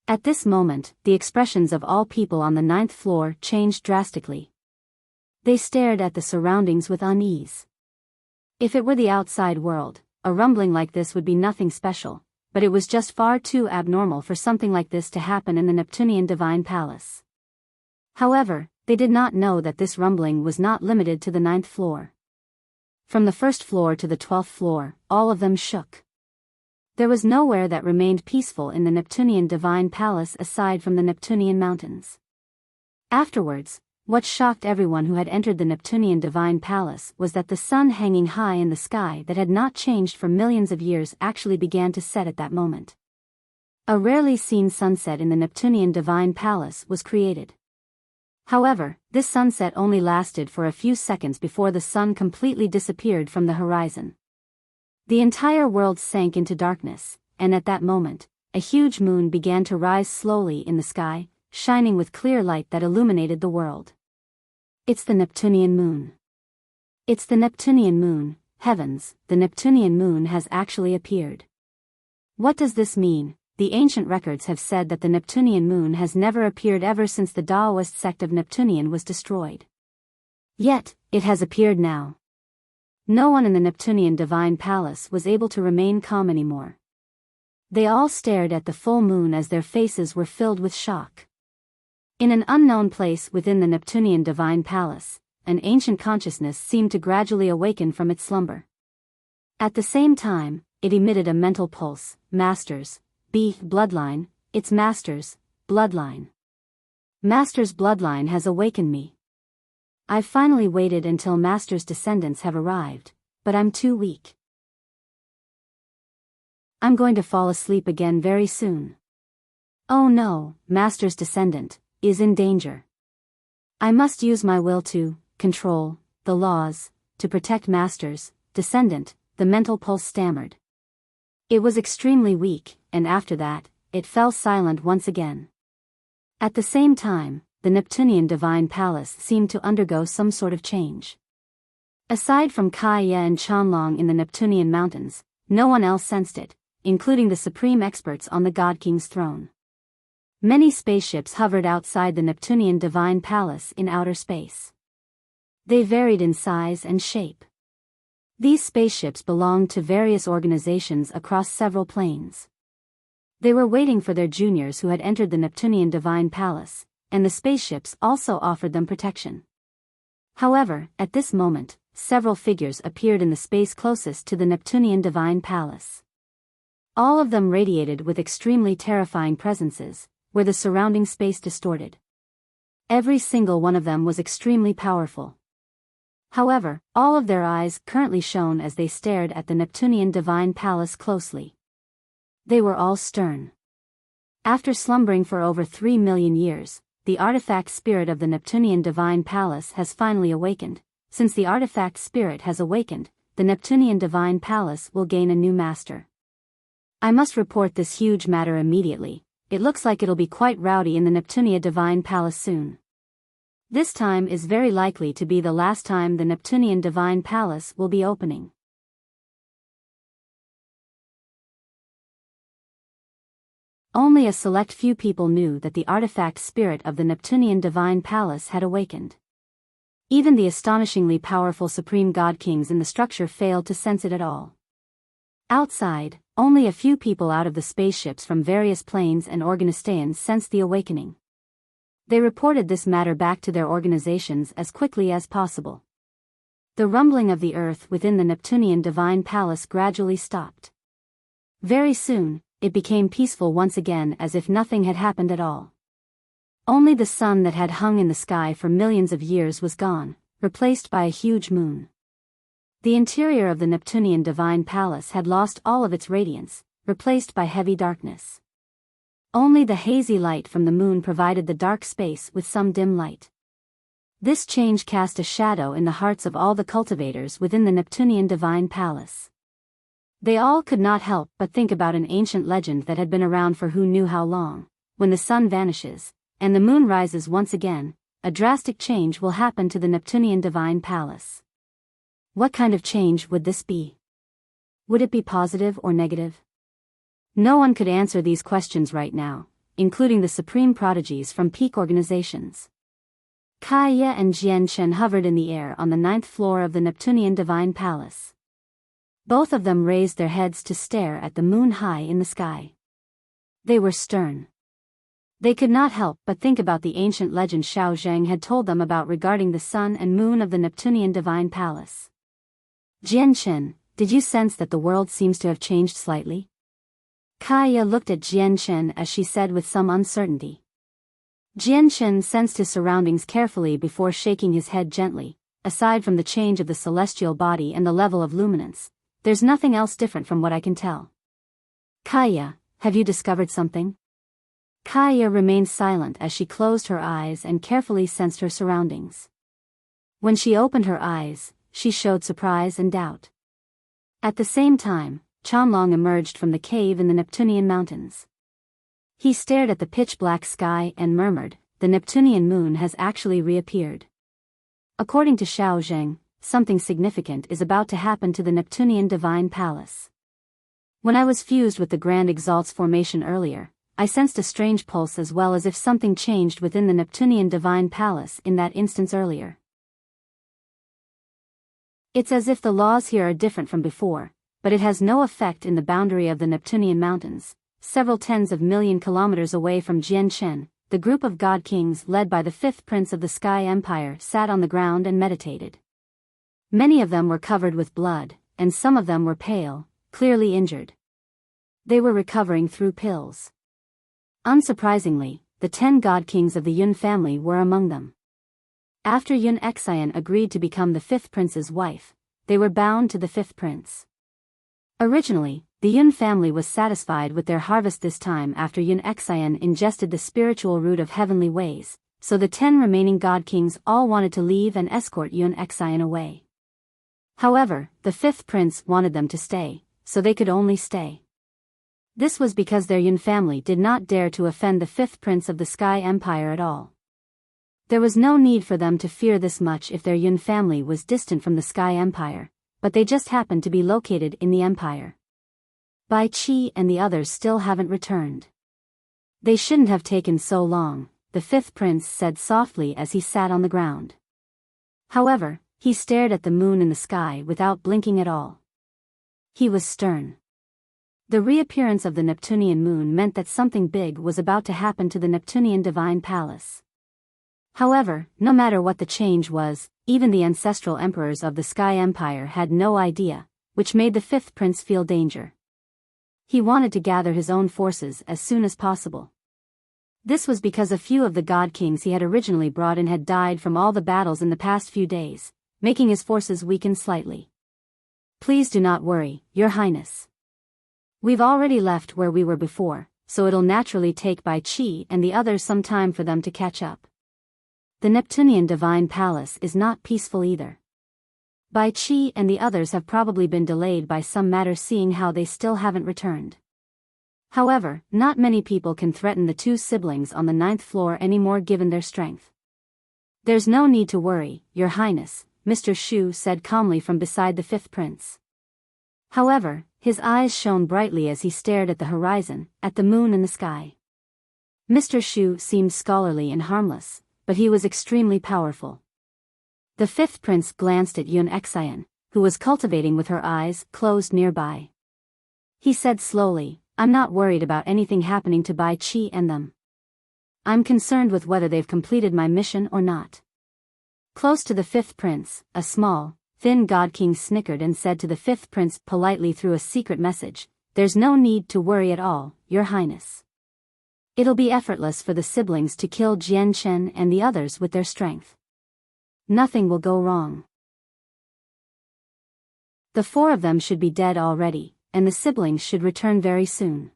At this moment, the expressions of all people on the 9th floor changed drastically. They stared at the surroundings with unease. If it were the outside world, a rumbling like this would be nothing special, but it was just far too abnormal for something like this to happen in the Neptunian Divine Palace. However, they did not know that this rumbling was not limited to the 9th floor. From the 1st floor to the 12th floor, all of them shook. There was nowhere that remained peaceful in the Neptunian Divine Palace aside from the Neptunian Mountains. Afterwards, what shocked everyone who had entered the Neptunian Divine Palace was that the sun hanging high in the sky that had not changed for millions of years actually began to set at that moment. A rarely seen sunset in the Neptunian Divine Palace was created. However, this sunset only lasted for a few seconds before the sun completely disappeared from the horizon. The entire world sank into darkness, and at that moment, a huge moon began to rise slowly in the sky, shining with clear light that illuminated the world. It's the Neptunian moon. It's the Neptunian moon. Heavens, the Neptunian moon has actually appeared. What does this mean? The ancient records have said that the Neptunian moon has never appeared ever since the Taoist sect of Neptunian was destroyed. Yet, it has appeared now. No one in the Neptunian Divine Palace was able to remain calm anymore. They all stared at the full moon as their faces were filled with shock. In an unknown place within the Neptunian Divine Palace, an ancient consciousness seemed to gradually awaken from its slumber. At the same time, it emitted a mental pulse. Masters, bloodline, it's Master's bloodline. Master's bloodline has awakened me. I've finally waited until Master's descendants have arrived, but I'm too weak. I'm going to fall asleep again very soon. Oh no, Master's descendant is in danger. I must use my will to control the laws to protect Master's descendant, the mental pulse stammered. It was extremely weak, and after that, it fell silent once again. At the same time, the Neptunian Divine Palace seemed to undergo some sort of change. Aside from Kaya and Chanlong in the Neptunian Mountains, no one else sensed it, including the supreme experts on the God King's throne. Many spaceships hovered outside the Neptunian Divine Palace in outer space. They varied in size and shape. These spaceships belonged to various organizations across several planes. They were waiting for their juniors who had entered the Neptunian Divine Palace, and the spaceships also offered them protection. However, at this moment, several figures appeared in the space closest to the Neptunian Divine Palace. All of them radiated with extremely terrifying presences, where the surrounding space distorted. Every single one of them was extremely powerful. However, all of their eyes currently shone as they stared at the Neptunian Divine Palace closely. They were all stern. After slumbering for over 3 million years, the artifact spirit of the Neptunian Divine Palace has finally awakened, since the artifact spirit has awakened, the Neptunian Divine Palace will gain a new master. I must report this huge matter immediately. It looks like it'll be quite rowdy in the Neptunia Divine Palace soon. This time is very likely to be the last time the Neptunian Divine Palace will be opening. Only a select few people knew that the artifact spirit of the Neptunian Divine Palace had awakened. Even the astonishingly powerful supreme god kings in the structure failed to sense it at all. Outside, only a few people out of the spaceships from various planes and Organistaeans sensed the awakening. They reported this matter back to their organizations as quickly as possible. The rumbling of the earth within the Neptunian Divine Palace gradually stopped. Very soon, it became peaceful once again, as if nothing had happened at all. Only the sun that had hung in the sky for millions of years was gone, replaced by a huge moon. The interior of the Neptunian Divine Palace had lost all of its radiance, replaced by heavy darkness. Only the hazy light from the moon provided the dark space with some dim light. This change cast a shadow in the hearts of all the cultivators within the Neptunian Divine Palace. They all could not help but think about an ancient legend that had been around for who knew how long. When the sun vanishes, and the moon rises once again, a drastic change will happen to the Neptunian Divine Palace. What kind of change would this be? Would it be positive or negative? No one could answer these questions right now, including the supreme prodigies from peak organizations. Kaya and Jian-Chen hovered in the air on the 9th floor of the Neptunian Divine Palace. Both of them raised their heads to stare at the moon high in the sky. They were stern. They could not help but think about the ancient legend Xiao Zheng had told them about regarding the sun and moon of the Neptunian Divine Palace. Jian-Chen, did you sense that the world seems to have changed slightly? Kaya looked at Jian-Chen as she said with some uncertainty. Jian-Chen sensed his surroundings carefully before shaking his head gently. Aside from the change of the celestial body and the level of luminance, there's nothing else different from what I can tell. Kaya, have you discovered something? Kaya remained silent as she closed her eyes and carefully sensed her surroundings. When she opened her eyes, she showed surprise and doubt. At the same time, Chanlong emerged from the cave in the Neptunian mountains. He stared at the pitch-black sky and murmured, "The Neptunian moon has actually reappeared." According to Xiao Zheng, something significant is about to happen to the Neptunian Divine Palace. When I was fused with the Grand Exalt's formation earlier, I sensed a strange pulse as well, as if something changed within the Neptunian Divine Palace in that instance earlier. It's as if the laws here are different from before, but it has no effect in the boundary of the Neptunian mountains, several tens of million kilometers away from Jian-Chen. The group of god kings led by the 5th prince of the Sky Empire sat on the ground and meditated. Many of them were covered with blood, and some of them were pale, clearly injured. They were recovering through pills. Unsurprisingly, the 10 god kings of the Yun family were among them. After Yun Xian agreed to become the 5th prince's wife, they were bound to the 5th prince. Originally, the Yun family was satisfied with their harvest this time after Yun Xian ingested the spiritual root of heavenly ways, so the 10 remaining god kings all wanted to leave and escort Yun Xian away. However, the 5th prince wanted them to stay, so they could only stay. This was because their Yun family did not dare to offend the 5th prince of the Sky Empire at all. There was no need for them to fear this much if their Yun family was distant from the Sky Empire, but they just happened to be located in the Empire. Bai Qi and the others still haven't returned. They shouldn't have taken so long, the 5th prince said softly as he sat on the ground. However, he stared at the moon in the sky without blinking at all. He was stern. The reappearance of the Neptunian moon meant that something big was about to happen to the Neptunian Divine Palace. However, no matter what the change was, even the ancestral emperors of the Sky Empire had no idea, which made the 5th prince feel danger. He wanted to gather his own forces as soon as possible. This was because a few of the god kings he had originally brought in had died from all the battles in the past few days, making his forces weaken slightly. Please do not worry, Your Highness. We've already left where we were before, so it'll naturally take Bai Qi and the others some time for them to catch up. The Neptunian Divine Palace is not peaceful either. Bai Qi and the others have probably been delayed by some matter, seeing how they still haven't returned. However, not many people can threaten the two siblings on the 9th floor anymore given their strength. There's no need to worry, Your Highness, Mr. Shu said calmly from beside the 5th prince. However, his eyes shone brightly as he stared at the horizon, at the moon and the sky. Mr. Shu seemed scholarly and harmless, but he was extremely powerful. The 5th prince glanced at Yun Xian, who was cultivating with her eyes closed nearby. He said slowly, I'm not worried about anything happening to Bai Qi and them. I'm concerned with whether they've completed my mission or not. Close to the 5th prince, a small, thin god king snickered and said to the 5th prince politely through a secret message, there's no need to worry at all, Your Highness. It'll be effortless for the siblings to kill Jian Chen and the others with their strength. Nothing will go wrong. The 4 of them should be dead already, and the siblings should return very soon.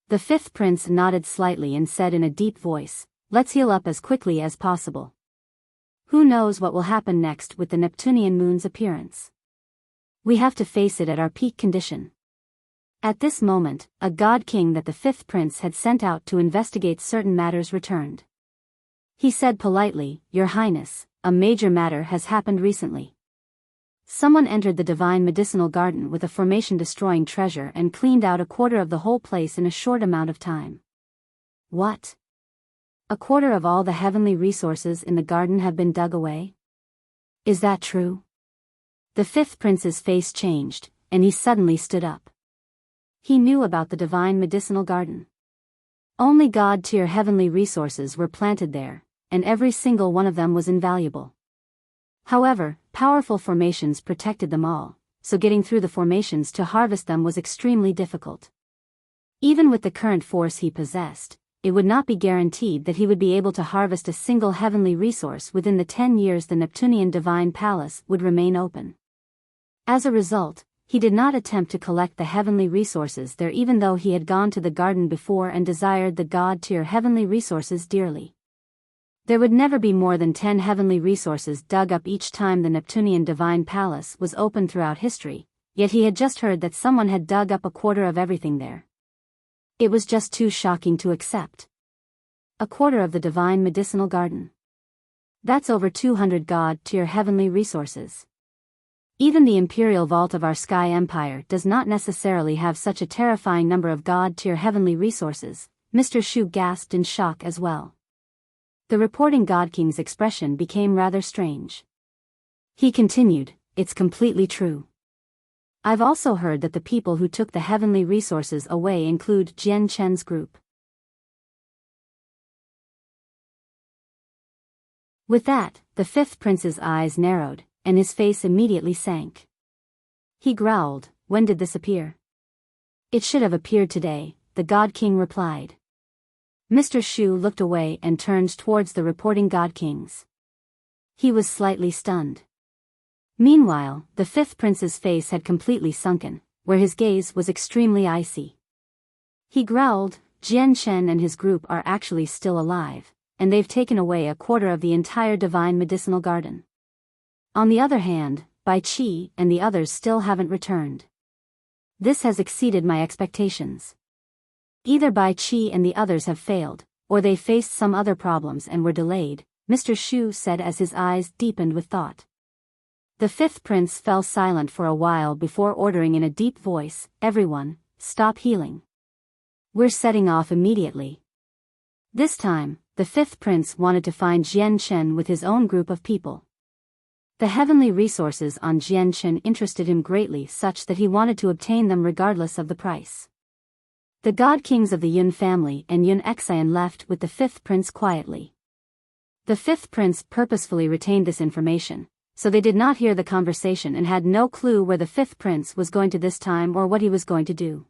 The 5th prince nodded slightly and said in a deep voice, let's heal up as quickly as possible. Who knows what will happen next with the Neptunian moon's appearance? We have to face it at our peak condition. At this moment, a god king that the 5th prince had sent out to investigate certain matters returned. He said politely, Your Highness, a major matter has happened recently. Someone entered the divine medicinal garden with a formation-destroying treasure and cleaned out a quarter of the whole place in a short amount of time. What? A quarter of all the heavenly resources in the garden have been dug away? Is that true? The 5th prince's face changed, and he suddenly stood up. He knew about the divine medicinal garden. Only god-tier heavenly resources were planted there, and every single one of them was invaluable. However, powerful formations protected them all, so getting through the formations to harvest them was extremely difficult. Even with the current force he possessed, it would not be guaranteed that he would be able to harvest a single heavenly resource within the 10 years the Neptunian Divine Palace would remain open. As a result, he did not attempt to collect the heavenly resources there even though he had gone to the garden before and desired the god-tier heavenly resources dearly. There would never be more than 10 heavenly resources dug up each time the Neptunian Divine Palace was open throughout history, yet he had just heard that someone had dug up a quarter of everything there. It was just too shocking to accept. A quarter of the divine medicinal garden. That's over 200 god-tier heavenly resources. Even the imperial vault of our sky empire does not necessarily have such a terrifying number of god-tier heavenly resources. Mr. Shu gasped in shock as well. The reporting God King's expression became rather strange. He continued, it's completely true. I've also heard that the people who took the heavenly resources away include Jian Chen's group. With that, the 5th prince's eyes narrowed, and his face immediately sank. He growled, when did this appear? It should have appeared today, the God King replied. Mr. Shu looked away and turned towards the reporting God Kings. He was slightly stunned. Meanwhile, the 5th prince's face had completely sunken, where his gaze was extremely icy. He growled, Jian Chen and his group are actually still alive, and they've taken away a quarter of the entire divine medicinal garden. On the other hand, Bai Qi and the others still haven't returned. This has exceeded my expectations. Either Bai Qi and the others have failed, or they faced some other problems and were delayed, Mr. Shu said as his eyes deepened with thought. The 5th prince fell silent for a while before ordering in a deep voice, everyone, stop healing. We're setting off immediately. This time, the 5th prince wanted to find Jian Chen with his own group of people. The heavenly resources on Jian Chen interested him greatly such that he wanted to obtain them regardless of the price. The God Kings of the Yun family and Yun Xian left with the 5th prince quietly. The 5th prince purposefully retained this information, so they did not hear the conversation and had no clue where the 5th prince was going to this time or what he was going to do.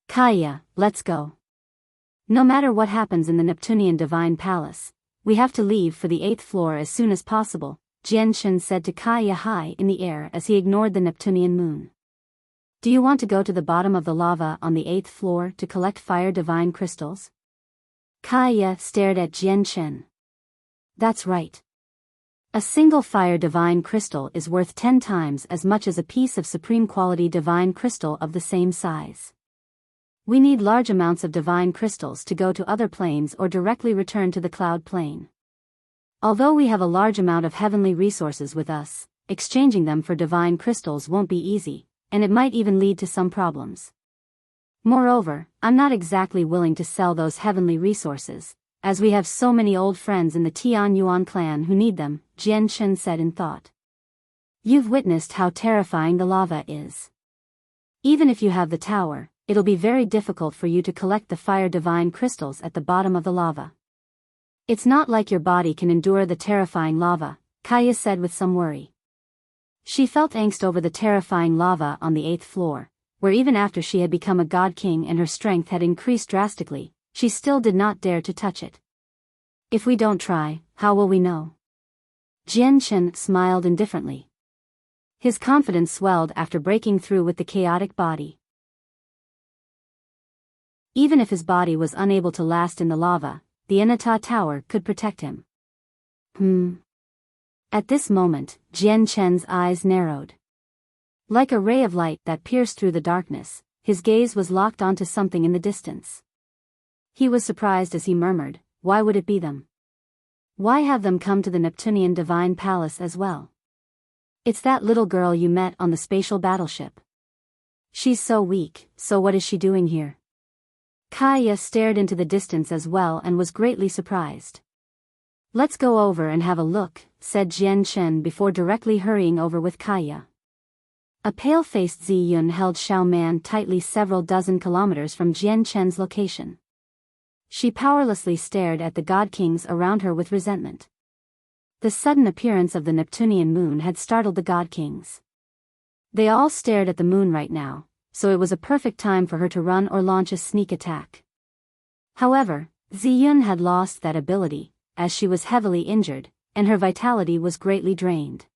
Kaya, let's go. No matter what happens in the Neptunian Divine Palace, we have to leave for the 8th floor as soon as possible, Jian Chen said to Kaya high in the air as he ignored the Neptunian moon. Do you want to go to the bottom of the lava on the 8th floor to collect fire divine crystals? Kaya stared at Jian Chen. That's right. A single fire divine crystal is worth 10 times as much as a piece of supreme quality divine crystal of the same size. We need large amounts of divine crystals to go to other planes or directly return to the cloud plane. Although we have a large amount of heavenly resources with us, exchanging them for divine crystals won't be easy, and it might even lead to some problems. Moreover, I'm not exactly willing to sell those heavenly resources, as we have so many old friends in the Tian Yuan clan who need them, Jian Chen said in thought. You've witnessed how terrifying the lava is. Even if you have the tower, it'll be very difficult for you to collect the fire divine crystals at the bottom of the lava. It's not like your body can endure the terrifying lava, Kaya said with some worry. She felt angst over the terrifying lava on the 8th floor, where even after she had become a god king and her strength had increased drastically, she still did not dare to touch it. If we don't try, how will we know? Jian Chen smiled indifferently. His confidence swelled after breaking through with the chaotic body. Even if his body was unable to last in the lava, the Anata Tower could protect him. At this moment, Jian Chen's eyes narrowed. Like a ray of light that pierced through the darkness, his gaze was locked onto something in the distance. He was surprised as he murmured, why would it be them? Why have them come to the Neptunian Divine Palace as well? It's that little girl you met on the spatial battleship. She's so weak, so what is she doing here? Kaya stared into the distance as well and was greatly surprised. Let's go over and have a look, said Jian Chen before directly hurrying over with Kaya. A pale-faced Zi Yun held Xiao Man tightly several dozen kilometers from Jian Chen's location. She powerlessly stared at the god kings around her with resentment. The sudden appearance of the Neptunian moon had startled the god kings. They all stared at the moon right now, so it was a perfect time for her to run or launch a sneak attack. However, Ziyun had lost that ability, as she was heavily injured, and her vitality was greatly drained.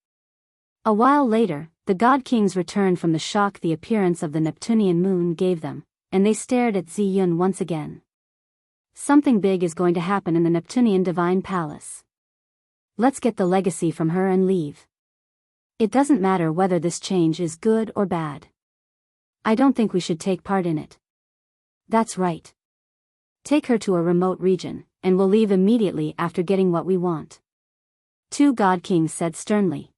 A while later, the god kings returned from the shock the appearance of the Neptunian moon gave them, and they stared at Ziyun once again. Something big is going to happen in the Neptunian Divine Palace. Let's get the legacy from her and leave. It doesn't matter whether this change is good or bad. I don't think we should take part in it. That's right. Take her to a remote region, and we'll leave immediately after getting what we want. 2 god kings said sternly.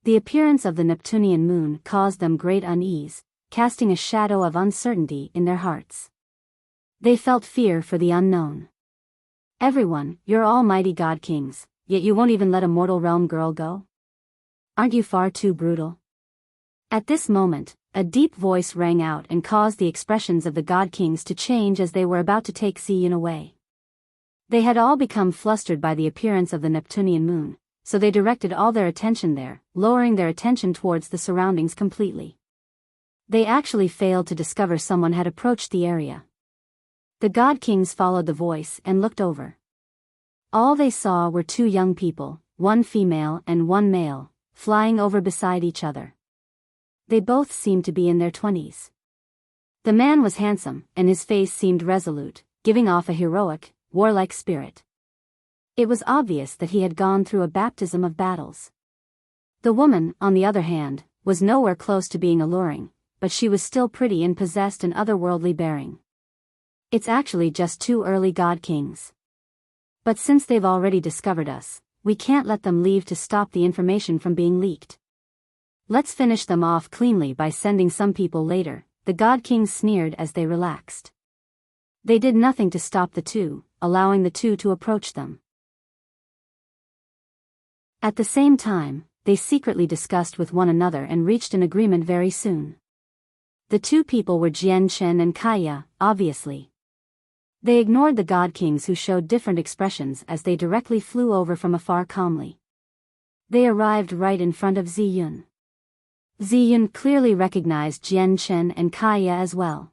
The appearance of the Neptunian moon caused them great unease, casting a shadow of uncertainty in their hearts. They felt fear for the unknown. Everyone, you're all mighty god kings, yet you won't even let a mortal realm girl go? Aren't you far too brutal? At this moment, a deep voice rang out and caused the expressions of the god kings to change as they were about to take Ziyun away. They had all become flustered by the appearance of the Neptunian moon, so they directed all their attention there, lowering their attention towards the surroundings completely. They actually failed to discover someone had approached the area. The god kings followed the voice and looked over. All they saw were 2 young people, 1 female and 1 male, flying over beside each other. They both seemed to be in their 20s. The man was handsome, and his face seemed resolute, giving off a heroic, warlike spirit. It was obvious that he had gone through a baptism of battles. The woman, on the other hand, was nowhere close to being alluring, but she was still pretty and possessed an otherworldly bearing. It's actually just 2 early god kings. But since they've already discovered us, we can't let them leave to stop the information from being leaked. Let's finish them off cleanly by sending some people later, the god kings sneered as they relaxed. They did nothing to stop the 2, allowing the 2 to approach them. At the same time, they secretly discussed with one another and reached an agreement very soon. The 2 people were Jian Chen and Kaya, obviously. They ignored the god kings who showed different expressions as they directly flew over from afar calmly. They arrived right in front of Ziyun. Ziyun clearly recognized Jian Chen and Kaya as well.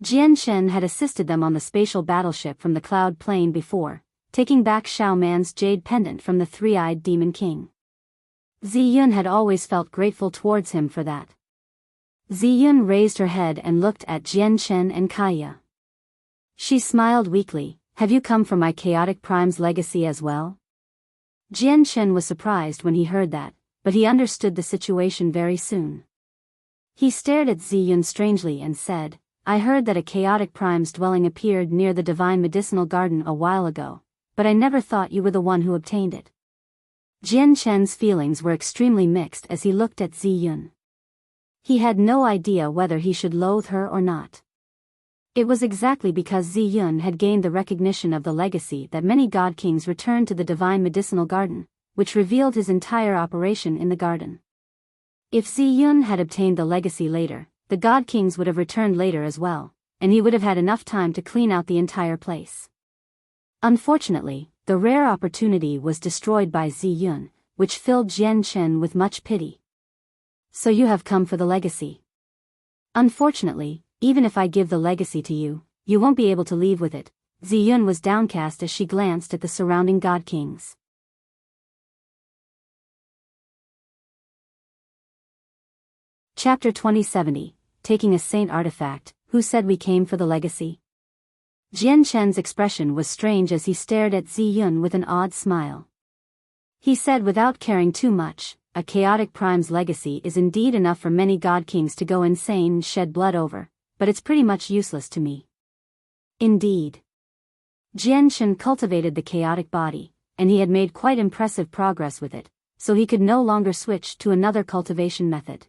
Jian Chen had assisted them on the spatial battleship from the cloud plane before, taking back Xiao Man's jade pendant from the 3-eyed demon king. Ziyun had always felt grateful towards him for that. Ziyun raised her head and looked at Jian Chen and Kaya. She smiled weakly. Have you come for my chaotic prime's legacy as well? Jian Chen was surprised when he heard that, but he understood the situation very soon. He stared at Ziyun strangely and said, I heard that a chaotic prime's dwelling appeared near the divine medicinal garden a while ago, but I never thought you were the one who obtained it. Jian Chen's feelings were extremely mixed as he looked at Ziyun. He had no idea whether he should loathe her or not. It was exactly because Ziyun had gained the recognition of the legacy that many god kings returned to the divine medicinal garden, which revealed his entire operation in the garden. If Ziyun had obtained the legacy later, the god kings would have returned later as well, and he would have had enough time to clean out the entire place. Unfortunately, the rare opportunity was destroyed by Ziyun, which filled Jian Chen with much pity. So you have come for the legacy. Unfortunately, even if I give the legacy to you, you won't be able to leave with it. Ziyun was downcast as she glanced at the surrounding god kings. Chapter 2070, Taking a Saint Artifact, Who Said We Came for the Legacy? Jian Chen's expression was strange as he stared at Ziyun with an odd smile. He said without caring too much, a chaotic prime's legacy is indeed enough for many god kings to go insane and shed blood over, but it's pretty much useless to me. Indeed. Jian Chen cultivated the chaotic body, and he had made quite impressive progress with it, so he could no longer switch to another cultivation method.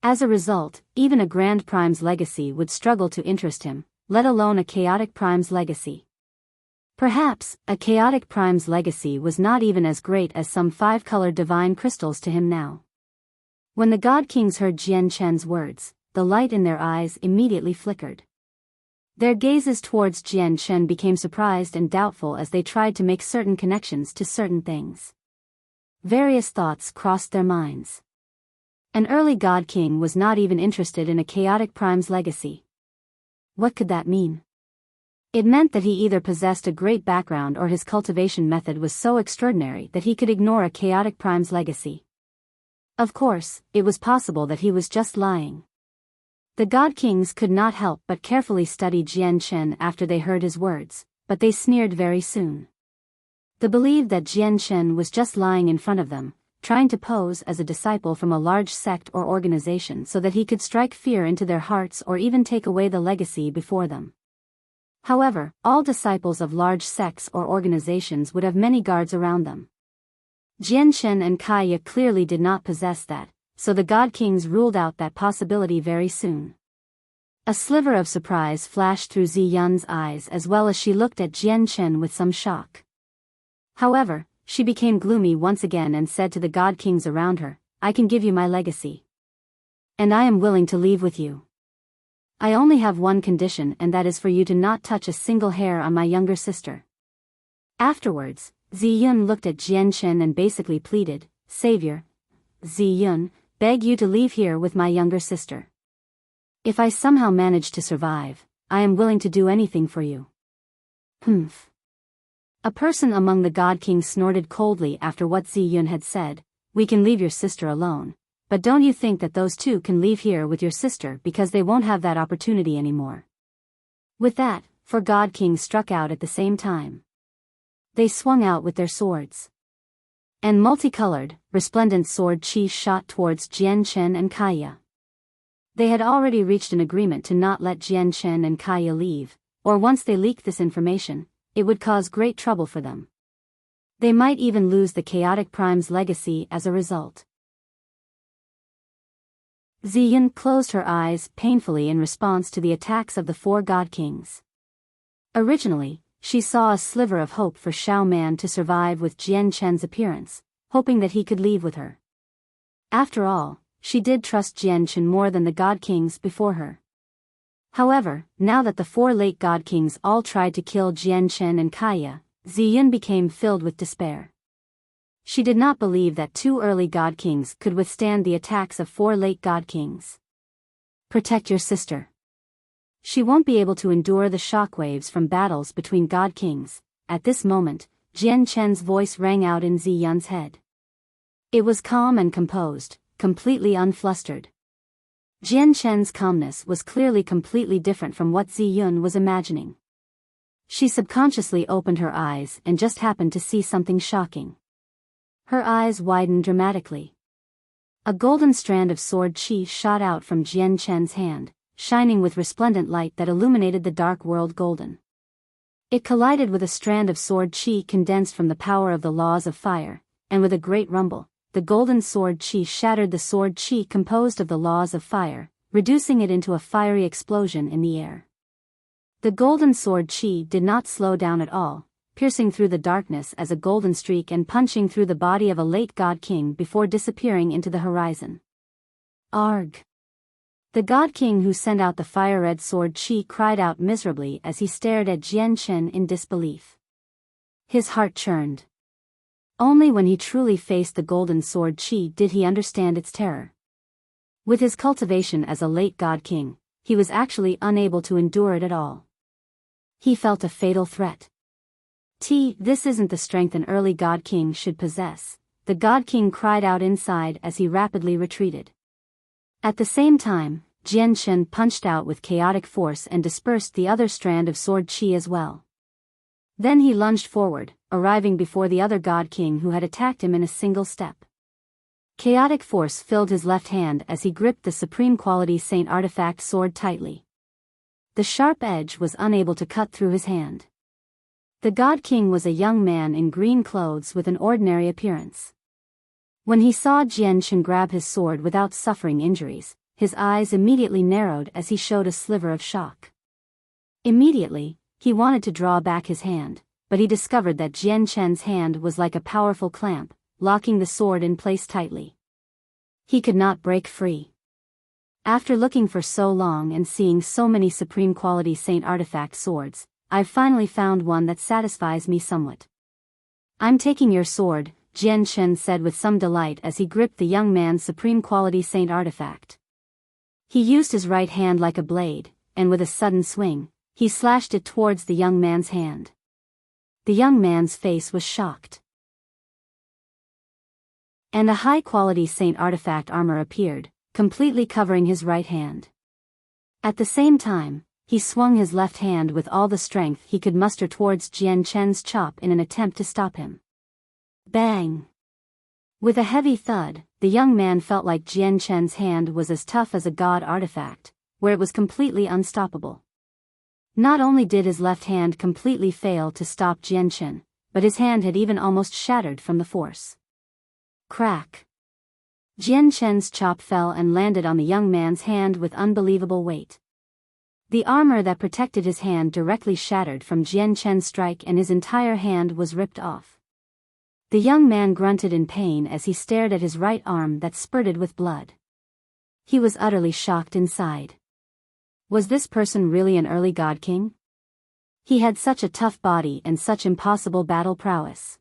As a result, even a grand prime's legacy would struggle to interest him, let alone a chaotic prime's legacy. Perhaps, a chaotic prime's legacy was not even as great as some 5-colored divine crystals to him now. When the god kings heard Jian Chen's words, the light in their eyes immediately flickered. Their gazes towards Jian Chen became surprised and doubtful as they tried to make certain connections to certain things. Various thoughts crossed their minds. An early god king was not even interested in a chaotic prime's legacy. What could that mean? It meant that he either possessed a great background or his cultivation method was so extraordinary that he could ignore a chaotic prime's legacy. Of course, it was possible that he was just lying. The god kings could not help but carefully study Jian Chen after they heard his words, but they sneered very soon. They believed that Jian Chen was just lying in front of them, trying to pose as a disciple from a large sect or organization so that he could strike fear into their hearts or even take away the legacy before them. However, all disciples of large sects or organizations would have many guards around them. Jian Chen and Kaya clearly did not possess that, so the god kings ruled out that possibility very soon. A sliver of surprise flashed through Ziyun's eyes as well as she looked at Jian Chen with some shock. However, she became gloomy once again and said to the god kings around her, I can give you my legacy. And I am willing to leave with you. I only have one condition, and that is for you to not touch a single hair on my younger sister. Afterwards, Ziyun looked at Jian Chen and basically pleaded, Savior, Ziyun, beg you to leave here with my younger sister. If I somehow manage to survive, I am willing to do anything for you. Humph. A person among the god kings snorted coldly after what Ziyun had said, we can leave your sister alone. But don't you think that those two can leave here with your sister because they won't have that opportunity anymore? With that, 4 god kings struck out at the same time. They swung out with their swords. And multicolored, resplendent sword chiefs shot towards Jian Chen and Kaya. They had already reached an agreement to not let Jian Chen and Kaya leave, or once they leaked this information, it would cause great trouble for them. They might even lose the chaotic prime's legacy as a result. Ziyun closed her eyes painfully in response to the attacks of the 4 god kings. Originally, she saw a sliver of hope for Xiao Man to survive with Jian Chen's appearance, hoping that he could leave with her. After all, she did trust Jian Chen more than the god kings before her. However, now that the 4 late god kings all tried to kill Jian Chen and Kaya, Ziyun became filled with despair. She did not believe that 2 early god kings could withstand the attacks of 4 late god kings. Protect your sister. She won't be able to endure the shockwaves from battles between god kings. At this moment, Jian Chen's voice rang out in Ziyun's head. It was calm and composed, completely unflustered. Jian Chen's calmness was clearly completely different from what Ziyun was imagining. She subconsciously opened her eyes and just happened to see something shocking. Her eyes widened dramatically. A golden strand of sword chi shot out from Jian Chen's hand, shining with resplendent light that illuminated the dark world golden. It collided with a strand of sword chi condensed from the power of the laws of fire, and with a great rumble, the golden sword chi shattered the sword chi composed of the laws of fire, reducing it into a fiery explosion in the air. The golden sword chi did not slow down at all, piercing through the darkness as a golden streak and punching through the body of a late god king before disappearing into the horizon. Arg! The god king who sent out the fire-red sword chi cried out miserably as he stared at Jian Chen in disbelief. His heart churned. Only when he truly faced the golden sword chi did he understand its terror. With his cultivation as a late god king, he was actually unable to endure it at all. He felt a fatal threat. This isn't the strength an early god king should possess, the god king cried out inside as he rapidly retreated. At the same time, Jian Chen punched out with chaotic force and dispersed the other strand of sword chi as well. Then he lunged forward, arriving before the other god king who had attacked him in a single step. Chaotic force filled his left hand as he gripped the supreme quality saint artifact sword tightly. The sharp edge was unable to cut through his hand. The god king was a young man in green clothes with an ordinary appearance. When he saw Jian Chen grab his sword without suffering injuries, his eyes immediately narrowed as he showed a sliver of shock. Immediately, he wanted to draw back his hand, but he discovered that Jian Chen's hand was like a powerful clamp, locking the sword in place tightly. He could not break free. After looking for so long and seeing so many supreme quality saint artifact swords, I've finally found one that satisfies me somewhat. I'm taking your sword, Jian Chen said with some delight as he gripped the young man's supreme quality saint artifact. He used his right hand like a blade, and with a sudden swing, he slashed it towards the young man's hand. The young man's face was shocked. And a high-quality saint artifact armor appeared, completely covering his right hand. At the same time, he swung his left hand with all the strength he could muster towards Jian Chen's chop in an attempt to stop him. Bang! With a heavy thud, the young man felt like Jian Chen's hand was as tough as a god artifact, where it was completely unstoppable. Not only did his left hand completely fail to stop Jian Chen, but his hand had even almost shattered from the force. Crack! Jian Chen's chop fell and landed on the young man's hand with unbelievable weight. The armor that protected his hand directly shattered from Jian Chen's strike and his entire hand was ripped off. The young man grunted in pain as he stared at his right arm that spurted with blood. He was utterly shocked inside. Was this person really an early god king? He had such a tough body and such impossible battle prowess.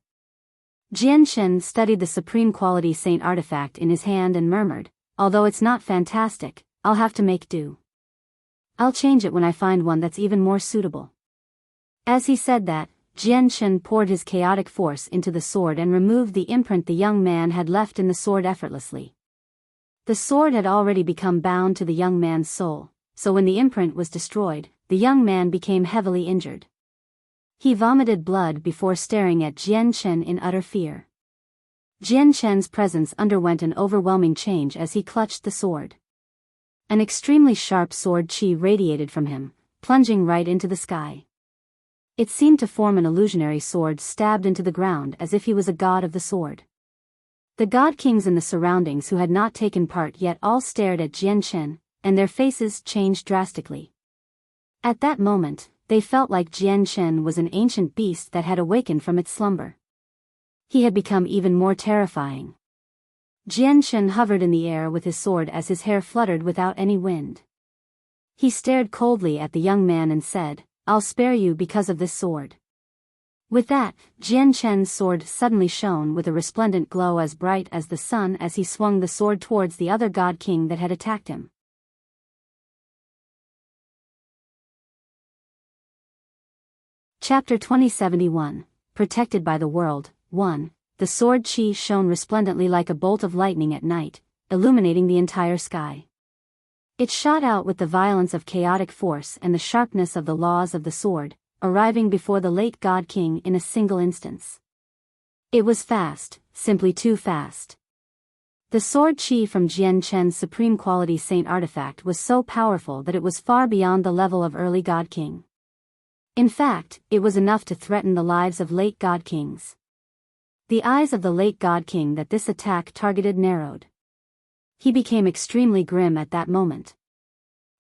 Jian Chen studied the supreme quality saint artifact in his hand and murmured, although it's not fantastic, I'll have to make do. I'll change it when I find one that's even more suitable. As he said that, Jian Chen poured his chaotic force into the sword and removed the imprint the young man had left in the sword effortlessly. The sword had already become bound to the young man's soul, so when the imprint was destroyed, the young man became heavily injured. He vomited blood before staring at Jian Chen in utter fear. Jian Chen's presence underwent an overwhelming change as he clutched the sword. An extremely sharp sword chi radiated from him, plunging right into the sky. It seemed to form an illusionary sword stabbed into the ground as if he was a god of the sword. The god kings in the surroundings who had not taken part yet all stared at Jian Chen, and their faces changed drastically. At that moment, they felt like Jian Chen was an ancient beast that had awakened from its slumber. He had become even more terrifying. Jian Chen hovered in the air with his sword as his hair fluttered without any wind. He stared coldly at the young man and said, "I'll spare you because of this sword." With that, Jian Chen's sword suddenly shone with a resplendent glow as bright as the sun as he swung the sword towards the other god king that had attacked him. Chapter 2071, Protected by the World, 1. The sword chi shone resplendently like a bolt of lightning at night, illuminating the entire sky. It shot out with the violence of chaotic force and the sharpness of the laws of the sword, arriving before the late god king in a single instance. It was fast, simply too fast. The sword qi from Jian Chen's supreme quality saint artifact was so powerful that it was far beyond the level of early God King. In fact, it was enough to threaten the lives of late God Kings. The eyes of the late God King that this attack targeted narrowed. He became extremely grim at that moment.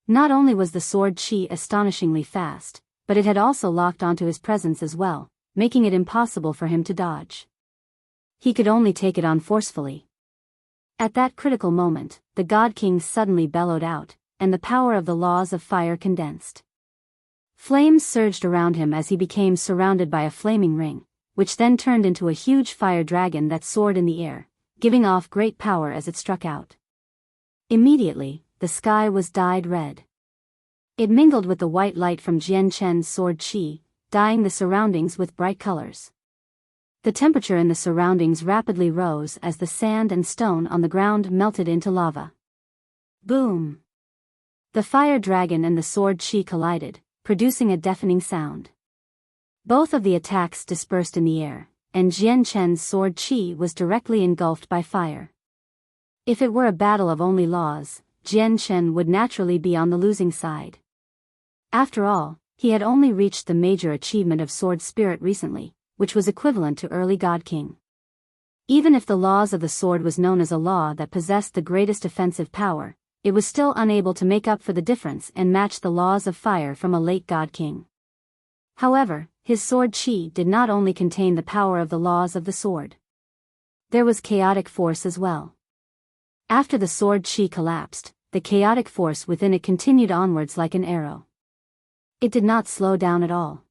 Not only was the sword qi astonishingly fast, but it had also locked onto his presence as well, making it impossible for him to dodge. He could only take it on forcefully. At that critical moment, the God King suddenly bellowed out, and the power of the laws of fire condensed. Flames surged around him as he became surrounded by a flaming ring, which then turned into a huge fire dragon that soared in the air, giving off great power as it struck out. Immediately, the sky was dyed red. It mingled with the white light from Jian Chen's sword qi, dyeing the surroundings with bright colors. The temperature in the surroundings rapidly rose as the sand and stone on the ground melted into lava. Boom! The fire dragon and the sword qi collided, producing a deafening sound. Both of the attacks dispersed in the air, and Jian Chen's sword qi was directly engulfed by fire. If it were a battle of only laws, Jian Chen would naturally be on the losing side. After all, he had only reached the major achievement of sword spirit recently, which was equivalent to early God King. Even if the laws of the sword was known as a law that possessed the greatest offensive power, it was still unable to make up for the difference and match the laws of fire from a late God King. However, his sword qi did not only contain the power of the laws of the sword. There was chaotic force as well. After the sword qi collapsed, the chaotic force within it continued onwards like an arrow. It did not slow down at all.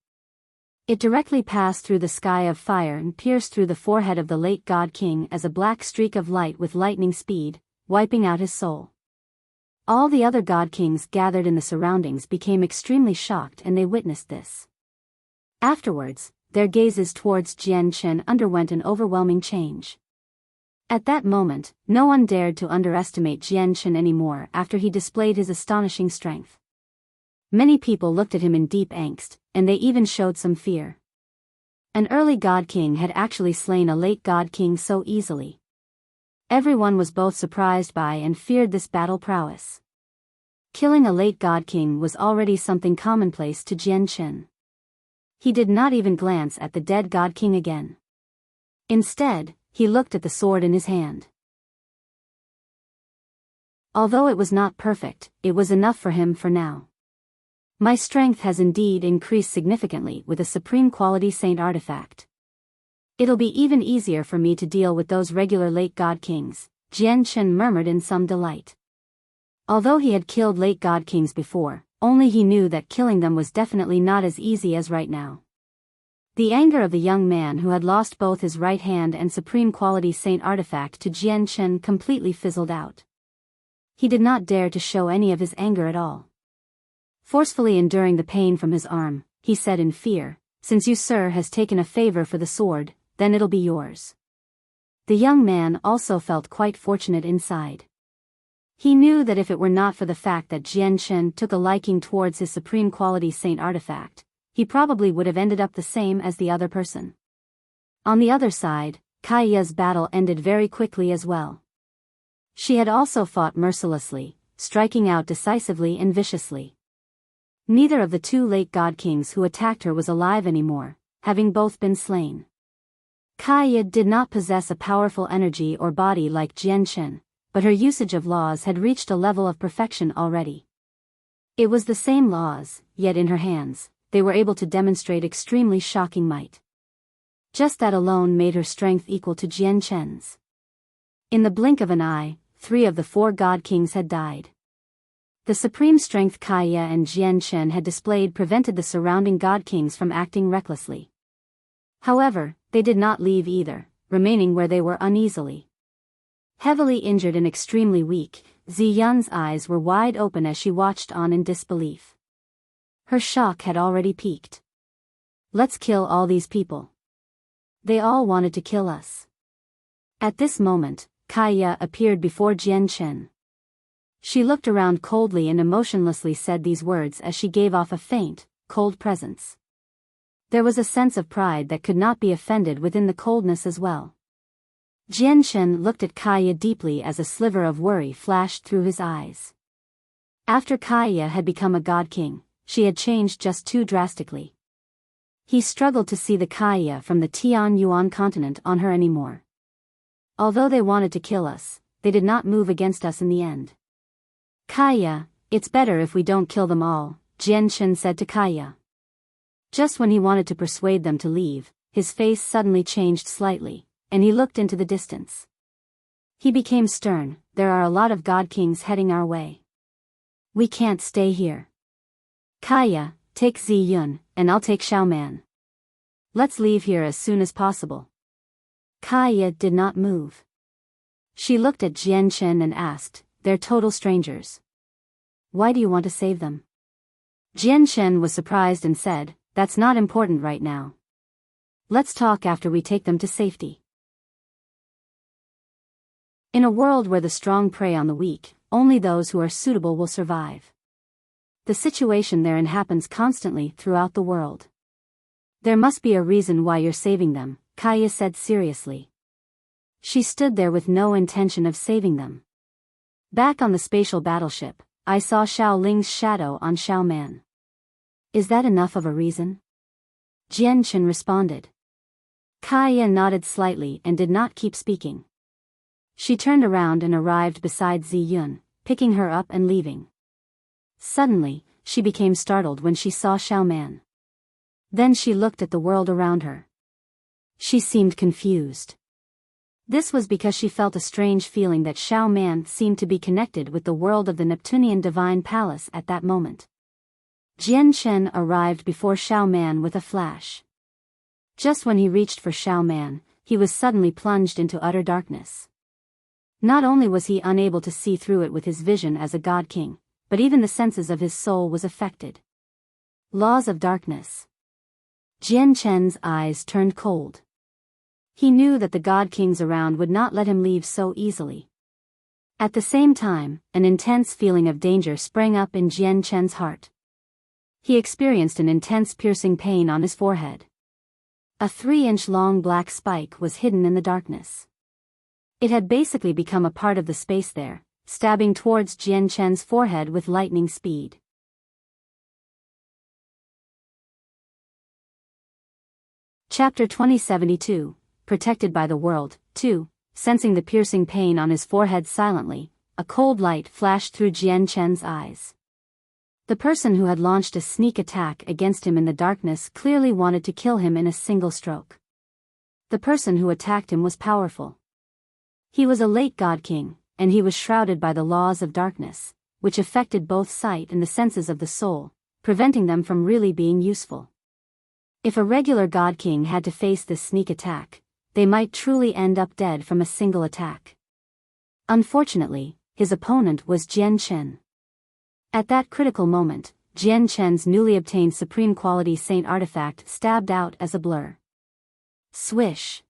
It directly passed through the sky of fire and pierced through the forehead of the late God King as a black streak of light with lightning speed, wiping out his soul. All the other God Kings gathered in the surroundings became extremely shocked and they witnessed this. Afterwards, their gazes towards Jian Chen underwent an overwhelming change. At that moment, no one dared to underestimate Jian Chen anymore after he displayed his astonishing strength. Many people looked at him in deep angst, and they even showed some fear. An early God King had actually slain a late God King so easily. Everyone was both surprised by and feared this battle prowess. Killing a late God King was already something commonplace to Jian Chen. He did not even glance at the dead God King again. Instead, he looked at the sword in his hand. Although it was not perfect, it was enough for him for now. My strength has indeed increased significantly with a supreme quality saint artifact. It'll be even easier for me to deal with those regular late God Kings, Jian Chen murmured in some delight. Although he had killed late God Kings before, only he knew that killing them was definitely not as easy as right now. The anger of the young man who had lost both his right hand and supreme quality saint artifact to Jian Chen completely fizzled out. He did not dare to show any of his anger at all. Forcefully enduring the pain from his arm, he said in fear, "Since you, sir, has taken a favor for the sword, then it'll be yours." The young man also felt quite fortunate inside. He knew that if it were not for the fact that Jian Chen took a liking towards his supreme quality saint artifact, he probably would have ended up the same as the other person. On the other side, Kaiya's battle ended very quickly as well. She had also fought mercilessly, striking out decisively and viciously. Neither of the two late God Kings who attacked her was alive anymore, having both been slain. Kaiya did not possess a powerful energy or body like Jian Chen, but her usage of laws had reached a level of perfection already. It was the same laws, yet in her hands, they were able to demonstrate extremely shocking might. Just that alone made her strength equal to Jian Chen's. In the blink of an eye, 3 of the 4 God Kings had died. The supreme strength Kaiya and Jian Chen had displayed prevented the surrounding God Kings from acting recklessly. However, they did not leave either, remaining where they were uneasily. Heavily injured and extremely weak, Ziyun's eyes were wide open as she watched on in disbelief. Her shock had already peaked. "Let's kill all these people. They all wanted to kill us." At this moment, Kaiya appeared before Jian Chen. She looked around coldly and emotionlessly said these words as she gave off a faint, cold presence. There was a sense of pride that could not be offended within the coldness as well. Jian Chen looked at Kaya deeply as a sliver of worry flashed through his eyes. After Kaya had become a god king, she had changed just too drastically. He struggled to see the Kaya from the Tian Yuan continent on her anymore. Although they wanted to kill us, they did not move against us in the end. Kaya, it's better if we don't kill them all, Jian Chen said to Kaya. Just when he wanted to persuade them to leave, his face suddenly changed slightly, and he looked into the distance. He became stern. There are a lot of god kings heading our way. We can't stay here. Kaya, take Zi Yun, and I'll take Xiaoman. Let's leave here as soon as possible. Kaya did not move. She looked at Jian Chen and asked, they're total strangers. Why do you want to save them? Jian Chen was surprised and said, that's not important right now. Let's talk after we take them to safety. In a world where the strong prey on the weak, only those who are suitable will survive. The situation therein happens constantly throughout the world. There must be a reason why you're saving them, Kaya said seriously. She stood there with no intention of saving them. Back on the spatial battleship, I saw Xiao Ling's shadow on Xiaoman. Is that enough of a reason? Jian Chen responded. Kaya nodded slightly and did not keep speaking. She turned around and arrived beside Zi Yun, picking her up and leaving. Suddenly, she became startled when she saw Xiaoman. Then she looked at the world around her. She seemed confused. This was because she felt a strange feeling that Xiaoman seemed to be connected with the world of the Neptunian Divine Palace at that moment. Jian Chen arrived before Xiaoman with a flash. Just when he reached for Xiaoman, he was suddenly plunged into utter darkness. Not only was he unable to see through it with his vision as a god king, but even the senses of his soul was affected. Laws of darkness. Jian Chen's eyes turned cold. He knew that the god kings around would not let him leave so easily. At the same time, an intense feeling of danger sprang up in Jian Chen's heart. He experienced an intense piercing pain on his forehead. A 3-inch long black spike was hidden in the darkness. It had basically become a part of the space there, stabbing towards Jian Chen's forehead with lightning speed. Chapter 2072, Protected by the World, 2. Sensing the piercing pain on his forehead silently, a cold light flashed through Jian Chen's eyes. The person who had launched a sneak attack against him in the darkness clearly wanted to kill him in a single stroke. The person who attacked him was powerful. He was a late god king, and he was shrouded by the laws of darkness, which affected both sight and the senses of the soul, preventing them from really being useful. If a regular god king had to face this sneak attack, they might truly end up dead from a single attack. Unfortunately, his opponent was Jian Chen. At that critical moment, Jian Chen's newly obtained supreme quality saint artifact stabbed out as a blur. Swish!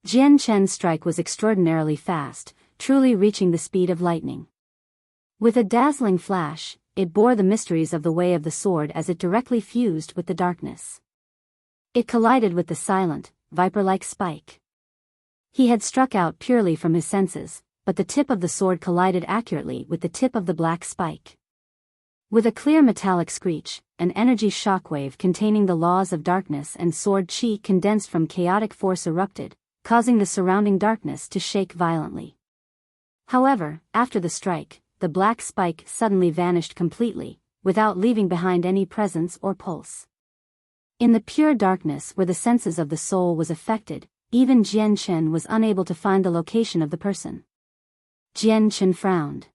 Jian Chen's strike was extraordinarily fast, truly reaching the speed of lightning. With a dazzling flash, it bore the mysteries of the way of the sword as it directly fused with the darkness. It collided with the silent, viper-like spike. He had struck out purely from his senses, but the tip of the sword collided accurately with the tip of the black spike. With a clear metallic screech, an energy shockwave containing the laws of darkness and sword chi condensed from chaotic force erupted, causing the surrounding darkness to shake violently. However, after the strike, the black spike suddenly vanished completely, without leaving behind any presence or pulse. In the pure darkness where the senses of the soul was affected, even Jian Chen was unable to find the location of the person. Jian Chen frowned.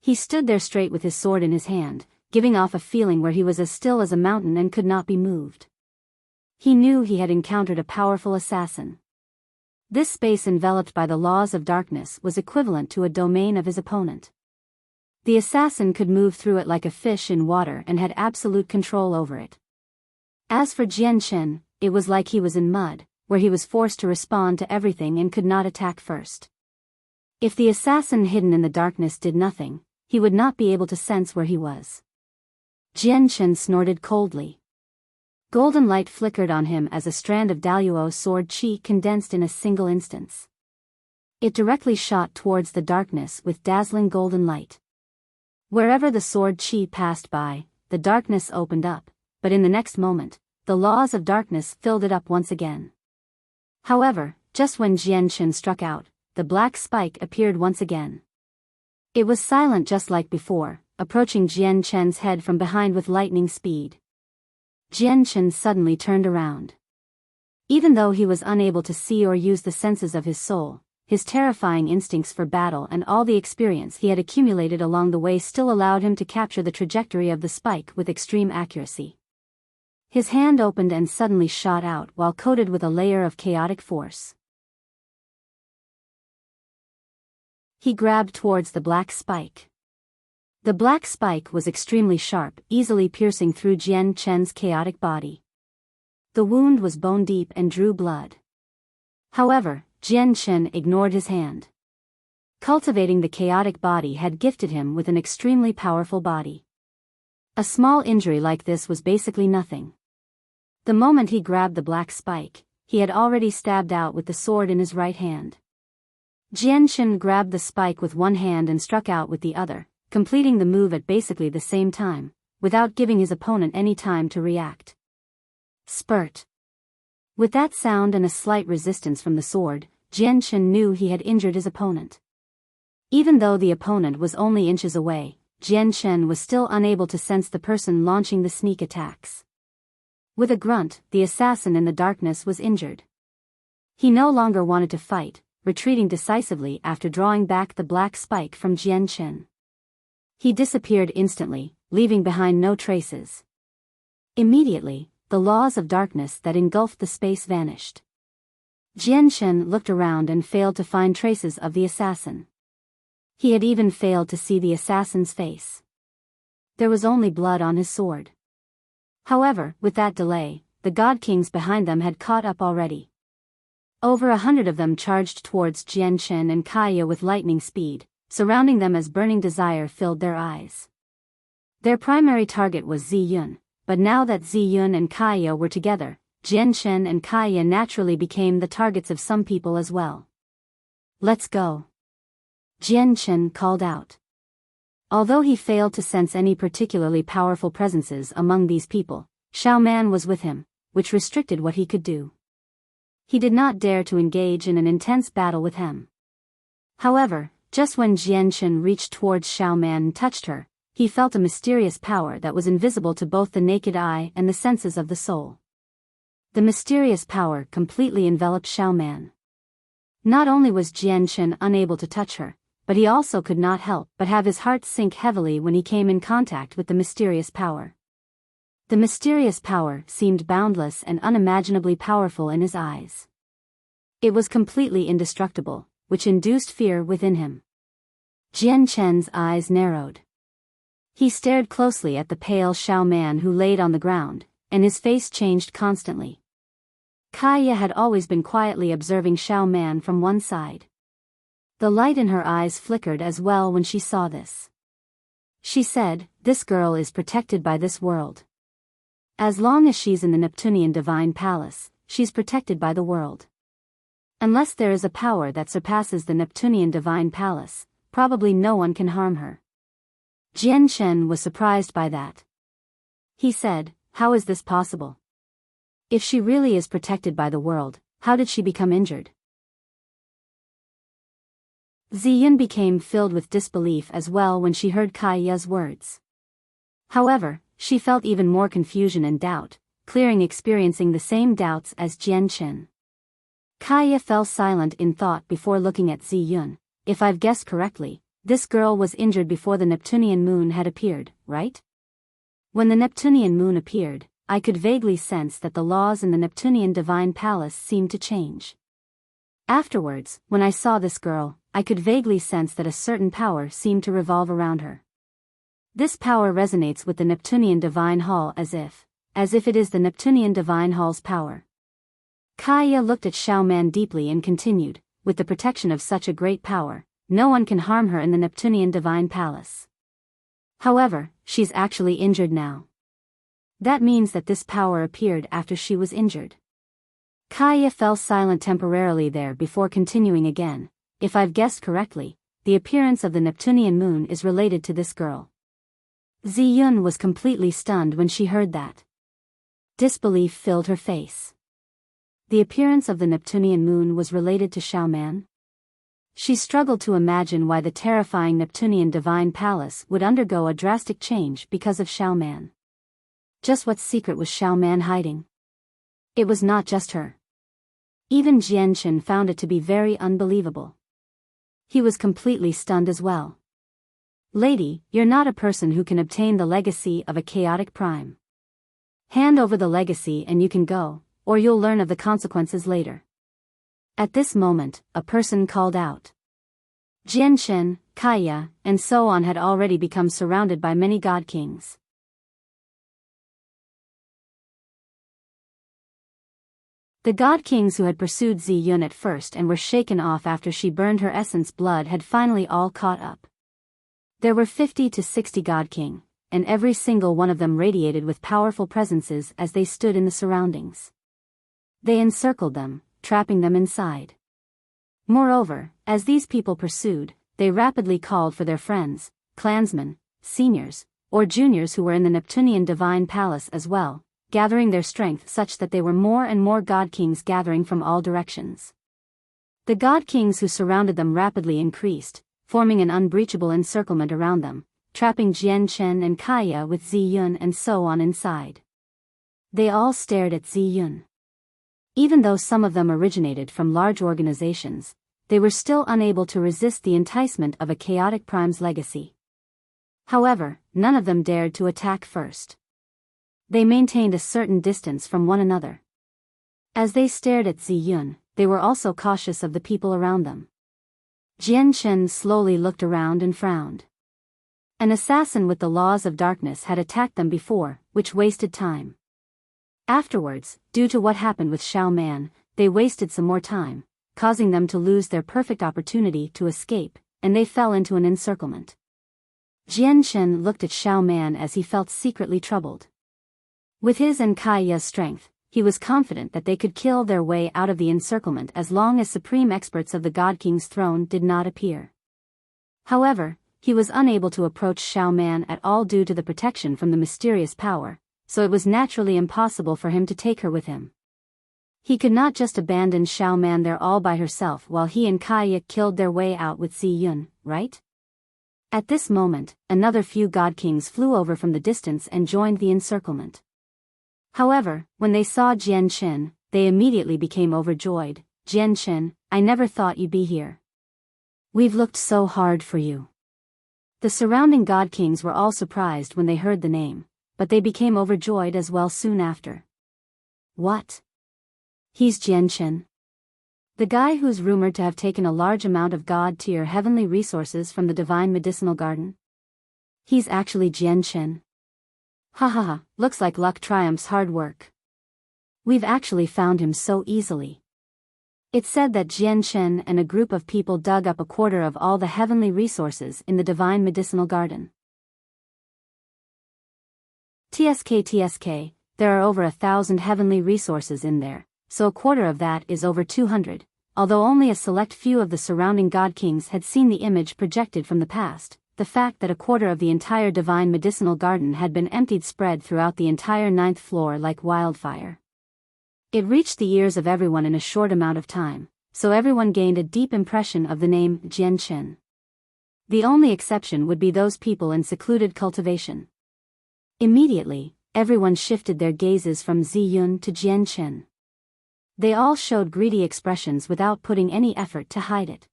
He stood there straight with his sword in his hand, giving off a feeling where he was as still as a mountain and could not be moved. He knew he had encountered a powerful assassin. This space enveloped by the laws of darkness was equivalent to a domain of his opponent. The assassin could move through it like a fish in water and had absolute control over it. As for Jian Chen, it was like he was in mud, where he was forced to respond to everything and could not attack first. If the assassin hidden in the darkness did nothing, he would not be able to sense where he was. Jian Chen snorted coldly. Golden light flickered on him as a strand of Daluo's sword chi condensed in a single instance. It directly shot towards the darkness with dazzling golden light. Wherever the sword chi passed by, the darkness opened up, but in the next moment, the laws of darkness filled it up once again. However, just when Jian Chen struck out, the black spike appeared once again. It was silent just like before, approaching Jian Chen's head from behind with lightning speed. Jian Chen suddenly turned around. Even though he was unable to see or use the senses of his soul, his terrifying instincts for battle and all the experience he had accumulated along the way still allowed him to capture the trajectory of the spike with extreme accuracy. His hand opened and suddenly shot out while coated with a layer of chaotic force. He grabbed towards the black spike. The black spike was extremely sharp, easily piercing through Jian Chen's chaotic body. The wound was bone deep and drew blood. However, Jian Chen ignored his hand. Cultivating the chaotic body had gifted him with an extremely powerful body. A small injury like this was basically nothing. The moment he grabbed the black spike, he had already stabbed out with the sword in his right hand. Jian Chen grabbed the spike with one hand and struck out with the other, completing the move at basically the same time, without giving his opponent any time to react. Spurt. With that sound and a slight resistance from the sword, Jian Chen knew he had injured his opponent. Even though the opponent was only inches away, Jian Chen was still unable to sense the person launching the sneak attacks. With a grunt, the assassin in the darkness was injured. He no longer wanted to fight, retreating decisively after drawing back the black spike from Jian Chen. He disappeared instantly, leaving behind no traces. Immediately, the laws of darkness that engulfed the space vanished. Jian Chen looked around and failed to find traces of the assassin. He had even failed to see the assassin's face. There was only blood on his sword. However, with that delay, the god kings behind them had caught up already. Over 100 of them charged towards Jian Chen and Kaya with lightning speed, surrounding them as burning desire filled their eyes. Their primary target was Zi Yun, but now that Zi Yun and Kaya were together, Jian Chen and Kaya naturally became the targets of some people as well. "Let's go," Jian Chen called out. Although he failed to sense any particularly powerful presences among these people, Xiao Man was with him, which restricted what he could do. He did not dare to engage in an intense battle with him. However, just when Jian Chen reached towards Xiao Man and touched her, he felt a mysterious power that was invisible to both the naked eye and the senses of the soul. The mysterious power completely enveloped Xiao Man. Not only was Jian Chen unable to touch her, but he also could not help but have his heart sink heavily when he came in contact with the mysterious power. The mysterious power seemed boundless and unimaginably powerful in his eyes. It was completely indestructible, which induced fear within him. Jian Chen's eyes narrowed. He stared closely at the pale Xiao Man who laid on the ground, and his face changed constantly. Kaya had always been quietly observing Xiao Man from one side. The light in her eyes flickered as well when she saw this. She said, "This girl is protected by this world. As long as she's in the Neptunian Divine Palace, she's protected by the world. Unless there is a power that surpasses the Neptunian Divine Palace, probably no one can harm her." Jian Chen was surprised by that. He said, "How is this possible? If she really is protected by the world, how did she become injured?" Ziyun became filled with disbelief as well when she heard Kaya's words. However, she felt even more confusion and doubt, experiencing the same doubts as Jian Chen. Kaya fell silent in thought before looking at Ziyun. "If I've guessed correctly, this girl was injured before the Neptunian moon had appeared, right? When the Neptunian moon appeared, I could vaguely sense that the laws in the Neptunian Divine Palace seemed to change. Afterwards, when I saw this girl, I could vaguely sense that a certain power seemed to revolve around her. This power resonates with the Neptunian Divine Hall as if it is the Neptunian Divine Hall's power." Kaya looked at Xiao Man deeply and continued, "With the protection of such a great power, no one can harm her in the Neptunian Divine Palace. However, she's actually injured now. That means that this power appeared after she was injured. Kaya fell silent temporarily there before continuing again. If I've guessed correctly, the appearance of the Neptunian moon is related to this girl. Ziyun was completely stunned when she heard that. Disbelief filled her face. The appearance of the Neptunian moon was related to Xiaoman? She struggled to imagine why the terrifying Neptunian divine palace would undergo a drastic change because of Xiaoman. Just what secret was Xiaoman hiding? It was not just her. Even Jianchen found it to be very unbelievable. He was completely stunned as well. Lady, you're not a person who can obtain the legacy of a chaotic prime. Hand over the legacy and you can go, or you'll learn of the consequences later. At this moment, a person called out. Jianchen, Kaya, and so on had already become surrounded by many god kings. The god kings who had pursued Ziyun at first and were shaken off after she burned her essence blood had finally all caught up. There were 50 to 60 god king, and every single one of them radiated with powerful presences as they stood in the surroundings. They encircled them, trapping them inside. Moreover, as these people pursued, they rapidly called for their friends, clansmen, seniors, or juniors who were in the Neptunian divine palace as well, gathering their strength such that they were more and more god kings gathering from all directions. The god kings who surrounded them rapidly increased, forming an unbreachable encirclement around them, trapping Jianchen and Kaya with Ziyun and so on inside. They all stared at Ziyun. Even though some of them originated from large organizations, they were still unable to resist the enticement of a chaotic prime's legacy. However, none of them dared to attack first. They maintained a certain distance from one another. As they stared at Ziyun, they were also cautious of the people around them. Jianchen slowly looked around and frowned. An assassin with the laws of darkness had attacked them before, which wasted time. Afterwards, due to what happened with Xiaoman, they wasted some more time, causing them to lose their perfect opportunity to escape, and they fell into an encirclement. Jianchen looked at Xiaoman as he felt secretly troubled. With his and Kaya's strength, he was confident that they could kill their way out of the encirclement as long as supreme experts of the God King's throne did not appear. However, he was unable to approach Xiaoman at all due to the protection from the mysterious power, so it was naturally impossible for him to take her with him. He could not just abandon Xiaoman there all by herself while he and Kaya killed their way out with Ziyun, right? At this moment, another few God Kings flew over from the distance and joined the encirclement. However, when they saw Jianchen, they immediately became overjoyed. Jianchen, I never thought you'd be here. We've looked so hard for you. The surrounding God Kings were all surprised when they heard the name, but they became overjoyed as well soon after. What? He's Jianchen? The guy who's rumored to have taken a large amount of God-tier heavenly resources from the divine medicinal garden? He's actually Jianchen. Ha ha ha, looks like luck triumphs hard work. We've actually found him so easily. It's said that Jianchen and a group of people dug up a quarter of all the heavenly resources in the divine medicinal garden. TSK, there are over 1,000 heavenly resources in there, so a quarter of that is over 200, although only a select few of the surrounding God Kings had seen the image projected from the past. The fact that a quarter of the entire divine medicinal garden had been emptied spread throughout the entire 9th floor like wildfire. It reached the ears of everyone in a short amount of time, so everyone gained a deep impression of the name Jianchen. The only exception would be those people in secluded cultivation. Immediately, everyone shifted their gazes from Ziyun to Jianchen. They all showed greedy expressions without putting any effort to hide it.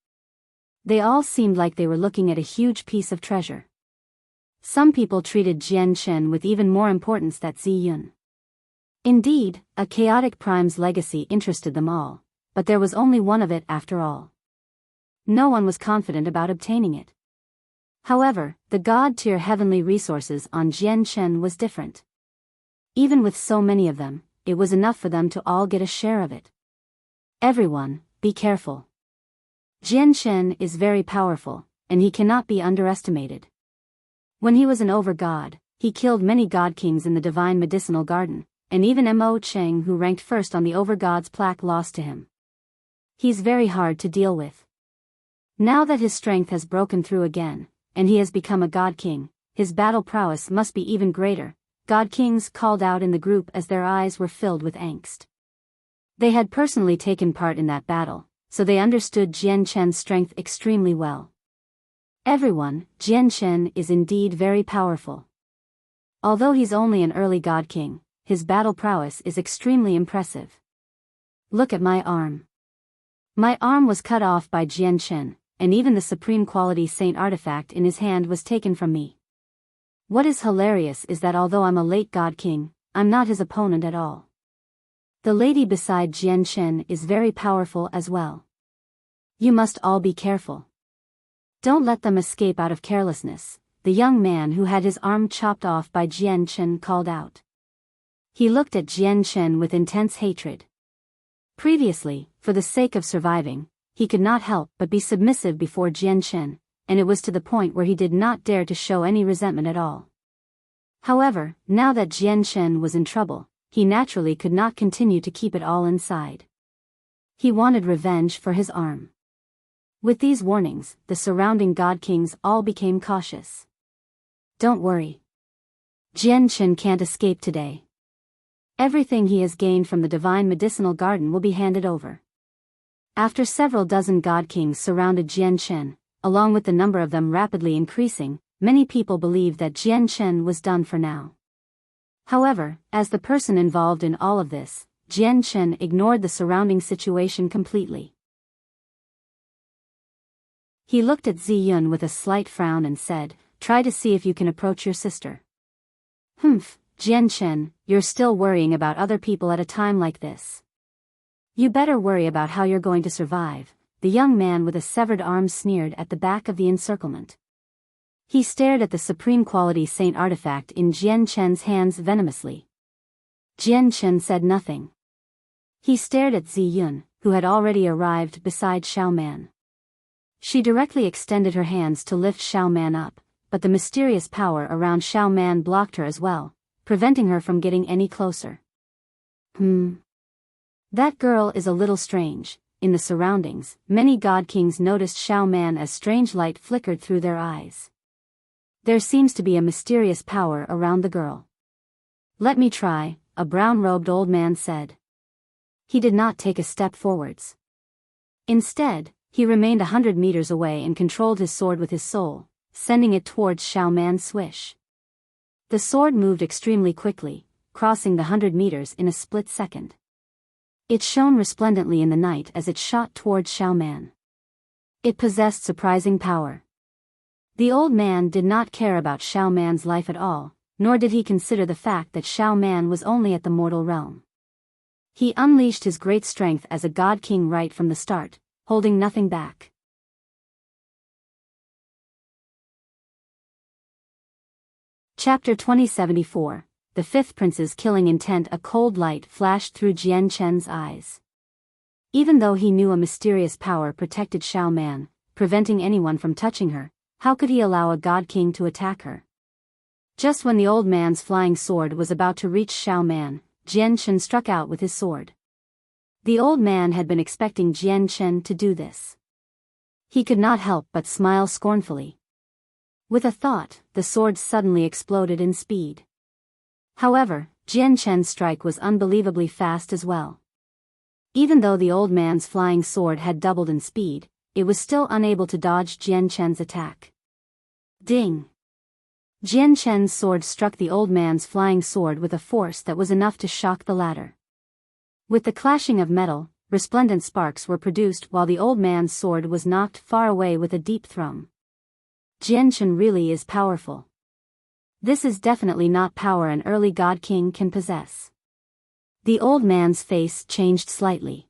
They all seemed like they were looking at a huge piece of treasure. Some people treated Jianchen with even more importance than Ziyun. Indeed, a chaotic prime's legacy interested them all, but there was only one of it after all. No one was confident about obtaining it. However, the God-tier heavenly resources on Jianchen was different. Even with so many of them, it was enough for them to all get a share of it. Everyone, be careful. Jianchen is very powerful, and he cannot be underestimated. When he was an over-god, he killed many god kings in the divine medicinal garden, and even Mo Cheng, who ranked first on the overgod's plaque, lost to him. He's very hard to deal with. Now that his strength has broken through again, and he has become a god king, his battle prowess must be even greater, god kings called out in the group as their eyes were filled with angst. They had personally taken part in that battle, so they understood Jian Chen's strength extremely well. Everyone, Jian Chen is indeed very powerful. Although he's only an early god king, his battle prowess is extremely impressive. Look at my arm. My arm was cut off by Jian Chen, and even the supreme quality saint artifact in his hand was taken from me. What is hilarious is that although I'm a late god king, I'm not his opponent at all. The lady beside Jian Chen is very powerful as well. You must all be careful. Don't let them escape out of carelessness, the young man who had his arm chopped off by Jian Chen called out. He looked at Jian Chen with intense hatred. Previously, for the sake of surviving, he could not help but be submissive before Jian Chen, and it was to the point where he did not dare to show any resentment at all. However, now that Jian Chen was in trouble, he naturally could not continue to keep it all inside. He wanted revenge for his arm. With these warnings, the surrounding god kings all became cautious. Don't worry. Jian Chen can't escape today. Everything he has gained from the divine medicinal garden will be handed over. After several dozen god kings surrounded Jian Chen, along with the number of them rapidly increasing, many people believed that Jian Chen was done for now. However, as the person involved in all of this, Jian Chen ignored the surrounding situation completely. He looked at Zi Yun with a slight frown and said, "Try to see if you can approach your sister." "Humph, Jian Chen, you're still worrying about other people at a time like this. You better worry about how you're going to survive," the young man with a severed arm sneered at the back of the encirclement. He stared at the supreme quality saint artifact in Jian Chen's hands venomously. Jian Chen said nothing. He stared at Zi Yun, who had already arrived beside Xiao Man. She directly extended her hands to lift Xiao Man up, but the mysterious power around Xiao Man blocked her as well, preventing her from getting any closer. That girl is a little strange. In the surroundings, many god kings noticed Xiao Man as strange light flickered through their eyes. There seems to be a mysterious power around the girl. "Let me try," a brown-robed old man said. He did not take a step forwards. Instead, he remained 100 meters away and controlled his sword with his soul, sending it towards Xiao Man's swish. The sword moved extremely quickly, crossing the 100 meters in a split second. It shone resplendently in the night as it shot towards Xiao Man. It possessed surprising power. The old man did not care about Xiao Man's life at all, nor did he consider the fact that Xiao Man was only at the mortal realm. He unleashed his great strength as a god king right from the start, holding nothing back. Chapter 2074, The Fifth Prince's Killing Intent. A cold light flashed through Jian Chen's eyes. Even though he knew a mysterious power protected Xiao Man, preventing anyone from touching her, how could he allow a god king to attack her? Just when the old man's flying sword was about to reach Xiao Man, Jian Chen struck out with his sword. The old man had been expecting Jian Chen to do this. He could not help but smile scornfully. With a thought, the sword suddenly exploded in speed. However, Jian Chen's strike was unbelievably fast as well. Even though the old man's flying sword had doubled in speed, it was still unable to dodge Jian Chen's attack. Ding! Jian Chen's sword struck the old man's flying sword with a force that was enough to shock the latter. With the clashing of metal, resplendent sparks were produced while the old man's sword was knocked far away with a deep thrum. Jian Chen really is powerful. This is definitely not power an early god king can possess. The old man's face changed slightly.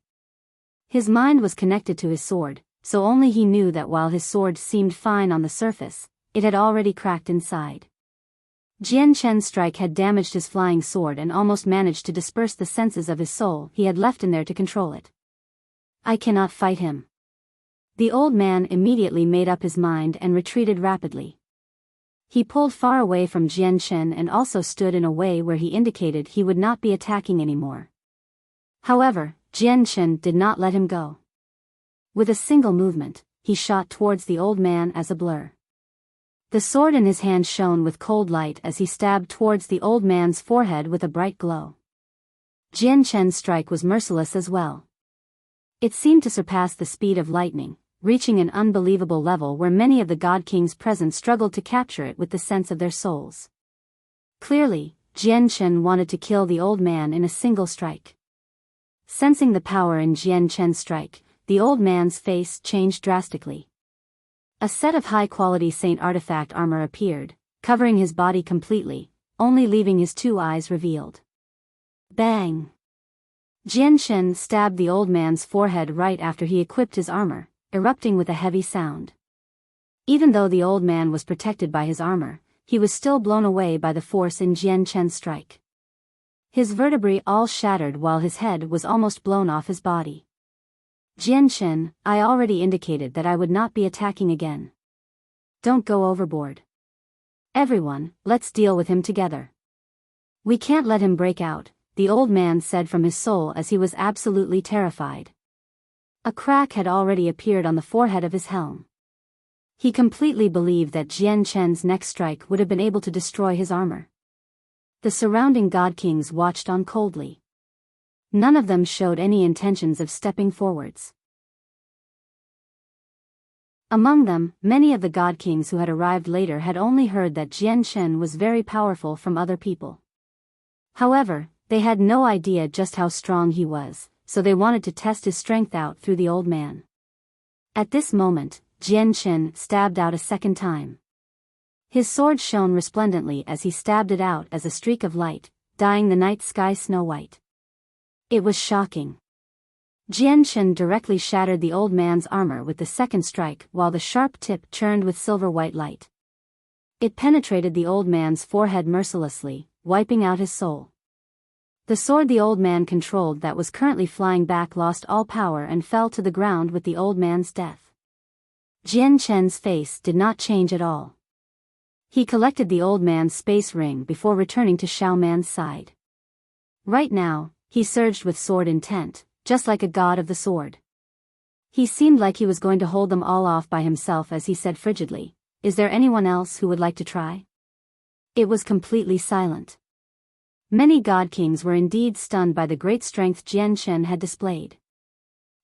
His mind was connected to his sword, so only he knew that while his sword seemed fine on the surface, it had already cracked inside. Jian Chen's strike had damaged his flying sword and almost managed to disperse the senses of his soul he had left in there to control it. I cannot fight him. The old man immediately made up his mind and retreated rapidly. He pulled far away from Jian Chen and also stood in a way where he indicated he would not be attacking anymore. However, Jian Chen did not let him go. With a single movement, he shot towards the old man as a blur. The sword in his hand shone with cold light as he stabbed towards the old man's forehead with a bright glow. Jian Chen's strike was merciless as well. It seemed to surpass the speed of lightning, reaching an unbelievable level where many of the God Kings present struggled to capture it with the sense of their souls. Clearly, Jian Chen wanted to kill the old man in a single strike. Sensing the power in Jian Chen's strike, the old man's face changed drastically. A set of high-quality saint artifact armor appeared, covering his body completely, only leaving his two eyes revealed. Bang! Jian Chen stabbed the old man's forehead right after he equipped his armor, erupting with a heavy sound. Even though the old man was protected by his armor, he was still blown away by the force in Jian Chen's strike. His vertebrae all shattered while his head was almost blown off his body. Jian Chen, I already indicated that I would not be attacking again. Don't go overboard. Everyone, let's deal with him together. We can't let him break out, the old man said from his soul as he was absolutely terrified. A crack had already appeared on the forehead of his helm. He completely believed that Jian Chen's next strike would have been able to destroy his armor. The surrounding God Kings watched on coldly. None of them showed any intentions of stepping forwards. Among them, many of the God Kings who had arrived later had only heard that Jian Chen was very powerful from other people. However, they had no idea just how strong he was, so they wanted to test his strength out through the old man. At this moment, Jian Chen stabbed out a second time. His sword shone resplendently as he stabbed it out as a streak of light, dyeing the night sky snow white. It was shocking. Jian Chen directly shattered the old man's armor with the second strike while the sharp tip churned with silver-white light. It penetrated the old man's forehead mercilessly, wiping out his soul. The sword the old man controlled that was currently flying back lost all power and fell to the ground with the old man's death. Jian Chen's face did not change at all. He collected the old man's space ring before returning to Xiao Man's side. Right now, he surged with sword intent, just like a god of the sword. He seemed like he was going to hold them all off by himself as he said frigidly, "Is there anyone else who would like to try?" It was completely silent. Many God Kings were indeed stunned by the great strength Jian Chen had displayed.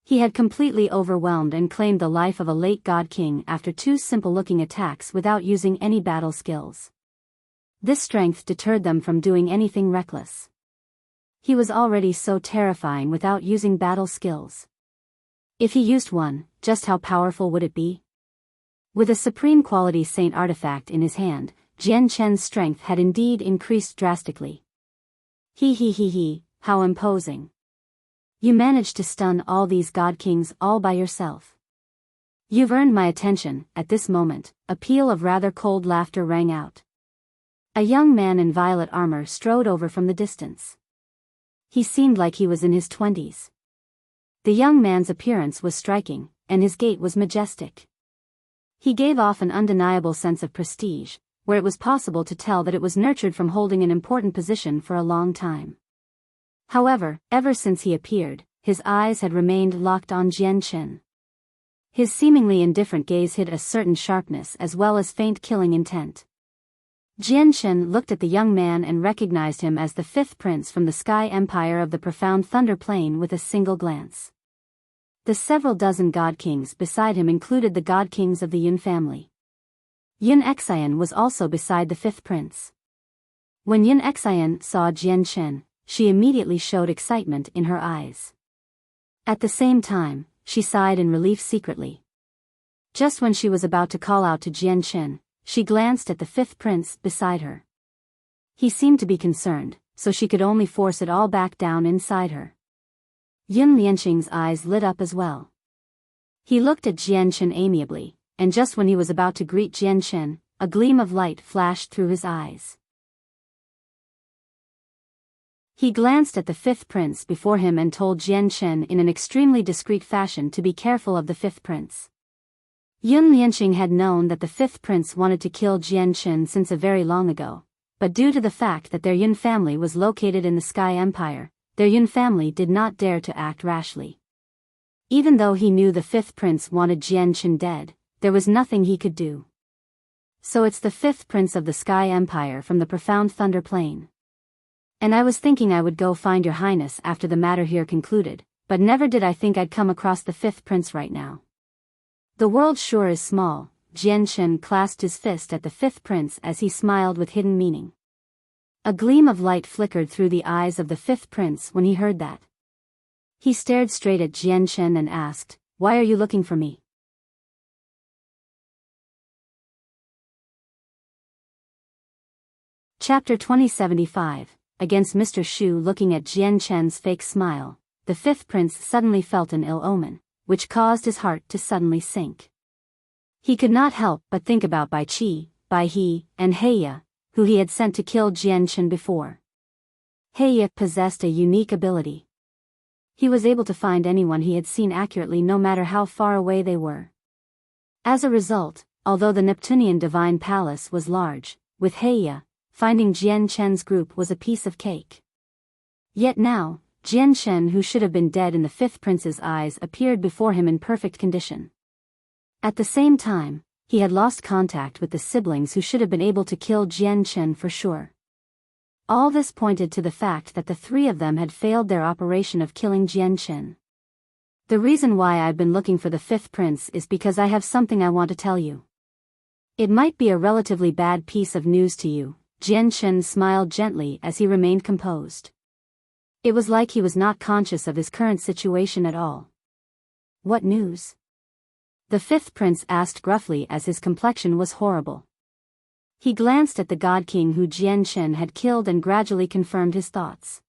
He had completely overwhelmed and claimed the life of a late God King after two simple-looking attacks without using any battle skills. This strength deterred them from doing anything reckless. He was already so terrifying without using battle skills. If he used one, just how powerful would it be? With a supreme quality saint artifact in his hand, Jian Chen's strength had indeed increased drastically. He, how imposing. You managed to stun all these God Kings all by yourself. You've earned my attention. At this moment, a peal of rather cold laughter rang out. A young man in violet armor strode over from the distance. He seemed like he was in his 20s. The young man's appearance was striking, and his gait was majestic. He gave off an undeniable sense of prestige, where it was possible to tell that it was nurtured from holding an important position for a long time. However, ever since he appeared, his eyes had remained locked on Jian Chen. His seemingly indifferent gaze hid a certain sharpness as well as faint killing intent. Jian Chen looked at the young man and recognized him as the fifth prince from the Sky Empire of the Profound Thunder Plain with a single glance. The several dozen God Kings beside him included the God Kings of the Yun family. Yun Xian was also beside the fifth prince. When Yun Xian saw Jian Chen, she immediately showed excitement in her eyes. At the same time, she sighed in relief secretly. Just when she was about to call out to Jian Chen, she glanced at the fifth prince beside her. He seemed to be concerned, so she could only force it all back down inside her. Yun Lianqing's eyes lit up as well. He looked at Jian Chen amiably, and just when he was about to greet Jian Chen, a gleam of light flashed through his eyes. He glanced at the fifth prince before him and told Jian Chen in an extremely discreet fashion to be careful of the fifth prince. Yun Lianqing had known that the fifth prince wanted to kill Jian Qin since a very long ago, but due to the fact that their Yun family was located in the Sky Empire, their Yun family did not dare to act rashly. Even though he knew the fifth prince wanted Jian Qin dead, there was nothing he could do. So it's the fifth prince of the Sky Empire from the profound Thunder Plain. And I was thinking I would go find your highness after the matter here concluded, but never did I think I'd come across the fifth prince right now. The world sure is small. Jian Qin clasped his fist at the fifth prince as he smiled with hidden meaning. A gleam of light flickered through the eyes of the fifth prince when he heard that. He stared straight at Jian Qin and asked, "Why are you looking for me?" Chapter 2075. Against Mr. Shu. Looking at Jian Qin's fake smile, the fifth prince suddenly felt an ill omen, which caused his heart to suddenly sink. He could not help but think about Bai Qi, Bai He, and Heya, who he had sent to kill Jian Qin before. Heya possessed a unique ability. He was able to find anyone he had seen accurately no matter how far away they were. As a result, although the Neptunian Divine Palace was large, with Heya, finding Jian Qin's group was a piece of cake. Yet now, Jian Qin, who should have been dead in the fifth prince's eyes, appeared before him in perfect condition. At the same time, he had lost contact with the siblings who should have been able to kill Jian Qin for sure. All this pointed to the fact that the three of them had failed their operation of killing Jian Qin. The reason why I've been looking for the fifth prince is because I have something I want to tell you. It might be a relatively bad piece of news to you. Jian Qin smiled gently as he remained composed. It was like he was not conscious of his current situation at all. What news? The fifth prince asked gruffly as his complexion was horrible. He glanced at the God King who Jian Qin had killed and gradually confirmed his thoughts.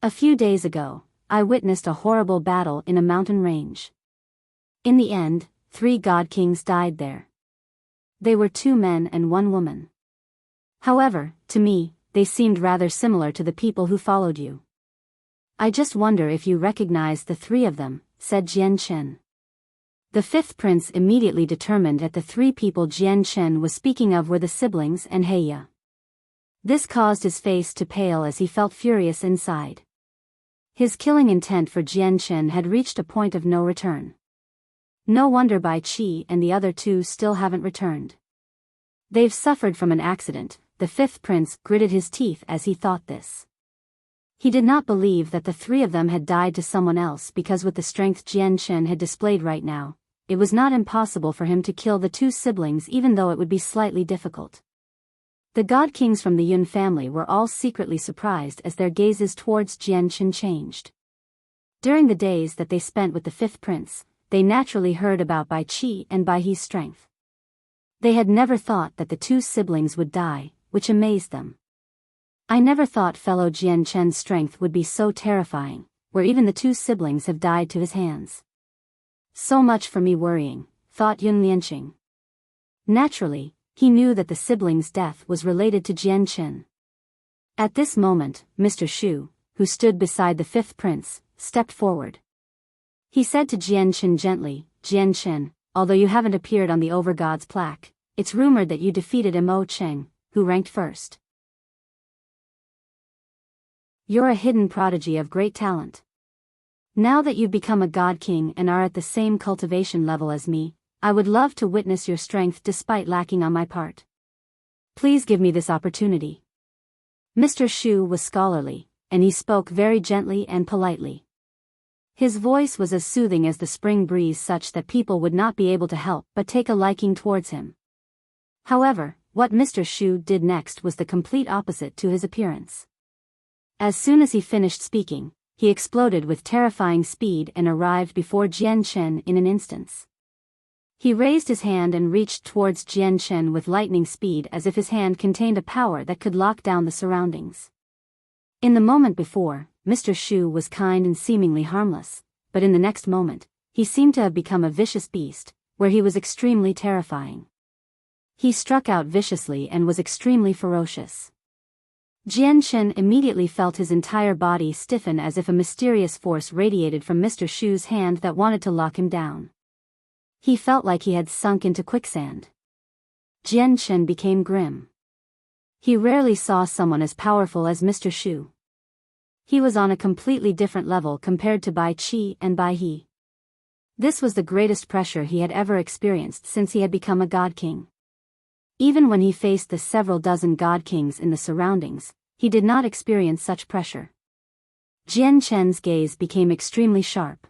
A few days ago, I witnessed a horrible battle in a mountain range. In the end, 3 God Kings died there. They were 2 men and 1 woman. However, to me, they seemed rather similar to the people who followed you. I just wonder if you recognize the 3 of them, said Jian Qin. The fifth prince immediately determined that the 3 people Jian Qin was speaking of were the siblings and Heya. This caused his face to pale as he felt furious inside. His killing intent for Jian Qin had reached a point of no return. No wonder Bai Qi and the other 2 still haven't returned. They've suffered from an accident. The fifth prince gritted his teeth as he thought this. He did not believe that the 3 of them had died to someone else because with the strength Jian Qin had displayed right now, it was not impossible for him to kill the 2 siblings even though it would be slightly difficult. The God Kings from the Yun family were all secretly surprised as their gazes towards Jian Qin changed. During the days that they spent with the fifth prince, they naturally heard about Bai Qi and Bai He's strength. They had never thought that the 2 siblings would die, which amazed them. I never thought fellow Jian Qin's strength would be so terrifying, where even the 2 siblings have died to his hands. So much for me worrying, thought Yun Lianqing. Naturally, he knew that the siblings' death was related to Jian Qin. At this moment, Mr. Shu, who stood beside the fifth prince, stepped forward. He said to Jian Qin gently, "Jian Qin, although you haven't appeared on the Overgod's plaque, it's rumored that you defeated Mo Cheng, who ranked first. You're a hidden prodigy of great talent. Now that you've become a God King and are at the same cultivation level as me, I would love to witness your strength despite lacking on my part. Please give me this opportunity." Mr. Shu was scholarly, and he spoke very gently and politely. His voice was as soothing as the spring breeze, such that people would not be able to help but take a liking towards him. However, what Mr. Shu did next was the complete opposite to his appearance. As soon as he finished speaking, he exploded with terrifying speed and arrived before Jian Qin in an instant. He raised his hand and reached towards Jian Qin with lightning speed as if his hand contained a power that could lock down the surroundings. In the moment before, Mr. Shu was kind and seemingly harmless, but in the next moment, he seemed to have become a vicious beast, where he was extremely terrifying. He struck out viciously and was extremely ferocious. Jian Qin immediately felt his entire body stiffen as if a mysterious force radiated from Mr. Shu's hand that wanted to lock him down. He felt like he had sunk into quicksand. Jian Chen became grim. He rarely saw someone as powerful as Mr. Shu. He was on a completely different level compared to Bai Qi and Bai He. This was the greatest pressure he had ever experienced since he had become a god king. Even when he faced the several dozen god kings in the surroundings, he did not experience such pressure. Jian Chen's gaze became extremely sharp.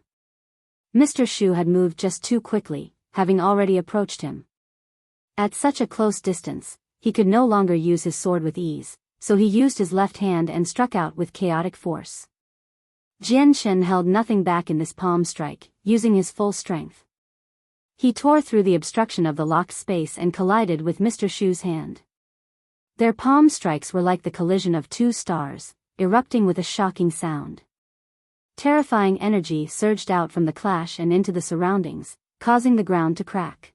Mr. Shu had moved just too quickly, having already approached him. At such a close distance, he could no longer use his sword with ease, so he used his left hand and struck out with chaotic force. Jian Chen held nothing back in this palm strike, using his full strength. He tore through the obstruction of the locked space and collided with Mr. Shu's hand. Their palm strikes were like the collision of two stars, erupting with a shocking sound. Terrifying energy surged out from the clash and into the surroundings, causing the ground to crack.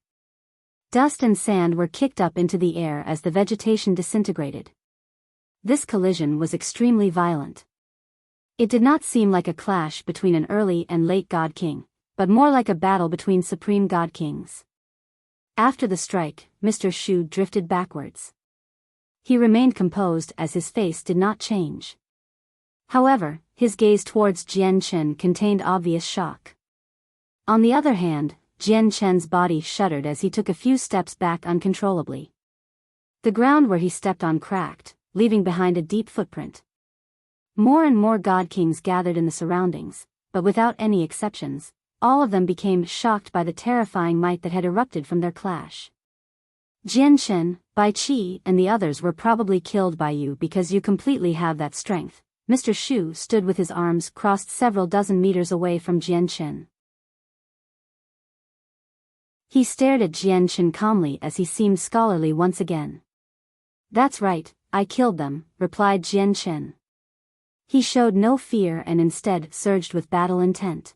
Dust and sand were kicked up into the air as the vegetation disintegrated. This collision was extremely violent. It did not seem like a clash between an early and late god king, but more like a battle between supreme god kings. After the strike, Mr. Shu drifted backwards. He remained composed as his face did not change. However, his gaze towards Jian Chen contained obvious shock. On the other hand, Jian Chen's body shuddered as he took a few steps back uncontrollably. The ground where he stepped on cracked, leaving behind a deep footprint. More and more god kings gathered in the surroundings, but without any exceptions, all of them became shocked by the terrifying might that had erupted from their clash. Jian Chen, Bai Qi and the others were probably killed by you because you completely have that strength. Mr. Shu stood with his arms crossed several dozen meters away from Jian Chen. He stared at Jian Chen calmly as he seemed scholarly once again. That's right, I killed them, replied Jian Chen. He showed no fear and instead surged with battle intent.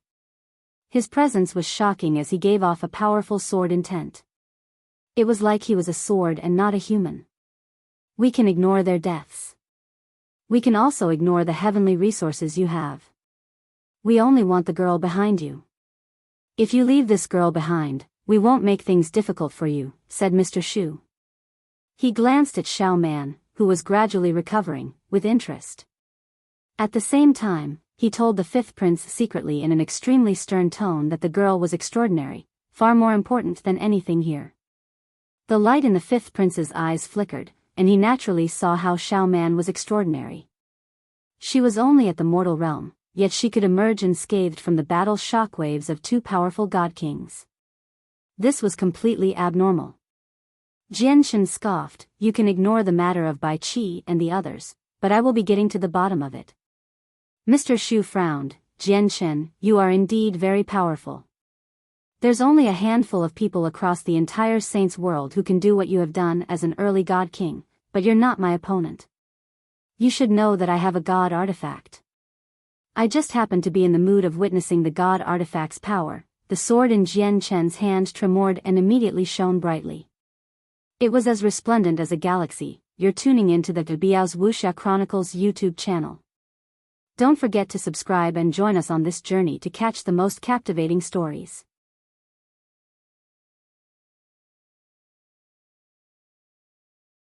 His presence was shocking as he gave off a powerful sword intent. It was like he was a sword and not a human. We can ignore their deaths. We can also ignore the heavenly resources you have. We only want the girl behind you. If you leave this girl behind, we won't make things difficult for you, said Mr. Shu. He glanced at Xiao Man, who was gradually recovering, with interest. At the same time, he told the fifth prince secretly in an extremely stern tone that the girl was extraordinary, far more important than anything here. The light in the fifth prince's eyes flickered, and he naturally saw how Xiao Man was extraordinary. She was only at the mortal realm, yet she could emerge unscathed from the battle shockwaves of two powerful god kings. This was completely abnormal. Jian Chen scoffed, you can ignore the matter of Bai Qi and the others, but I will be getting to the bottom of it. Mr. Shu frowned, Jian Chen, you are indeed very powerful. There's only a handful of people across the entire Saints world who can do what you have done as an early god king, but you're not my opponent. You should know that I have a god artifact. I just happened to be in the mood of witnessing the god artifact's power. The sword in Jian Chen's hand tremored and immediately shone brightly. It was as resplendent as a galaxy. You're tuning into the Biyao's Wuxia Chronicles YouTube channel. Don't forget to subscribe and join us on this journey to catch the most captivating stories.